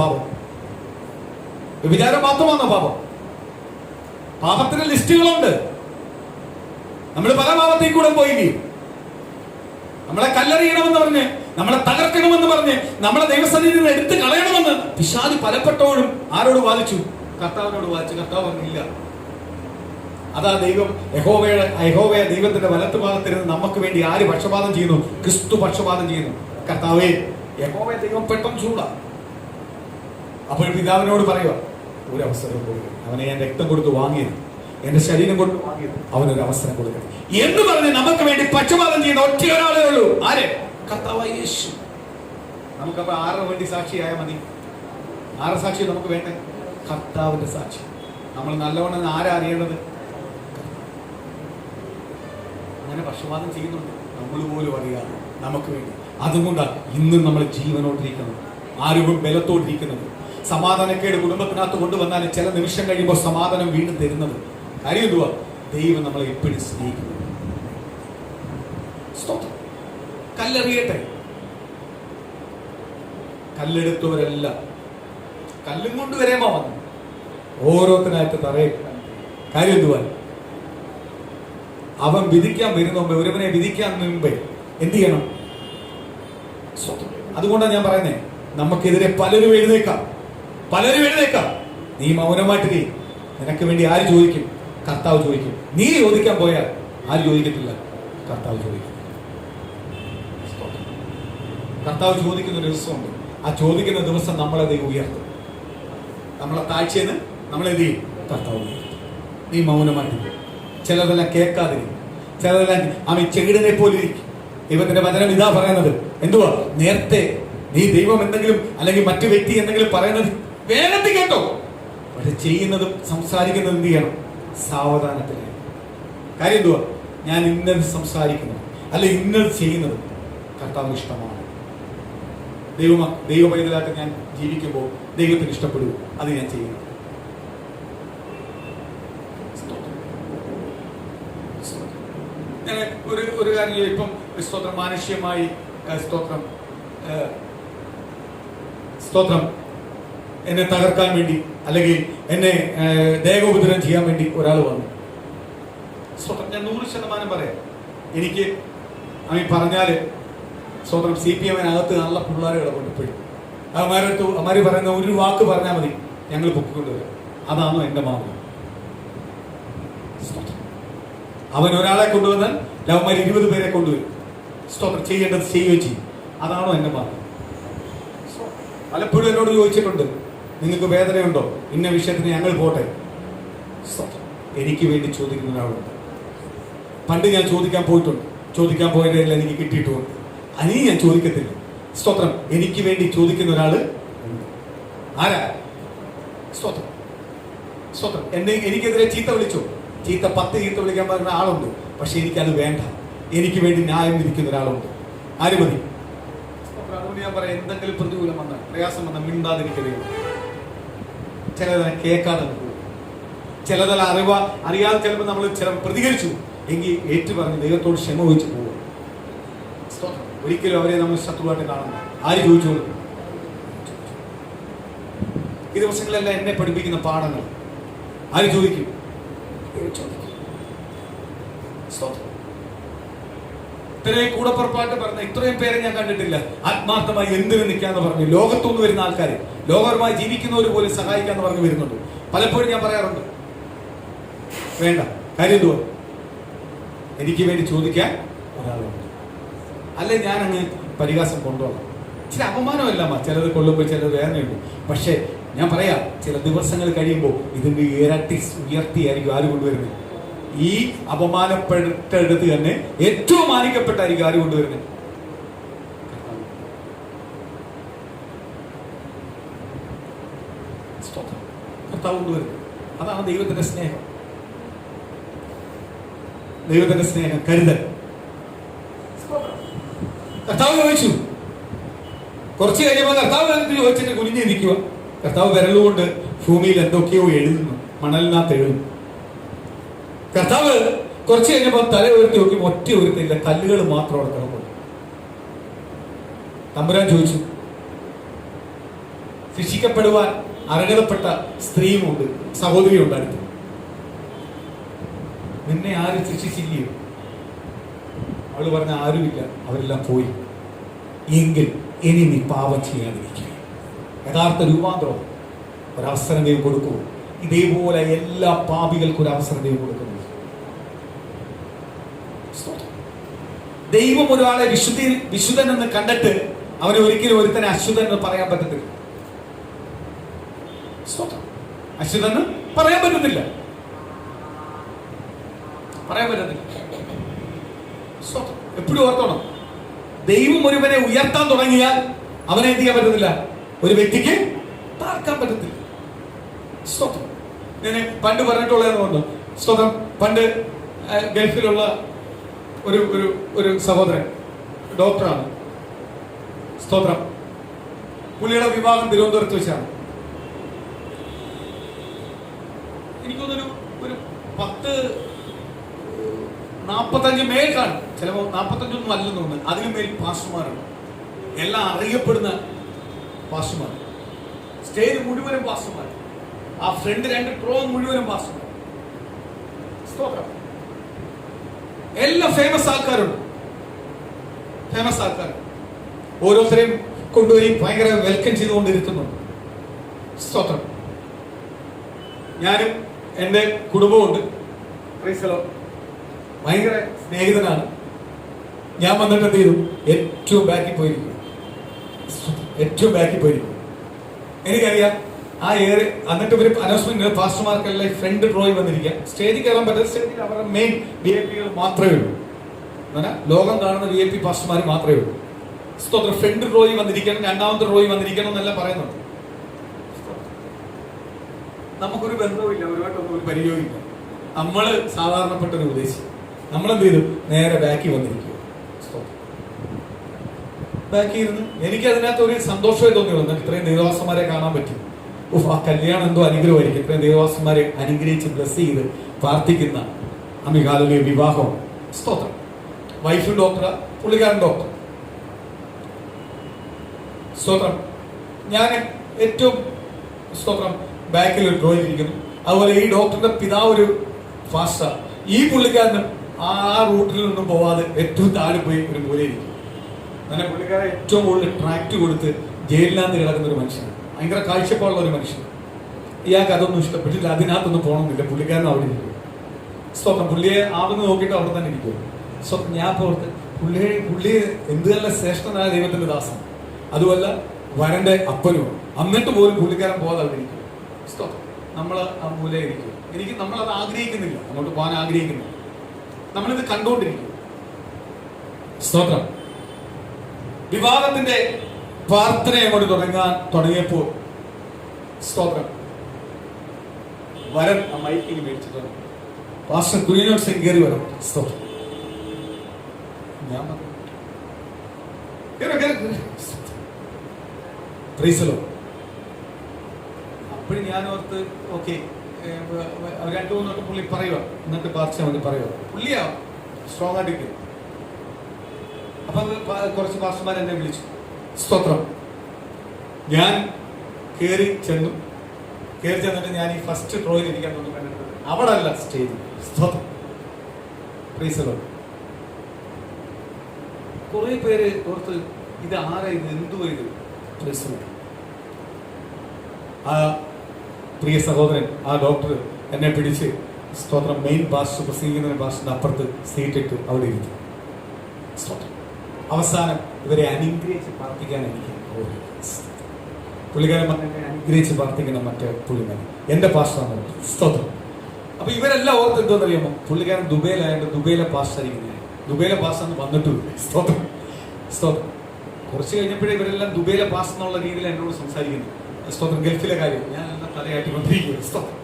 പാപം? പാപത്തിന് ലിസ്റ്റുകളുണ്ട്. നമ്മൾ പല പാപത്തിൽ കൂടെ പോയില്ലേ? നമ്മളെ കല്ലെറിയണമെന്ന് പറഞ്ഞ്, നമ്മളെ തകർക്കണമെന്ന് പറഞ്ഞ്, നമ്മളെ ദൈവസന്നിധിയിൽ നിന്ന് എടുത്ത് കളയണമെന്ന് പിശാച് പലപ്പെട്ടവരും ആരോട് വാദിച്ചു? കർത്താവിനോട് വാദിച്ചു. കർത്താവ് പറഞ്ഞില്ല. അതാ ദൈവം യഹോവയെ ദൈവത്തിന്റെ വലത്ത് ഭാഗത്തിരുന്ന് നമുക്ക് വേണ്ടി ആര് പക്ഷപാതം ചെയ്യുന്നു? ക്രിസ്തു പക്ഷപാതം ചെയ്യുന്നു. കർത്താവേ, യഹോവയെ ദൈവം പെട്ടെന്ന് ചൂടാ. അപ്പോൾ പിതാവിനോട് പറയുക, ഒരു അവസരം കൊടുക്കുക. അവനെ ഞാൻ രക്തം കൊടുത്ത് വാങ്ങിയത്, എന്റെ ശരീരം കൊണ്ട് വാങ്ങിയത്, അവനൊരു അവസരം കൊടുക്കണം എന്ന് പറഞ്ഞ് നമുക്ക് വേണ്ടി പക്ഷപാതം ചെയ്യുന്ന ഒറ്റ ഒരാളേ ഉള്ളൂ. ആരെ? കർത്താവായ യേശു. നമുക്കപ്പോ ആരുടെ വേണ്ടി സാക്ഷിയായാൽ മതി? ആരുടെ സാക്ഷി നമുക്ക് വേണ്ടേ? കർത്താവിന്റെ സാക്ഷി. നമ്മൾ നല്ലവണ്ണം ആരാ അറിയേണ്ടത്? അങ്ങനെ പക്ഷപാതം ചെയ്യുന്നുണ്ട്, നമ്മൾ പോലും അറിയാതെ നമുക്ക് വേണ്ടി. അതുകൊണ്ടാണ് ഇന്നും നമ്മൾ ജീവനോട്ടിരിക്കുന്നത്, ആരോഗ്യം ബലത്തോട്ടിരിക്കുന്നത്. സമാധാനക്കേട് കുടുംബത്തിനകത്ത് കൊണ്ടുവന്നാലും ചില നിമിഷം കഴിയുമ്പോൾ സമാധാനം വീണ്ടും തരുന്നത്. കാര്യം എന്തുവാ? ദൈവം നമ്മളെ എപ്പോഴും സ്നേഹിക്കുന്നു. കല്ലെറിയട്ടെ. കല്ലെടുത്തവരെല്ലാം കല്ലും കൊണ്ട് വരേമാ വന്നു ഓരോരുത്തരായിട്ട് തറയെ. കാര്യം എന്തുവാ? അവൻ വിധിക്കാൻ വരുന്ന മുമ്പേ, ഒരുവനെ വിധിക്കാൻ മുമ്പേ എന്ത് ചെയ്യണം? അതുകൊണ്ടാണ് ഞാൻ പറയുന്നത്, നമുക്കെതിരെ പലരും എഴുന്നേക്കാം. നീ മൗനമായിട്ട് നിനക്ക് വേണ്ടി ആര് ചോദിക്കും? കർത്താവ് ചോദിക്കും. നീ ചോദിക്കാൻ പോയാൽ ആര് ചോദിക്കത്തില്ല? കർത്താവ് ചോദിക്കും. കർത്താവ് ചോദിക്കുന്ന ഒരു ദിവസമുണ്ട്. ആ ചോദിക്കുന്ന ദിവസം നമ്മളെ ദൈവം ഉയർത്തും. നമ്മളെ താഴ്ചയെന്ന് നമ്മളെന്ത് ചെയ്യും? കർത്താവ് ഉയർത്തും. നീ മൗനമായിട്ട് ചിലതെല്ലാം കേൾക്കാതിരിക്കും, ചിലതെല്ലാം അവൻ ചെകിടനെ പോലെ ഇരിക്കും. ദൈവത്തിന്റെ വചനം ഇതാ പറയുന്നത്. എന്തുവാ? നേരത്തെ നീ ദൈവം എന്തെങ്കിലും അല്ലെങ്കിൽ മറ്റു വ്യക്തി എന്തെങ്കിലും പറയുന്നത് വേഗത്തിൽ കേട്ടോ. പക്ഷെ ചെയ്യുന്നതും സംസാരിക്കുന്നതും എന്ത് ചെയ്യണം? സാവധാനത്തിലായി. കാര്യം എന്തുവാ? ഞാൻ ഇന്നത് സംസാരിക്കുന്നത് അല്ല ഇന്നത് ചെയ്യുന്നത് കർത്താവിന് ഇഷ്ടമാണ്. ദൈവ പൈതലായിട്ട് ഞാൻ ജീവിക്കുമ്പോൾ ദൈവത്തിന് ഇഷ്ടപ്പെടുക, അത് ഞാൻ ചെയ്യുന്നു. ഞാൻ ഒരു കാര്യം ഇപ്പം സ്തോത്രം മാനുഷ്യമായി സ്തോത്രം എന്നെ തകർക്കാൻ വേണ്ടി അല്ലെങ്കിൽ എന്നെ ദേഹോപദ്രവം ചെയ്യാൻ വേണ്ടി ഒരാൾ വന്നു. സ്തോത്രം ഞാൻ 100% പറയാം. എനിക്ക് പറഞ്ഞാല് സ്വന്തം CPM-നകത്ത് നല്ല പിള്ളേരുകളെ കൊണ്ടുപോയി അമാര് പറയുന്ന ഒരു വാക്ക് പറഞ്ഞാൽ മതി, ഞങ്ങൾ പൊക്കിക്കൊണ്ടുവരാം. അതാണോ എന്റെ മാർഗം? അവൻ ഒരാളെ കൊണ്ടുവന്നാൽ ലവന്മാർ 20 പേരെ കൊണ്ടുവരും. സ്തോത്രം ചെയ്യേണ്ടത് ചെയ്യുകയും ചെയ്യും. അതാണോ എന്റെ മാർഗം? പലപ്പോഴും എന്നോട് ചോദിച്ചിട്ടുണ്ട്, നിങ്ങൾക്ക് വേദനയുണ്ടോ? ഇന്ന വിഷയത്തിന് ഞങ്ങൾ പോട്ടെ. എനിക്ക് വേണ്ടി ചോദിക്കുന്ന ഒരാളുണ്ട്. പണ്ട് ഞാൻ ചോദിക്കാൻ പോയിട്ടുണ്ട്. ചോദിക്കാൻ പോയതെല്ലാം എനിക്ക് കിട്ടിയിട്ടുമുണ്ട്. അനി ഞാൻ ചോദിക്കത്തില്ല. സ്തോത്രം എനിക്ക് വേണ്ടി ചോദിക്കുന്ന ഒരാള് ഉണ്ട്. ആരാ? സ്തോത്രം എനിക്കെതിരെ ചീത്ത വിളിച്ചു. 10 ചീത്ത വിളിക്കാൻ പറയുന്ന ആളുണ്ട്. പക്ഷെ എനിക്കത് വേണ്ട. എനിക്ക് വേണ്ടി ന്യായം വിധിക്കുന്ന ഒരാളുണ്ട്. ആര് മതി? അതുകൊണ്ട് ഞാൻ പറയാം, എന്തെങ്കിലും പ്രതികൂലം വന്നാൽ, പ്രയാസം വന്നാൽ മിണ്ടാതിരിക്കരുത്. ചിലതെല്ലാം കേൾക്കാതെ പോകും. ചിലതെല്ലാം അറിയാതെ ചിലപ്പോൾ നമ്മൾ പ്രതികരിച്ചു എങ്കിൽ ഏറ്റു പറഞ്ഞ് ദൈവത്തോട് ക്ഷമ ചോദിച്ചു പോകും. ഒരിക്കലും അവരെ നമ്മൾ ശത്രുവായിട്ട് കാണുന്നു. ആര് ചോദിച്ചോളൂ? ഈ ദിവസങ്ങളെല്ലാം എന്നെ പഠിപ്പിക്കുന്ന പാഠങ്ങൾ ആര് ചോദിക്കും? ഇത്രയും കൂടപ്പുറപ്പാട്ട് പറഞ്ഞ ഇത്രയും പേരെ ഞാൻ കണ്ടിട്ടില്ല. ആത്മാർത്ഥമായി എന്തിനു നിൽക്കാന്ന് പറഞ്ഞു ലോകത്തുനിന്ന് വരുന്ന ആൾക്കാരെ, ലോകപരമായി ജീവിക്കുന്നവർ പോലും സഹായിക്കാന്ന് പറഞ്ഞു വരുന്നുണ്ട്. പലപ്പോഴും ഞാൻ പറയാറുണ്ട്, വേണ്ട. കാര്യം എന്തുവാ? എനിക്ക് വേണ്ടി ചോദിക്കാൻ ഒരാളുണ്ട്. അല്ലെ ഞാൻ അങ്ങ് പരിഹാസം കൊണ്ടുപോകണം. ചില അപമാനമല്ല, ചിലത് കൊള്ളുമ്പോൾ ചിലത് വേദനയുണ്ട്. പക്ഷെ ഞാൻ പറയാം, ചില ദിവസങ്ങൾ കഴിയുമ്പോൾ ഇതിന്റെ ഇരട്ടി ഉയർത്തിയായിരിക്കും ആര് കൊണ്ടുവരുന്നത്? ഈ അപമാനപ്പെട്ടെടുത്ത് തന്നെ ഏറ്റവും മാനിക്കപ്പെട്ടായിരിക്കും ആര് കൊണ്ടുവരുന്നത്? കർത്താവ് കൊണ്ടുവരുന്നത്. അതാണ് ദൈവത്തിന്റെ സ്നേഹം. ദൈവത്തിന്റെ സ്നേഹം, കരുതൽ. കർത്താവ് ചോദിച്ചു. കുറച്ച് കഴിഞ്ഞപ്പോൾ കർത്താവ് ചോദിച്ചിട്ട് കുനിഞ്ഞു നിൽക്കുക. കർത്താവ് വിരലുകൊണ്ട് ഭൂമിയിൽ എന്തൊക്കെയോ എഴുതുന്നു, മണലിനകത്ത് എഴുതുന്നു. കർത്താവ് കുറച്ച് കഴിഞ്ഞപ്പോൾ തല ഉയർത്തി നോക്കി, ഒറ്റ ഉയർത്തില്ല, കല്ലുകൾ മാത്രം അവിടെ കിടക്കുന്നു. തമ്പുരാൻ ചോദിച്ചു, ശിക്ഷിക്കപ്പെടുവാൻ അർഹതപ്പെട്ട സ്ത്രീയുമുണ്ട്, സഹോദരിയുണ്ട് അടുത്ത്. നിന്നെ ആരും ശിക്ഷിച്ചില്ലയോ? അവള് പറഞ്ഞ ആരുമില്ല, അവരെല്ലാം പോയി. എങ്കിൽ ഇനി നീ പാപം ചെയ്യാതിരിക്കുക. യഥാർത്ഥ രൂപാന്തരം ഒരവസരം ദൈവം കൊടുക്കുമോ? ഇതേപോലെ എല്ലാ പാപികൾക്കും ഒരു അവസരം ദൈവം കൊടുക്കുന്നു. ദൈവം ഒരാളെ വിശുദ്ധൻ എന്ന് കണ്ടിട്ട് അവനെ ഒരിക്കലും ഒരുത്തനെ അശുദ്ധൻ എന്ന് പറയാൻ പറ്റത്തില്ല. അശുദ്ധൻ എന്ന് പറയാൻ പറ്റത്തില്ല. എപ്പോഴും ഓർത്തോണം, ദൈവം ഒരുവനെ ഉയർത്താൻ തുടങ്ങിയാൽ അവനെ എന്ത് ചെയ്യാൻ പറ്റത്തില്ല? ഒരു വ്യക്തിക്ക് താർക്കാൻ പറ്റത്തില്ല. ഞാൻ പണ്ട് പറഞ്ഞിട്ടുള്ളതെന്നുണ്ട്. സ്തോത്രം, പണ്ട് ഗൾഫിലുള്ള ഒരു ഒരു ഒരു സഹോദരൻ ഡോക്ടറാണ്. സ്തോത്രം, പുള്ളിയുടെ വിവാഹം തിരുവനന്തപുരത്ത് വെച്ചാണ്. എനിക്കൊന്നൊരു 40-45 മേൽ കാണും. ചിലപ്പോൾ 45 അല്ലെന്ന് തോന്നുന്നു. അതിലും മേൽ പാസ്റ്റർമാരുണ്ട്. എല്ലാം അറിയപ്പെടുന്ന പാസ്റ്റർമാർ. സ്റ്റേജ് മുഴുവനും പാസ്റ്റർമാർ. ആ ഫ്രണ്ട് 2 റോ മുഴുവനും പാസ്റ്റർമാർ. എല്ലാം ഫേമസ് ആൾക്കാരുണ്ട്. ഫേമസ് ആൾക്കാർ ഓരോരുത്തരെയും കൊണ്ടുപോയി ഭയങ്കര വെൽക്കം ചെയ്തുകൊണ്ടിരിക്കുന്നുണ്ട്. സ്തോത്രം. ഞാനും എൻ്റെ കുടുംബമുണ്ട്. ഭയങ്കര സ്നേഹിതനാണ്. ഞാൻ വന്നിട്ട് എന്ത് ചെയ്തു? ഏറ്റവും ബാക്കിൽ പോയിരിക്കും. എനിക്കറിയാം ആ എന്നിട്ട് ഒരു അനൗൺസ്മെന്റ് പാസ്റ്റർമാർക്കെല്ലാം ഫ്രണ്ട് റോയിൽ വന്നിരിക്കുക. സ്റ്റേജിൽ കയറാൻ പറ്റില്ല. സ്റ്റേജിൽ അവരുടെ മെയിൻ VIP മാത്രമേ ഉള്ളൂ. ലോകം കാണുന്ന VIP പാസ്റ്റർമാർ മാത്രമേ ഉള്ളൂ. സ്തോത്രം. ഫ്രണ്ട് റോയിൽ വന്നിരിക്കണം, രണ്ടാമത്തെ റോയിൽ വന്നിരിക്കണം എന്നെല്ലാം പറയുന്നുണ്ട്. നമുക്കൊരു ബന്ധവുമില്ല, ഒരുപാടൊന്നും ഒരു പരിചയവും ഇല്ല. നമ്മള് സാധാരണപ്പെട്ട ഒരു ഉദ്ദേശം. നമ്മളെന്ത് ചെയ്തു? നേരെ ബാക്കി വന്നിരിക്കുക. ബാക്കി ഇരുന്ന് എനിക്ക് അതിനകത്ത് ഒരു സന്തോഷമേ തോന്നിയുള്ളൂ. ഇത്രയും ദേവദാസന്മാരെ കാണാൻ പറ്റും. ആ കല്യാണം എന്തോ അനുഗ്രഹമായിരിക്കും. ഇത്രയും ദേവദാസന്മാരെ അനുഗ്രഹിച്ച് ബ്ലസ് ചെയ്ത് പ്രാർത്ഥിക്കുന്ന അമികാലിലെ വിവാഹം. സ്തോത്രം. വൈഫ് ഡോക്ടർ, പുള്ളിക്കാരൻ ഡോക്ടർ. സ്തോത്രം. ഞാൻ ഏറ്റവും സ്തോത്രം ബാക്കിൽ ഒരു ഡ്രോയിൽ ഇരിക്കുന്നു. അതുപോലെ ഈ ഡോക്ടറിന്റെ പിതാവ് ഒരു ഫാസ്റ്റർ. ഈ പുള്ളിക്കാരനും ആ റൂട്ടിൽ നിന്നും പോവാതെ ഏറ്റവും താഴെ പോയി ഒരു മൂലയിരിക്കും. അങ്ങനെ പുള്ളിക്കാരൻ ഏറ്റവും കൂടുതൽ ട്രാക്ട് കൊടുത്ത് ജയിലിനകത്ത് കിടക്കുന്ന ഒരു മനുഷ്യൻ, ഭയങ്കര കാഴ്ചപ്പാടുള്ള ഒരു മനുഷ്യൻ. ഇയാൾക്ക് അതൊന്നും ഇഷ്ടപ്പെട്ടില്ല, അതിനകത്തൊന്നും പോകണമെന്നില്ല. പുള്ളിക്കാരൻ അവിടെ ഇരിക്കും. സ്തോത്രം. പുള്ളിയെ ആവുന്ന നോക്കിയിട്ട് അവിടെ തന്നെ ഇരിക്കും. സ്വന്തം ഞാൻ പോർത്ത് പുള്ളി എന്ത് നല്ല ശ്രേഷ്ഠനായ ദൈവത്തിന്റെ ദാസൻ, അതുമല്ല വരന്റെ അപ്പനും. എന്നിട്ട് പോലും പുള്ളിക്കാരൻ പോകാതെ അവിടെ ഇരിക്കും. സ്തോത്രം. നമ്മൾ ആ മൂലയിരിക്കും. നമ്മളത് ആഗ്രഹിക്കുന്നില്ല, അങ്ങോട്ട് പോകാൻ ആഗ്രഹിക്കുന്നില്ല. നമ്മളിത് കണ്ടുകൊണ്ടിരിക്കും. സ്തോത്രം. വിവാഹത്തിന്റെ പ്രാർത്ഥന അങ്ങോട്ട് തുടങ്ങിയപ്പോൾ സ്തോത്രം വരൻ ആ മൈക്കിൽ മേടിച്ചിട്ടുണ്ട്. പാസ്റ്റർ കുര്യനോട് സിംഗ് കയറി വരും. സ്തോത്രം. ഞാൻ അപ്പോഴും ഞാൻ ഓർത്ത് ഓക്കെ, രണ്ടു മൂന്നോട്ട് പുള്ളി പറയുക, എന്നിട്ട് പാർച്ച വേണ്ടി പറയുക. പുള്ളിയാ സ്ട്രോങ് ആയിട്ട്. അപ്പൊ കുറച്ച് പാസ്റ്റർമാർ എന്നെ വിളിച്ചു. സ്തോത്രം. ഞാൻ കയറി ചെന്നിട്ട് ഞാൻ ഈ ഫസ്റ്റ് ഡ്രോയിൽ ഇരിക്കാൻ കണ്ടിട്ടുണ്ട്. അവിടെ അല്ല സ്റ്റേജിൽ. സ്തോത്രം. കുറെ പേര് ഓർത്ത് ഇത് ആരാ, ഇത് എന്തുവാ ഇത്? ആ പ്രിയ സഹോദരൻ, ആ ഡോക്ടർ എന്നെ പിടിച്ച് സ്തോത്രം മെയിൻ പാസ്റ്റർ പ്രസംഗിക്കുന്ന പാസ്റ്ററിന്റെ അപ്പുറത്ത് സീറ്റിട്ട് അവിടെ ഇരുത്തി. സ്തോത്രം. അവസാനം ഇവരെ അനുഗ്രഹിച്ച് പ്രാർത്ഥിക്കാൻ എനിക്ക് പുള്ളിക്കാരൻ എന്നെ അനുഗ്രഹിച്ച് പ്രാർത്ഥിക്കുന്ന മറ്റേ പുള്ളിക്കാരൻ എന്റെ പാസ്റ്ററാണ്. സ്തോത്രം. അപ്പൊ ഇവരെല്ലാം ഓർത്ത് എന്തോന്നറിയാമോ? പുള്ളിക്കാരൻ ദുബൈയിലായതുകൊണ്ട് ദുബൈയിലെ പാസ്റ്റർ ഇരിക്കുന്നത്. ദുബൈയിലെ പാസ്റ്റർ വന്നിട്ടില്ല. സ്തോത്രം. സ്തോത്രം. കുറച്ച് കഴിഞ്ഞപ്പോഴേ ഇവരെല്ലാം ദുബൈയിലെ പാസ്റ്റർ എന്നുള്ള രീതിയിൽ എന്നോട് സംസാരിക്കുന്നു. സ്തോത്രം. ഗൾഫിലെ കാര്യം ഞാൻ എല്ലാം തലയാട്ടിക്കൊണ്ടിരിക്കുന്നു. സ്തോത്രം.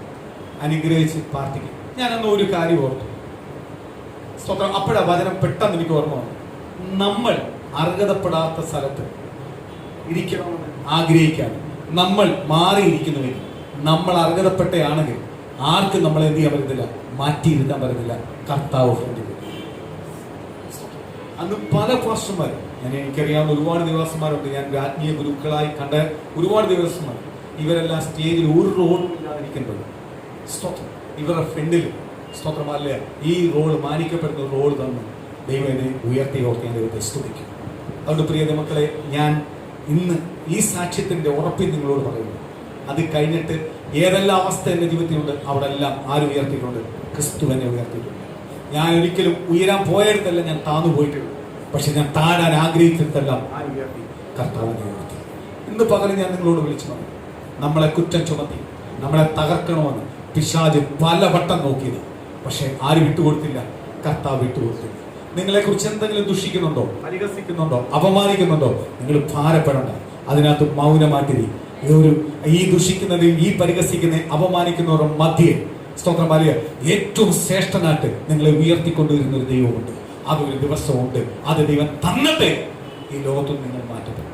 അനുഗ്രഹിച്ച് പ്രാർത്ഥിക്കും. ഞാനന്ന് ഒരു കാര്യം ഓർത്തു. സ്തോത്രം. അപ്പോഴാ വചനം പെട്ടെന്ന് എനിക്ക് ഓർമ്മ വന്നു. നമ്മൾ അർഹതപ്പെടാത്ത സ്ഥലത്ത് ഇരിക്കണമെന്ന് ആഗ്രഹിക്കാൻ നമ്മൾ മാറിയിരിക്കുന്നുവെങ്കിൽ, നമ്മൾ അർഹതപ്പെട്ടയാണെങ്കിൽ ആർക്കും നമ്മളെ എന്ത് ചെയ്യാൻ പറ്റത്തില്ല, മാറ്റിയിരുത്താൻ പറ്റത്തില്ല. കർത്താവ് ഫ്രണ്ടിൽ. അന്ന് പല പാസ്റ്റർമാരും, എനിക്കറിയാവുന്ന ഒരുപാട് ദേവദാസന്മാരുണ്ട്. ഞാൻ ആത്മീയ ഗുരുക്കളായി കണ്ട ഒരുപാട് ദേവദാസന്മാർ. ഇവരെല്ലാം സ്റ്റേജിൽ ഒരു റോളും ഇല്ലാതിരിക്കുമ്പോൾ സ്തോത്രം ഇവരുടെ ഫ്രണ്ടിൽ സ്തോത്രമല്ല ഈ റോൾ മാനിക്കപ്പെടുന്ന റോൾ തന്നു ദൈവം എന്നെ ഉയർത്തി ഓർത്തി ഞാൻ ദൈവത്തെ സ്തുതിക്കും. അതുകൊണ്ട് പ്രിയ മക്കളെ, ഞാൻ ഇന്ന് ഈ സാക്ഷ്യത്തിന്റെ ഉറപ്പിൽ നിങ്ങളോട് പറയുന്നു. അത് കഴിഞ്ഞിട്ട് ഏതെല്ലാം അവസ്ഥ എന്റെ ജീവിതത്തിലുണ്ട് അവിടെ എല്ലാം ആര് ഉയർത്തിയിട്ടുണ്ട്? ക്രിസ്തു എന്നെ ഉയർത്തിയിട്ടുണ്ട്. ഞാൻ ഒരിക്കലും ഉയരാൻ പോയടത്തെല്ലാം ഞാൻ താന്നു പോയിട്ടുള്ളൂ. പക്ഷെ ഞാൻ താഴാൻ ആഗ്രഹിച്ചിടത്തെല്ലാം ആര് ഉയർത്തി? കർത്താവിനെ ഉയർത്തി. ഇന്ന് പകരം ഞാൻ നിങ്ങളോട് വിളിച്ചു പറഞ്ഞു, നമ്മളെ കുറ്റം ചുമത്തി നമ്മളെ തകർക്കണമെന്ന് പിശാച് പലവട്ടം നോക്കിയത്. പക്ഷെ ആര് വിട്ടുകൊടുത്തില്ല? കർത്താവ് വിട്ടുകൊടുത്തില്ല. നിങ്ങളെക്കുറിച്ച് എന്തെങ്കിലും ദുഷിക്കുന്നുണ്ടോ, പരിഹസിക്കുന്നുണ്ടോ, അപമാനിക്കുന്നുണ്ടോ? നിങ്ങൾ ഭാരപ്പെടണ്ട. അതിനകത്ത് മൗനമായിട്ടിരി. ഈ ദുഷിക്കുന്നതും ഈ പരിഹസിക്കുന്നതും അപമാനിക്കുന്നവരുടെ മധ്യേ സ്തോത്രമാലിയ ഏറ്റവും ശ്രേഷ്ഠനായിട്ട് നിങ്ങളെ ഉയർത്തിക്കൊണ്ടുവരുന്ന ഒരു ദൈവമുണ്ട്. അതൊരു ദിവസമുണ്ട്. അത് ദൈവം തന്നിട്ട് ഈ ലോകത്തും നിങ്ങൾ മാറ്റപ്പെടും.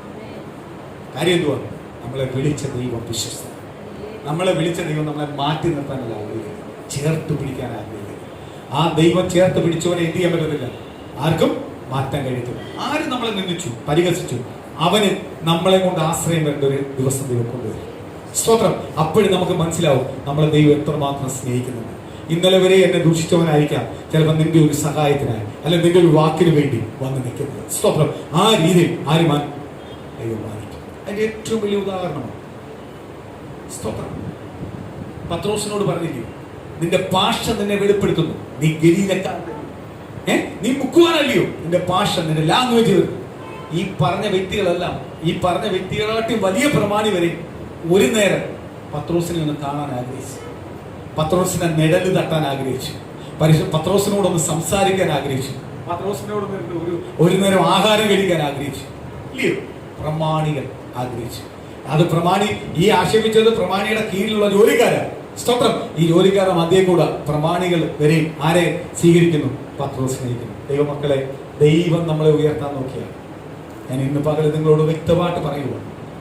കാര്യം എന്തുവാ? നമ്മളെ വിളിച്ച ദൈവം വിശ്വസ്തൻ. നമ്മളെ വിളിച്ച ദൈവം നമ്മളെ മാറ്റി നിർത്താനല്ല ആഗ്രഹിക്കുന്നത്, ചേർത്ത് പിടിക്കാൻ ആഗ്രഹിക്കുന്നത്. ആ ദൈവം ചേർത്ത് പിടിച്ചവനെ എന്ത് ചെയ്യാൻ പറ്റത്തില്ല, ആർക്കും മാറ്റാൻ കഴിയത്തില്ല. ആര് നമ്മളെ നിന്ദിച്ചു, പരിഹസിച്ചു, അവന് നമ്മളെ കൊണ്ട് ആശ്രയം വരേണ്ട ഒരു ദിവസം ദൈവം കൊണ്ടുവരും. സ്തോത്രം. അപ്പോഴും നമുക്ക് മനസ്സിലാവും നമ്മളെ ദൈവം എത്രമാത്രം സ്നേഹിക്കുന്നുണ്ട്. ഇന്നലെ വരെ എന്നെ ദൂഷിച്ചവനായിരിക്കാം ചിലപ്പോൾ നിന്റെ ഒരു സഹായത്തിനായി അല്ലെങ്കിൽ നിന്റെ ഒരു വാക്കിന് വേണ്ടി വന്ന് നിൽക്കുന്നത്. സ്തോത്രം. ആ രീതിയിൽ ആര് ദൈവം മാനിക്കും. അതിന്റെ ഏറ്റവും വലിയ ഉദാഹരണമാണ് സ്തോത്രം. പത്രോസിനോട് പറഞ്ഞില്ലേ, നിന്റെ ഭാഷ നിന്നെ വെളിപ്പെടുത്തുന്നു, നീ ഗലീലക്കാരൻ, നീ മുക്കുവാനല്ലയോ, നിന്റെ ഭാഷ നിന്റെ ലാംഗ്വേജ് വരുന്നു. ഈ പറഞ്ഞ വ്യക്തികളെല്ലാം, ഈ പറഞ്ഞ വ്യക്തികളാട്ടി വലിയ പ്രമാണി വരെ ഒരു നേരം പത്രോസിനെ ഒന്ന് കാണാൻ ആഗ്രഹിച്ചു, പത്രോസിനെ നിഴല് തട്ടാൻ ആഗ്രഹിച്ചു, പത്രോസിനോടൊന്ന് സംസാരിക്കാൻ ആഗ്രഹിച്ചു, പത്രോസിനോട് ഒരു നേരം ആഹാരം കഴിക്കാൻ ആഗ്രഹിച്ചു. ഇല്ലയോ? പ്രമാണികൾ ആഗ്രഹിച്ചു. അത് പ്രമാണി ഈ ആക്ഷേപിച്ചത് പ്രമാണിയുടെ കീഴിലുള്ള ജോലിക്കാരാണ്. സ്തോത്രം. ഈ ജോലിക്കാരുടെ മധ്യേ കൂടെ പ്രമാണികൾ വരെ ആരെ സ്വീകരിക്കുന്നു? പത്രോസിനെ. ദൈവമക്കളെ, ദൈവം നമ്മളെ ഉയർത്താൻ നോക്കിയാൽ, ഞാൻ ഇന്ന് പകൽ നിങ്ങളോട് വ്യക്തമായിട്ട് പറയുക,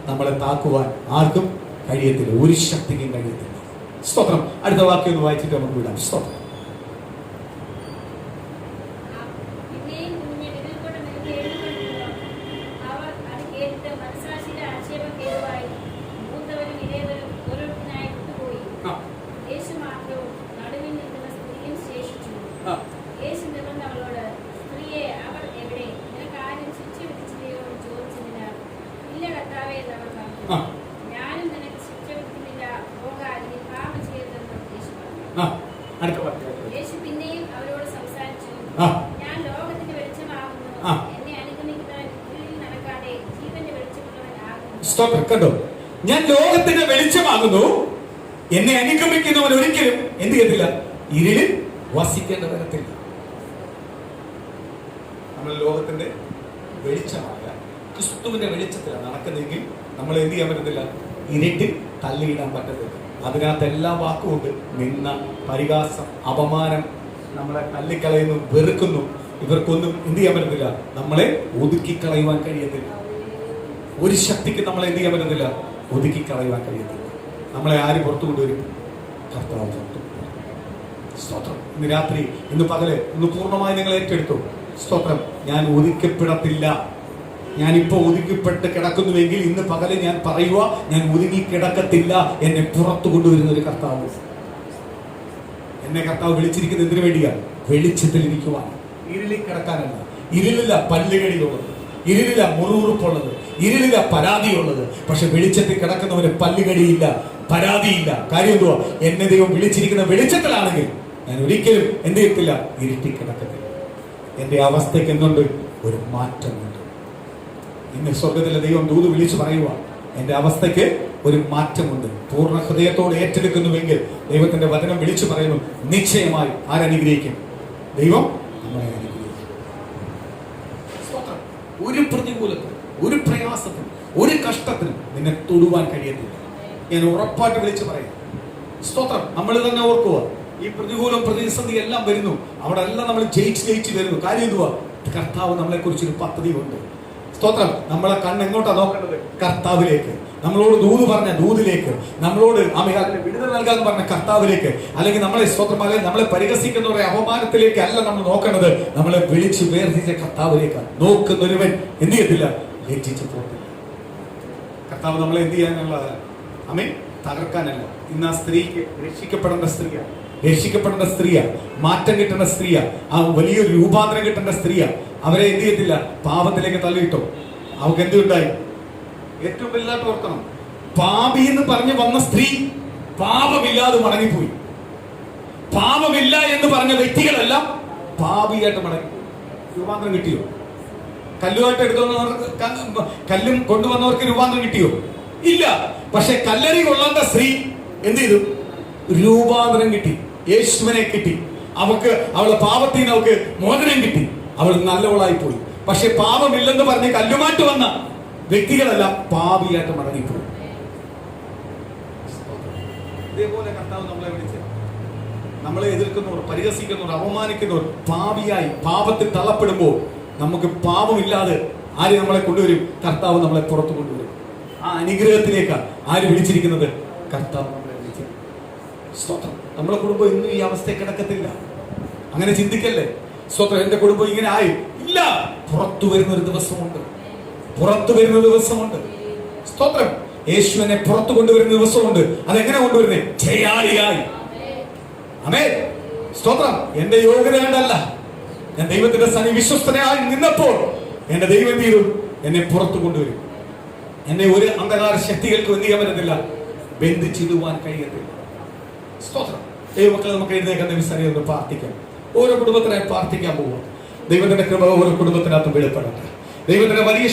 നമ്മളെ താക്കുവാൻ ആർക്കും കഴിയത്തില്ല, ഒരു ശക്തിക്കും കഴിയത്തില്ല. സ്തോത്രം. അടുത്ത വാക്യം ഒന്ന് വായിച്ചിട്ട് നമുക്ക് വിടാം. സ്തോത്രം. കണ്ടോ? ഞാൻ ലോകത്തിന്റെ വെളിച്ചമാകുന്നു, എന്നെ അനുഗമിക്കുന്നവൻ ഒരിക്കലും എന്ത് ചെയ്യത്തില്ല, ഇരുളിൽ വസിക്കേണ്ട വരത്തില്ല. നമ്മൾ ലോകത്തിന്റെ വെളിച്ചമായ ക്രിസ്തുവിന്റെ വെളിച്ചത്തിലാണ് നടക്കുന്നതെങ്കിൽ നമ്മൾ എന്ത് ചെയ്യാൻ പറ്റത്തില്ല, ഇരുട്ടിൽ തള്ളിയിടാൻ പറ്റത്തില്ല. അതിനകത്ത് എല്ലാ വാക്കുമുണ്ട്. നിന്ന, പരിഹാസം, അപമാനം, നമ്മളെ തള്ളിക്കളയുന്നു, വെറുക്കുന്നു. ഇവർക്കൊന്നും എന്ത് ചെയ്യാൻ പറ്റത്തില്ല, നമ്മളെ ഒതുക്കിക്കളയുവാൻ കഴിയത്തില്ല. ഒരു ശക്തിക്ക് നമ്മളെ എന്ത് ചെയ്യാൻ പറ്റുന്നില്ല, ഒതുക്കി കളയുവാൻ കഴിയത്തില്ല. നമ്മളെ ആര് പുറത്തു കൊണ്ടുവരും? കർത്താവ് പുറത്തു. സ്തോത്രം. ഇന്ന് രാത്രി, ഇന്ന് പകല്, ഇന്ന് പൂർണ്ണമായി നിങ്ങൾ ഏറ്റെടുത്തു. സ്തോത്രം. ഞാൻ ഒതുക്കപ്പെടത്തില്ല. ഞാനിപ്പോ ഒതുക്കപ്പെട്ട് കിടക്കുന്നുവെങ്കിൽ ഇന്ന് പകല് ഞാൻ പറയുക, ഞാൻ ഒതുങ്ങി കിടക്കത്തില്ല. എന്നെ പുറത്തു കൊണ്ടുവരുന്ന ഒരു കർത്താവ്. എന്നെ കർത്താവ് വിളിച്ചിരിക്കുന്നത് എന്തിനു വേണ്ടിയാണ്? വെളിച്ചത്തിൽ ഇരിക്കുവാൻ, ഇരുളിൽ കിടക്കാനല്ല. ഇരുളില്ല പല്ലുകടിയുള്ളത്, ഇരുളില്ല മുറിവുറുപ്പുള്ളത്, ഇരുളില്ല പരാതിയുള്ളത്. പക്ഷെ വെളിച്ചത്തിൽ കിടക്കുന്നവന് പല്ലുകടിയില്ല, പരാതിയില്ല. കാര്യം എന്തുവാ? എന്നെ ദൈവം വിളിച്ചിരിക്കുന്ന വെളിച്ചത്തിലാണെങ്കിൽ ഞാൻ ഒരിക്കലും എന്ത് ചെയ്യത്തില്ല, ഇരുട്ടി കിടക്കത്തില്ല. എന്റെ അവസ്ഥയ്ക്ക് എന്തുണ്ട്? ഒരു മാറ്റമുണ്ട്. ഇന്ന് സ്വർഗത്തിലെ ദൈവം ദൂത് വിളിച്ചു പറയുക, എന്റെ അവസ്ഥയ്ക്ക് ഒരു മാറ്റമുണ്ട്. പൂർണ്ണ ഹൃദയത്തോടെ ഏറ്റെടുക്കുന്നുവെങ്കിൽ ദൈവത്തിന്റെ വചനം വിളിച്ചു പറയുന്നു, നിശ്ചയമായി ആരനുഗ്രഹിക്കും? ദൈവം നമ്മളെ അനുഗ്രഹിക്കും. ഒരു പ്രതികൂലത്തിനും, ഒരു പ്രയാസത്തിനും, ഒരു കഷ്ടത്തിനും നിന്നെ തൊടുവാൻ കഴിയത്തില്ല. ഞാൻ ഉറപ്പായിട്ട് വിളിച്ചു പറയാം. സ്തോത്രം. നമ്മൾ തന്നെ ഓർക്കുക, ഈ പ്രതികൂലം, പ്രതിസന്ധി എല്ലാം വരുന്നു, അവിടെ എല്ലാം നമ്മൾ ജയിച്ച് വരുന്നു. കാര്യം എന്തുവാ? കർത്താവ് നമ്മളെ കുറിച്ചൊരു പദ്ധതി ഉണ്ട്. സ്തോത്രം. നമ്മളെ കണ്ണ് എങ്ങോട്ടാ നോക്കേണ്ടത്? കർത്താവിലേക്ക്. നമ്മളോട് ദൂത് പറഞ്ഞ ദൂതിലേക്ക്, നമ്മളോട് അതിന് വിടുതൽ നൽകാൻ പറഞ്ഞ കർത്താവിലേക്ക്, അല്ലെങ്കിൽ നമ്മളെ സ്തോത്രമാകാൻ നമ്മളെ പരിഹസിക്കുന്നവരെ അപമാനത്തിലേക്ക് അല്ല നമ്മൾ നോക്കേണ്ടത്, നമ്മളെ വിളിച്ച് വേർതിരിച്ച കർത്താവിലേക്കാണ്. നോക്കുന്നൊരുവൻ എന്ത് ചെയ്യത്തില്ല, ലജ്ജിച്ചു പോകത്തില്ല. കർത്താവ് നമ്മളെ എന്ത് ചെയ്യാനുള്ളതാണ്? ആമേൻ. തകർക്കാനല്ല. ഇന്ന് ആ സ്ത്രീക്ക് രക്ഷിക്കപ്പെടേണ്ട സ്ത്രീയാ, മാറ്റം കിട്ടേണ്ട സ്ത്രീയാ, ആ വലിയൊരു രൂപാന്തരം കിട്ടേണ്ട സ്ത്രീയാ. അവരെ എന്ത് ചെയ്യത്തില്ല, പാപത്തിലേക്ക് തള്ളിയിട്ടോ. അവർക്ക് എന്തുണ്ടായി? ഏറ്റവും വലുതായിട്ട് ഓർക്കണം, പാപി എന്ന് പറഞ്ഞ് വന്ന സ്ത്രീ പാപമില്ലാതെ മടങ്ങിപ്പോയി. പാപമില്ല എന്ന് പറഞ്ഞ വ്യക്തികളെല്ലാം പാപിയായിട്ട് മടങ്ങിപ്പോയി. രൂപാന്തരം കിട്ടിയോ? കല്ലുമായിട്ട് എടുത്തുവന്നവർക്ക്, കല്ലും കൊണ്ടുവന്നവർക്ക് രൂപാന്തരം കിട്ടിയോ? ഇല്ല. പക്ഷെ കല്ലറി കൊള്ളാത്ത സ്ത്രീ എന്ത് ചെയ്തു? രൂപാന്തരം കിട്ടി, യേശുവിനെ കിട്ടി. അവളുടെ പാപത്തിൽ നിന്ന് അവൾക്ക് മോചനം കിട്ടി. അവൾ നല്ലവളായി പോയി. പക്ഷെ പാപമില്ലെന്ന് പറഞ്ഞ് കല്ലുമായിട്ട് വന്ന വ്യക്തികളെല്ലാം പാപിയായിട്ട് മടങ്ങിപ്പോയി. ഇതേപോലെ കർത്താവ് നമ്മളെ വിളിച്ച് നമ്മളെ എതിർക്കുന്നവർ, പരിഹസിക്കുന്നവർ, അപമാനിക്കുന്നവർ പാപിയായി പാപത്തിൽ തള്ളപ്പെടുമ്പോൾ നമുക്ക് പാപമില്ലാതെ ആര് നമ്മളെ കൊണ്ടുവരും? കർത്താവ് നമ്മളെ പുറത്തു കൊണ്ടുവരും. ആ അനുഗ്രഹത്തിലേക്കാണ് ആര് വിളിച്ചിരിക്കുന്നത്? കർത്താവ് നമ്മളെ വിളിച്ചത്. സ്തോത്രം. നമ്മളെ കുടുംബം ഇന്നും ഈ അവസ്ഥയിൽ കിടക്കത്തില്ല. അങ്ങനെ ചിന്തിക്കല്ലേ. സ്തോത്രം. എന്റെ കുടുംബം ഇങ്ങനെ ആയി ഇല്ല. പുറത്തു വരുന്ന ഒരു ദിവസമുണ്ട്. സ്തോത്രം. യേശുവിനെ പുറത്തു കൊണ്ടുവരുന്ന ദിവസമുണ്ട്. അതെങ്ങനെ കൊണ്ടുവരുന്നേ? ജയാളിയായി. ആമേൻ. സ്തോത്രം. എന്റെ യോഗ്യത കണ്ടല്ല, ഞാൻ ദൈവത്തിന്റെ സന്നി വിശ്വസ്തനായി നിന്നപ്പോൾ എന്റെ ദൈവം തീരും എന്നെ പുറത്തു കൊണ്ടുവരും. എന്നെ ഒരു അന്ധകാര ശക്തികൾക്ക് എന്ത് ചെയ്യാൻ പറ്റത്തില്ല, ബന്ധിച്ചിടുവാൻ കഴിയത്തില്ല. സ്തോത്രം. ദൈവമക്കളെ, നമുക്ക് എഴുന്നേക്കാൻ ദൈവസന്നിധിയിൽ ഒന്ന് പ്രാർത്ഥിക്കാം. ഓരോ കുടുംബത്തിനായി പ്രാർത്ഥിക്കാൻ പോവുക. ദൈവത്തിന്റെ കൃപ ഓരോ കുടുംബത്തിനകത്ത് വെളിപ്പെടട്ടെ. ദൈവത്തിന്റെ വലിയ